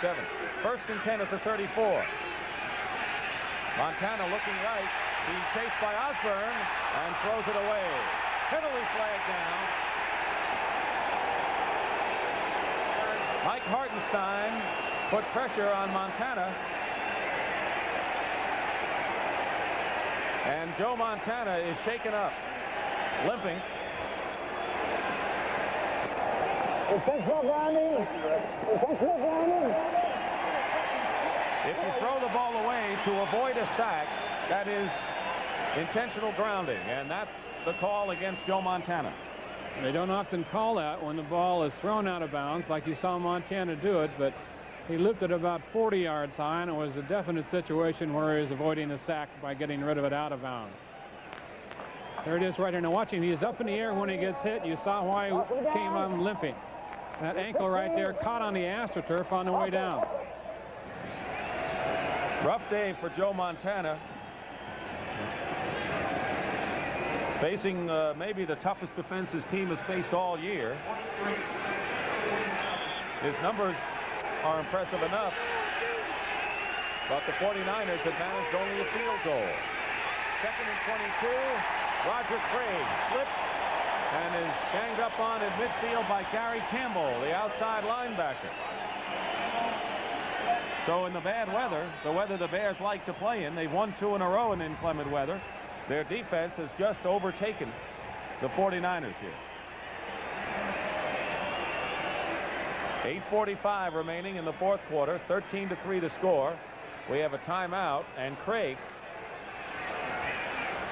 1st and 10 at the 34. Montana looking right. Being chased by Osborne and throws it away. Penalty flag down. Mike Hartenstein put pressure on Montana. And Joe Montana is shaken up, limping. Intentional grounding. Intentional grounding. If you throw the ball away to avoid a sack, that is intentional grounding, and that's the call against Joe Montana. They don't often call that when the ball is thrown out of bounds like you saw Montana do it, but he lifted about 40 yards high, and it was a definite situation where he was avoiding a sack by getting rid of it out of bounds. There it is right here. Now watch him. He is up in the air when he gets hit. You saw why he came on limping. That ankle right there caught on the AstroTurf on the way down. Rough day for Joe Montana. Facing maybe the toughest defense his team has faced all year. His numbers are impressive enough. but the 49ers had managed only a field goal. 2nd and 22. Roger Craig slips and is ganged up on in midfield by Gary Campbell, the outside linebacker. So in the bad weather, the weather the Bears like to play in, they've won 2 in a row in inclement weather. Their defense has just overtaken the 49ers here. 8:45 remaining in the 4th quarter, 13-3 to score. We have a timeout, and Craig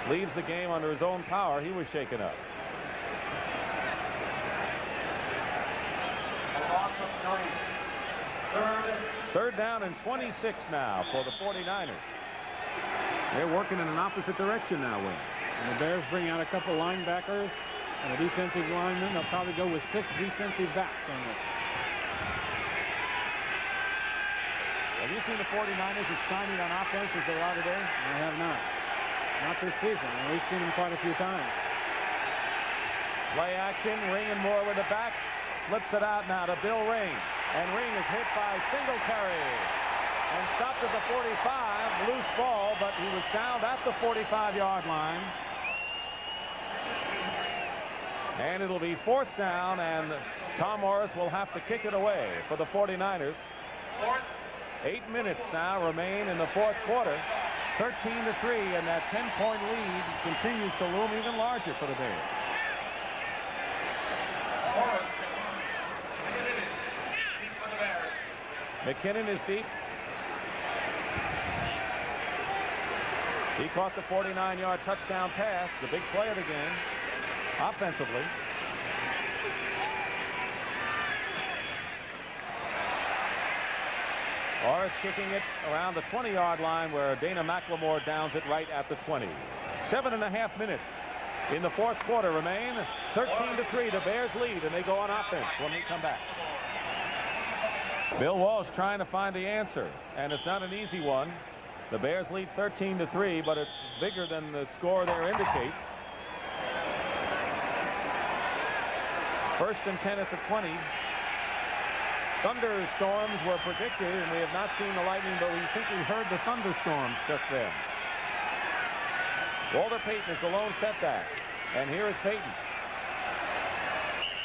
leaves the game under his own power. He was shaken up. Third down and 26 now for the 49ers. They're working in an opposite direction now, Wayne. And the Bears bring out a couple linebackers and a defensive lineman. They'll probably go with 6 defensive backs on this. Have you seen the 49ers as stymied on offense as they are today? I have not. Not this season. We've seen them quite a few times. Play action. Ring and Moore with the backs. Flips it out now to Bill Ring. And Ring is hit by Singletary. And stopped at the 45. Loose ball, but he was down at the 45-yard line. And it'll be 4th down, and Tom Morris will have to kick it away for the 49ers. 8 minutes now remain in the 4th quarter. 13-3, and that 10-point lead continues to loom even larger for the Bears. McKinnon is deep. He caught the 49-yard touchdown pass, the big play of the game, offensively. Morris kicking it around the 20-yard line where Dana McLemore downs it right at the 20. 7.5 minutes in the 4th quarter remain. 13-3, the Bears lead, and they go on offense when we come back. Bill Walsh trying to find the answer, and it's not an easy one. The Bears lead 13-3, but it's bigger than the score there indicates. 1st and 10 at the 20. Thunderstorms were predicted, and we have not seen the lightning, but we think we heard the thunderstorms just then. Walter Payton is the lone setback, and here is Payton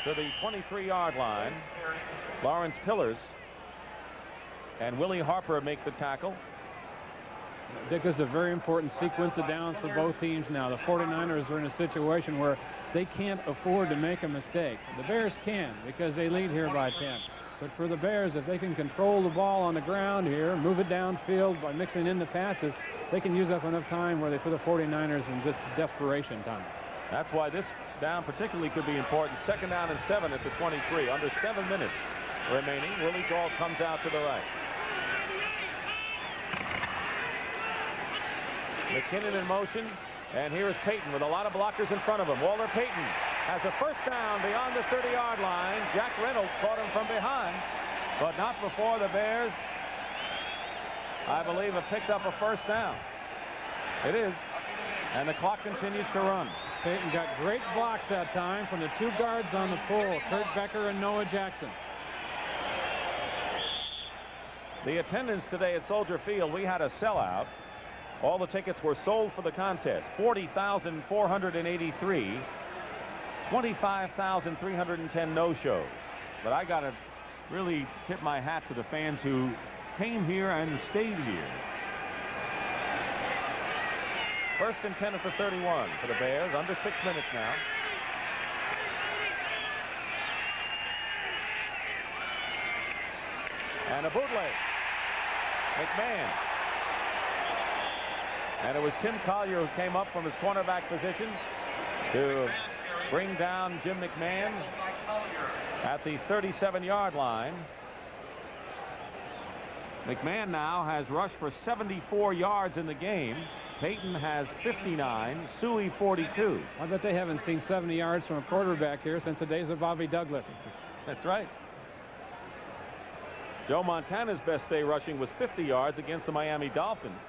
to the 23-yard line. Lawrence Pillars and Willie Harper make the tackle. Dick, this is a very important sequence of downs for both teams now. The 49ers are in a situation where they can't afford to make a mistake. The Bears can, because they lead here by 10. But for the Bears, if they can control the ball on the ground here, move it downfield by mixing in the passes, they can use up enough time where they put the 49ers in just desperation time. That's why this down particularly could be important. 2nd down and 7 at the 23. Under 7 minutes remaining. Willie Gault comes out to the right. McKinnon in motion, and here's Payton with a lot of blockers in front of him. Walter Payton has a 1st down beyond the 30-yard line. Jack Reynolds caught him from behind, but not before the Bears, I believe, have picked up a 1st down. It is, and the clock continues to run. Payton got great blocks that time from the 2 guards on the pull, Kurt Becker and Noah Jackson. The attendance today at Soldier Field, we had a sellout. All the tickets were sold for the contest. 40,483. 25,310 no-shows. But I got to really tip my hat to the fans who came here and stayed here. 1st and 10 at the 31 for the Bears. Under 6 minutes now. And a bootleg. McMahon. And it was Tim Collier who came up from his cornerback position to bring down Jim McMahon at the 37-yard line. McMahon now has rushed for 74 yards in the game. Payton has 59, Suey 42. I bet they haven't seen 70 yards from a quarterback here since the days of Bobby Douglas. That's right. Joe Montana's best day rushing was 50 yards against the Miami Dolphins.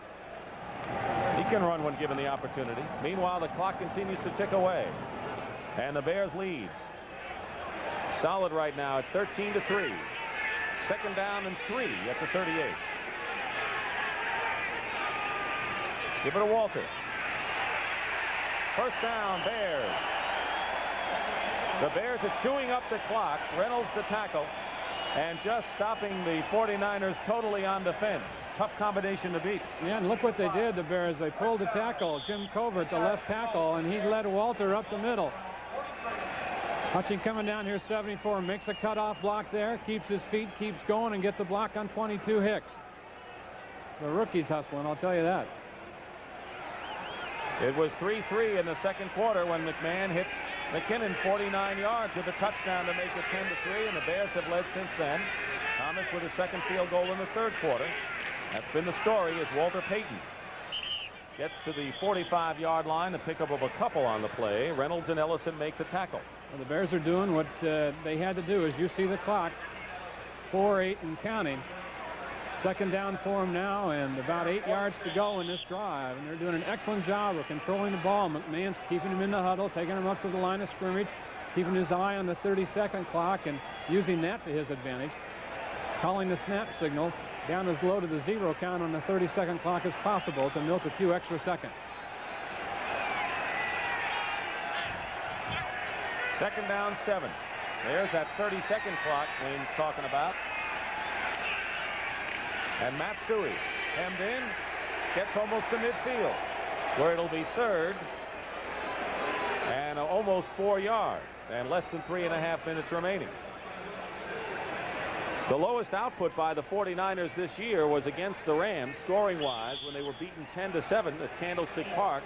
He can run when given the opportunity. Meanwhile, the clock continues to tick away. And the Bears lead. Solid right now at 13-3. 2nd down and 3 at the 38. Give it to Walter. First down, Bears. The Bears are chewing up the clock. Reynolds the tackle and just stopping the 49ers totally on defense. Tough combination to beat. Yeah, and look what they did, the Bears. They pulled the tackle, Jim Covert, the left tackle, and he led Walter up the middle. Hutching coming down here, 74, makes a cutoff block there, keeps his feet, keeps going, and gets a block on 22 Hicks. The rookie's hustling, I'll tell you that. It was 3-3 in the second quarter when McMahon hit McKinnon 49 yards with a touchdown to make it 10-3, and the Bears have led since then. Thomas with a second field goal in the third quarter. That's been the story as Walter Payton gets to the 45-yard line, the pickup of a couple on the play. Reynolds and Ellison make the tackle. Well, the Bears are doing what they had to do. As you see the clock, 4-8 and counting. Second down for them now, and about 8 yards to go in this drive. And they're doing an excellent job of controlling the ball. McMahon's keeping him in the huddle, taking him up to the line of scrimmage, keeping his eye on the 30-second clock and using that to his advantage. Calling the snap signal down as low to the 0 count on the 30-second clock as possible to milk a few extra seconds. Second down, 7. There's that 30-second clock Wayne's talking about. And Matsui hemmed in, gets almost to midfield, where it'll be third and almost 4 yards and less than 3.5 minutes remaining. The lowest output by the 49ers this year was against the Rams, scoring-wise, when they were beaten 10-7 at Candlestick Park.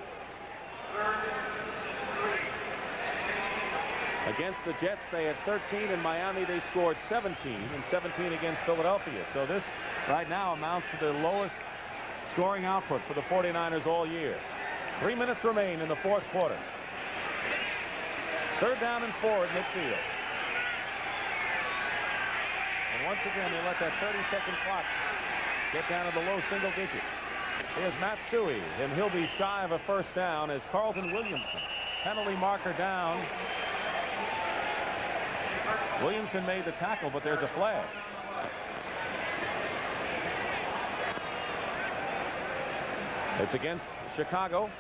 Against the Jets, they had 13. In Miami, they scored 17, and 17 against Philadelphia. So this right now amounts to the lowest scoring output for the 49ers all year. 3 minutes remain in the fourth quarter. Third down and 4 at midfield. And once again, they let that 30-second clock get down to the low single digits. Here's Matsui, and he'll be shy of a first down as Carlton Williamson. Penalty marker down. Williamson made the tackle, but there's a flag. It's against Chicago.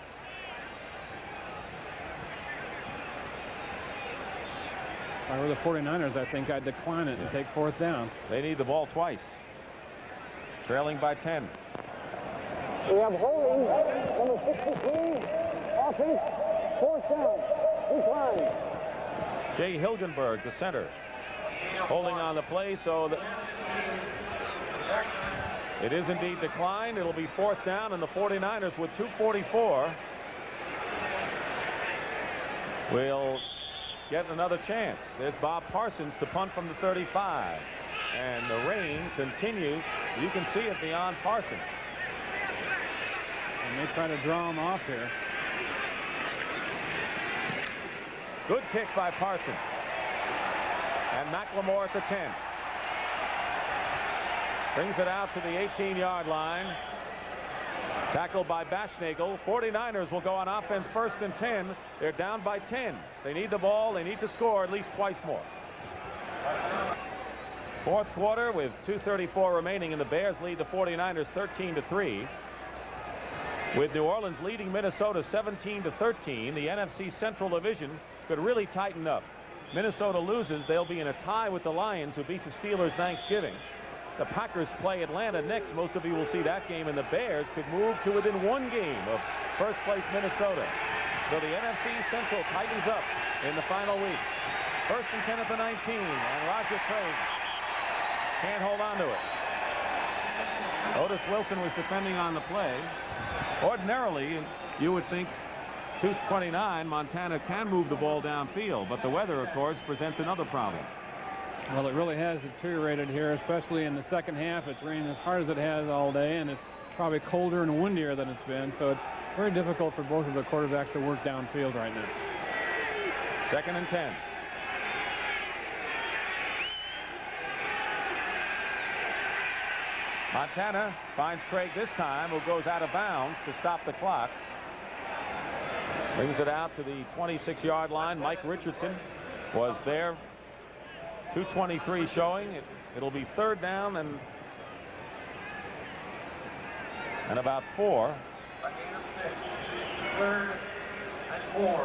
If I were the 49ers, I think I'd decline it and take fourth down. They need the ball twice. Trailing by 10. We have holding number 63, offense, fourth down, decline. Jay Hilgenberg, the center, holding on the play, so that it is indeed declined. It'll be fourth down, and the 49ers with 2:44 will get another chance. There's Bob Parsons to punt from the 35, and the rain continues. You can see it beyond Parsons. And they try to draw him off here. Good kick by Parsons. And McLemore at the 10. Brings it out to the 18-yard line. Tackled by Baschnagel. 49ers will go on offense first and 10. They're down by 10. They need the ball. They need to score at least twice more. Fourth quarter with 2:34 remaining, and the Bears lead the 49ers 13-3. With New Orleans leading Minnesota 17-13, the NFC Central Division could really tighten up. Minnesota loses, they'll be in a tie with the Lions, who beat the Steelers Thanksgiving. The Packers play Atlanta next. Most of you will see that game, and the Bears could move to within 1 game of first place Minnesota. So the NFC Central tightens up in the final week. First and 10 at the 19, and Roger Craig can't hold on to it. Otis Wilson was defending on the play. Ordinarily, you would think 2:29, Montana can move the ball downfield, but the weather, of course, presents another problem. Well, it really has deteriorated here, especially in the second half. It's raining as hard as it has all day, and it's probably colder and windier than it's been, so it's very difficult for both of the quarterbacks to work downfield right now. Second and 10. Montana finds Craig this time, who goes out of bounds to stop the clock. Brings it out to the 26-yard line. Mike Richardson was there. 2:23 showing. It'll be third down and about 4. A gain of 6. 3rd and 4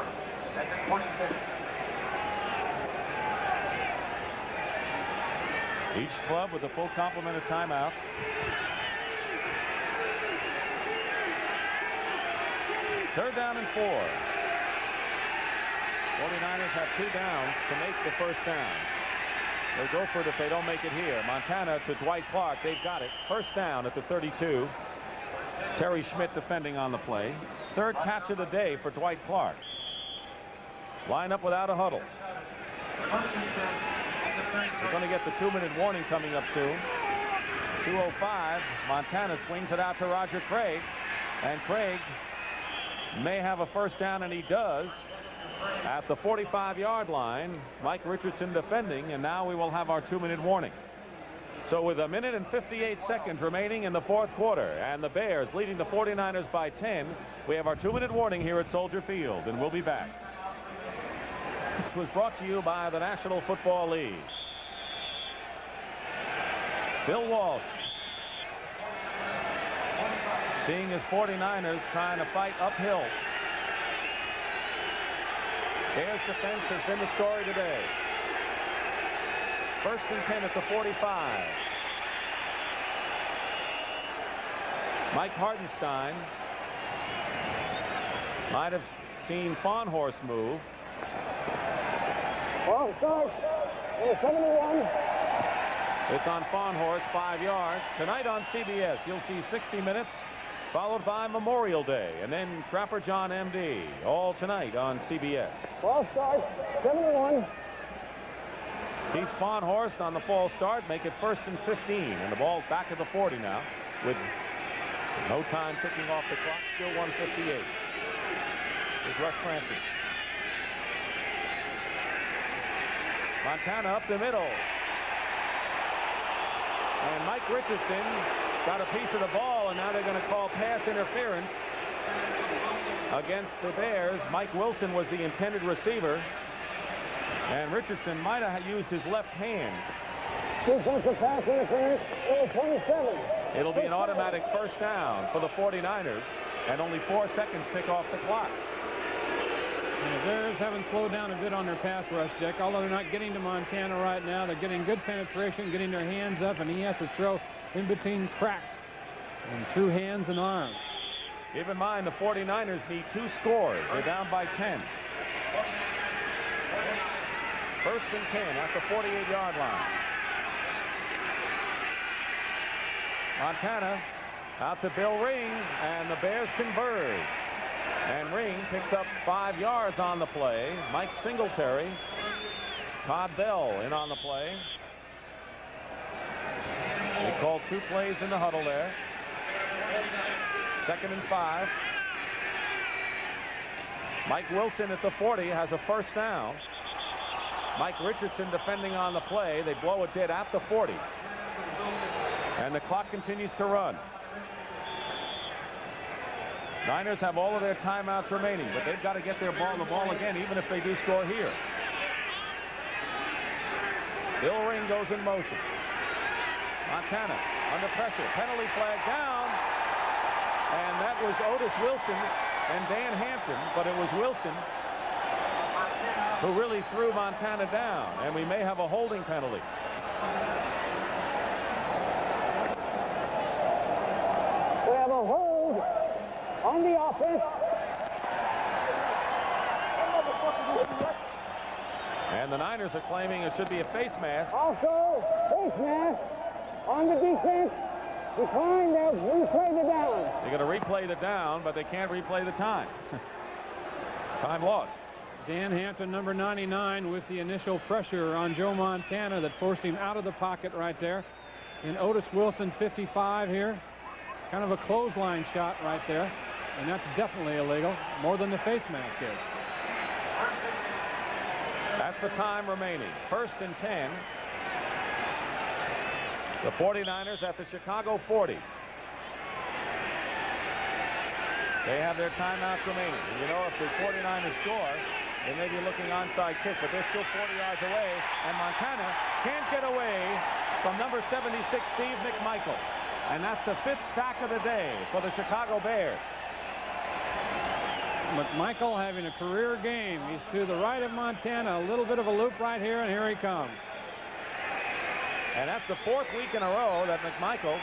at the 26. Each club with a full complement of timeout. Third down and 4. 49ers have 2 downs to make the first down. They'll go for it if they don't make it here. Montana to Dwight Clark. They've got it. First down at the 32. Terry Schmidt defending on the play. 3rd catch of the day for Dwight Clark. Line up without a huddle. We're going to get the 2-minute warning coming up soon. 2:05. Montana swings it out to Roger Craig. And Craig may have a first down, and he does. At the 45-yard line, Mike Richardson defending, and now we will have our 2-minute warning. So with 1 minute and 58 seconds remaining in the 4th quarter, and the Bears leading the 49ers by 10, we have our 2-minute warning here at Soldier Field, and we'll be back. This was brought to you by the National Football League. Bill Walsh, seeing his 49ers trying to fight uphill. Bears defense has been the story today. 1st and 10 at the 45. Mike Hartenstein might have seen Fawnhorst move. Ball starts. 71. It's on Fawnhorst, 5 yards. Tonight on CBS, you'll see 60 Minutes, followed by Memorial Day, and then Trapper John M.D. all tonight on CBS. Ball starts. 71. Keith Fawnhorst on the false start, make it 1st and 15, and the ball's back at the 40 now, with no time ticking off the clock. Still 1:58. Here's Russ Francis. Montana up the middle. And Mike Richardson got a piece of the ball, and now they're going to call pass interference against the Bears. Mike Wilson was the intended receiver, and Richardson might have used his left hand. Defensive pass interference. 27. It'll be an automatic first down for the 49ers, and only 4 seconds tick off the clock. And the Bears haven't slowed down a bit on their pass rush, Dick. Although they're not getting to Montana right now, they're getting good penetration, getting their hands up, and he has to throw in between cracks and through hands and arms. Keep in mind, the 49ers need 2 scores. They're down by 10. 1st and 10 at the 48-yard line. Montana out to Bill Ring, and the Bears converge. And Ring picks up 5 yards on the play. Mike Singletary, Todd Bell in on the play. They called 2 plays in the huddle there. 2nd and 5. Mike Wilson at the 40 has a first down. Mike Richardson defending on the play. They blow it dead at the 40. And the clock continues to run. Niners have all of their timeouts remaining, but they've got to get the ball again, even if they do score here. Bill Ring goes in motion. Montana under pressure. Penalty flag down. And that was Otis Wilson and Dan Hampton, but it was Wilson who really threw Montana down, and we may have a holding penalty. We have a hold on the offense. And the Niners are claiming it should be a face mask. Also, face mask on the defense. Decline, they'll replay the down. They're going to replay the down, but they can't replay the time. Time lost. Dan Hampton, number 99, with the initial pressure on Joe Montana that forced him out of the pocket right there. And Otis Wilson, 55 here. Kind of a clothesline shot right there. And that's definitely illegal, more than the face mask is. That's the time remaining. 1st and 10. The 49ers at the Chicago 40. They have their timeouts remaining. And you know, if the 49ers score, they may be looking onside kick, but they're still 40 yards away. And Montana can't get away from number 76, Steve McMichael. And that's the 5th sack of the day for the Chicago Bears. McMichael having a career game. He's to the right of Montana. A little bit of a loop right here, and here he comes. And that's the 4th week in a row that McMichael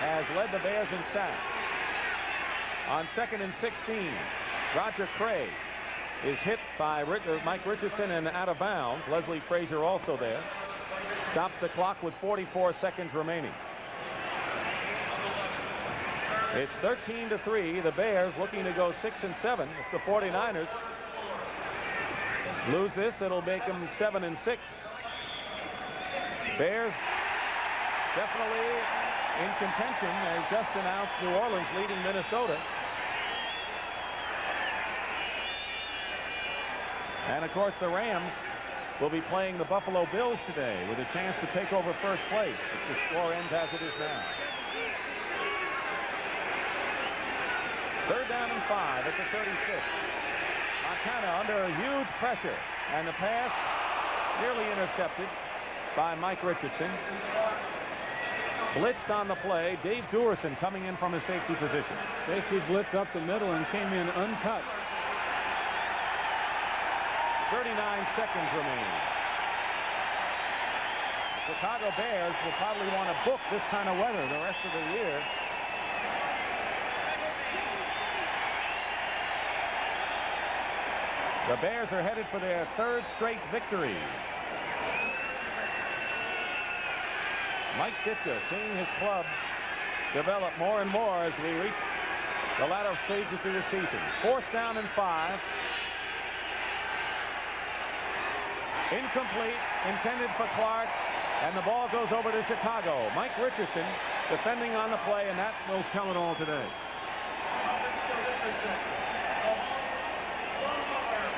has led the Bears in sacks. On 2nd and 16, Roger Craig is hit by Mike Richardson and out of bounds. Leslie Frazier also there. Stops the clock with 44 seconds remaining. It's 13-3. The Bears looking to go 6-7. If the 49ers lose this, it'll make them 7-6. Bears definitely in contention. They just announced New Orleans leading Minnesota. And of course the Rams will be playing the Buffalo Bills today with a chance to take over first place if the score ends as it is now. 3rd down and 5 at the 36. Montana under huge pressure, and the pass nearly intercepted by Mike Richardson. Blitzed on the play. Dave Duerson coming in from his safety position. Safety blitz up the middle and came in untouched. 39 seconds remaining. The Chicago Bears will probably want to book this kind of weather the rest of the year. The Bears are headed for their 3rd straight victory. Mike Ditka seeing his club develop more and more as we reach the latter stages of the season. 4th down and 5. Incomplete, intended for Clark, and the ball goes over to Chicago. Mike Richardson defending on the play, and that will tell it all today.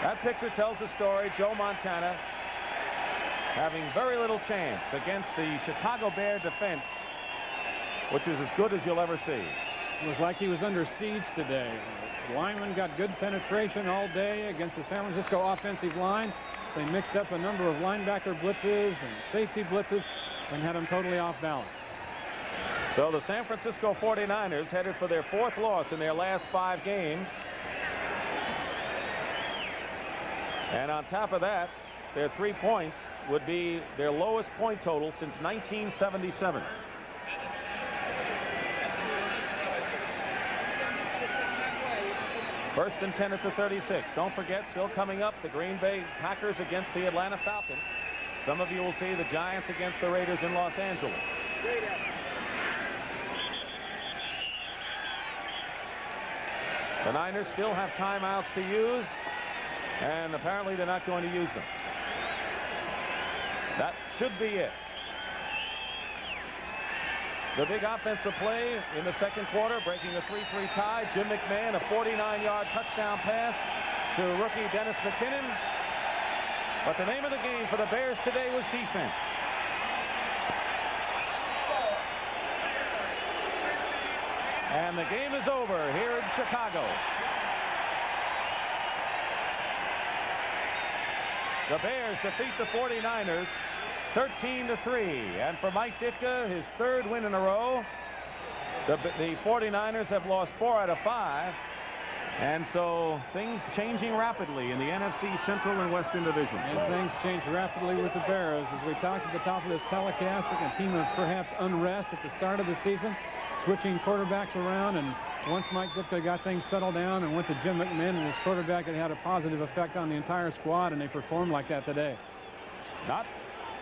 That picture tells the story. Joe Montana having very little chance against the Chicago Bear defense, which is as good as you'll ever see. It was like he was under siege today. The linemen got good penetration all day against the San Francisco offensive line. They mixed up a number of linebacker blitzes and safety blitzes and had them totally off balance. So the San Francisco 49ers headed for their 4th loss in their last 5 games. And on top of that, their 3 points would be their lowest point total since 1977. First and 10 at the 36. Don't forget, still coming up, the Green Bay Packers against the Atlanta Falcons. Some of you will see the Giants against the Raiders in Los Angeles. The Niners still have timeouts to use, and apparently they're not going to use them. That should be it. The big offensive play in the 2nd quarter, breaking a 3-3 tie. Jim McMahon, a 49-yard touchdown pass to rookie Dennis McKinnon. But the name of the game for the Bears today was defense. And the game is over here in Chicago. The Bears defeat the 49ers 13-3. And for Mike Ditka, his 3rd win in a row. The 49ers have lost 4 out of 5. And so things changing rapidly in the NFC Central and Western Division. And things change rapidly with the Bears. As we talked at the top of this telecast, like a team of perhaps unrest at the start of the season, switching quarterbacks around, and once Mike Ditka got things settled down and went to Jim McMahon and his quarterback, it had a positive effect on the entire squad, and they performed like that today. Not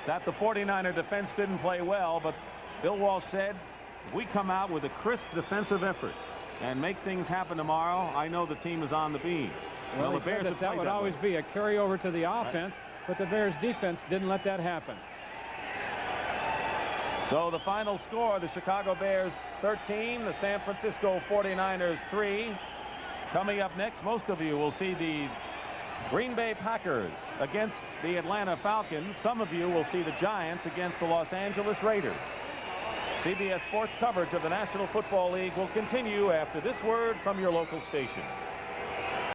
that the 49er defense didn't play well, but Bill Walsh said, if we come out with a crisp defensive effort and make things happen tomorrow, I know the team is on the beam. Well, the Bears that would always be a carryover to the offense, but the Bears defense didn't let that happen. So the final score, the Chicago Bears 13, the San Francisco 49ers 3. Coming up next, most of you will see the Green Bay Packers against the Atlanta Falcons. Some of you will see the Giants against the Los Angeles Raiders. CBS Sports coverage of the National Football League will continue after this word from your local station.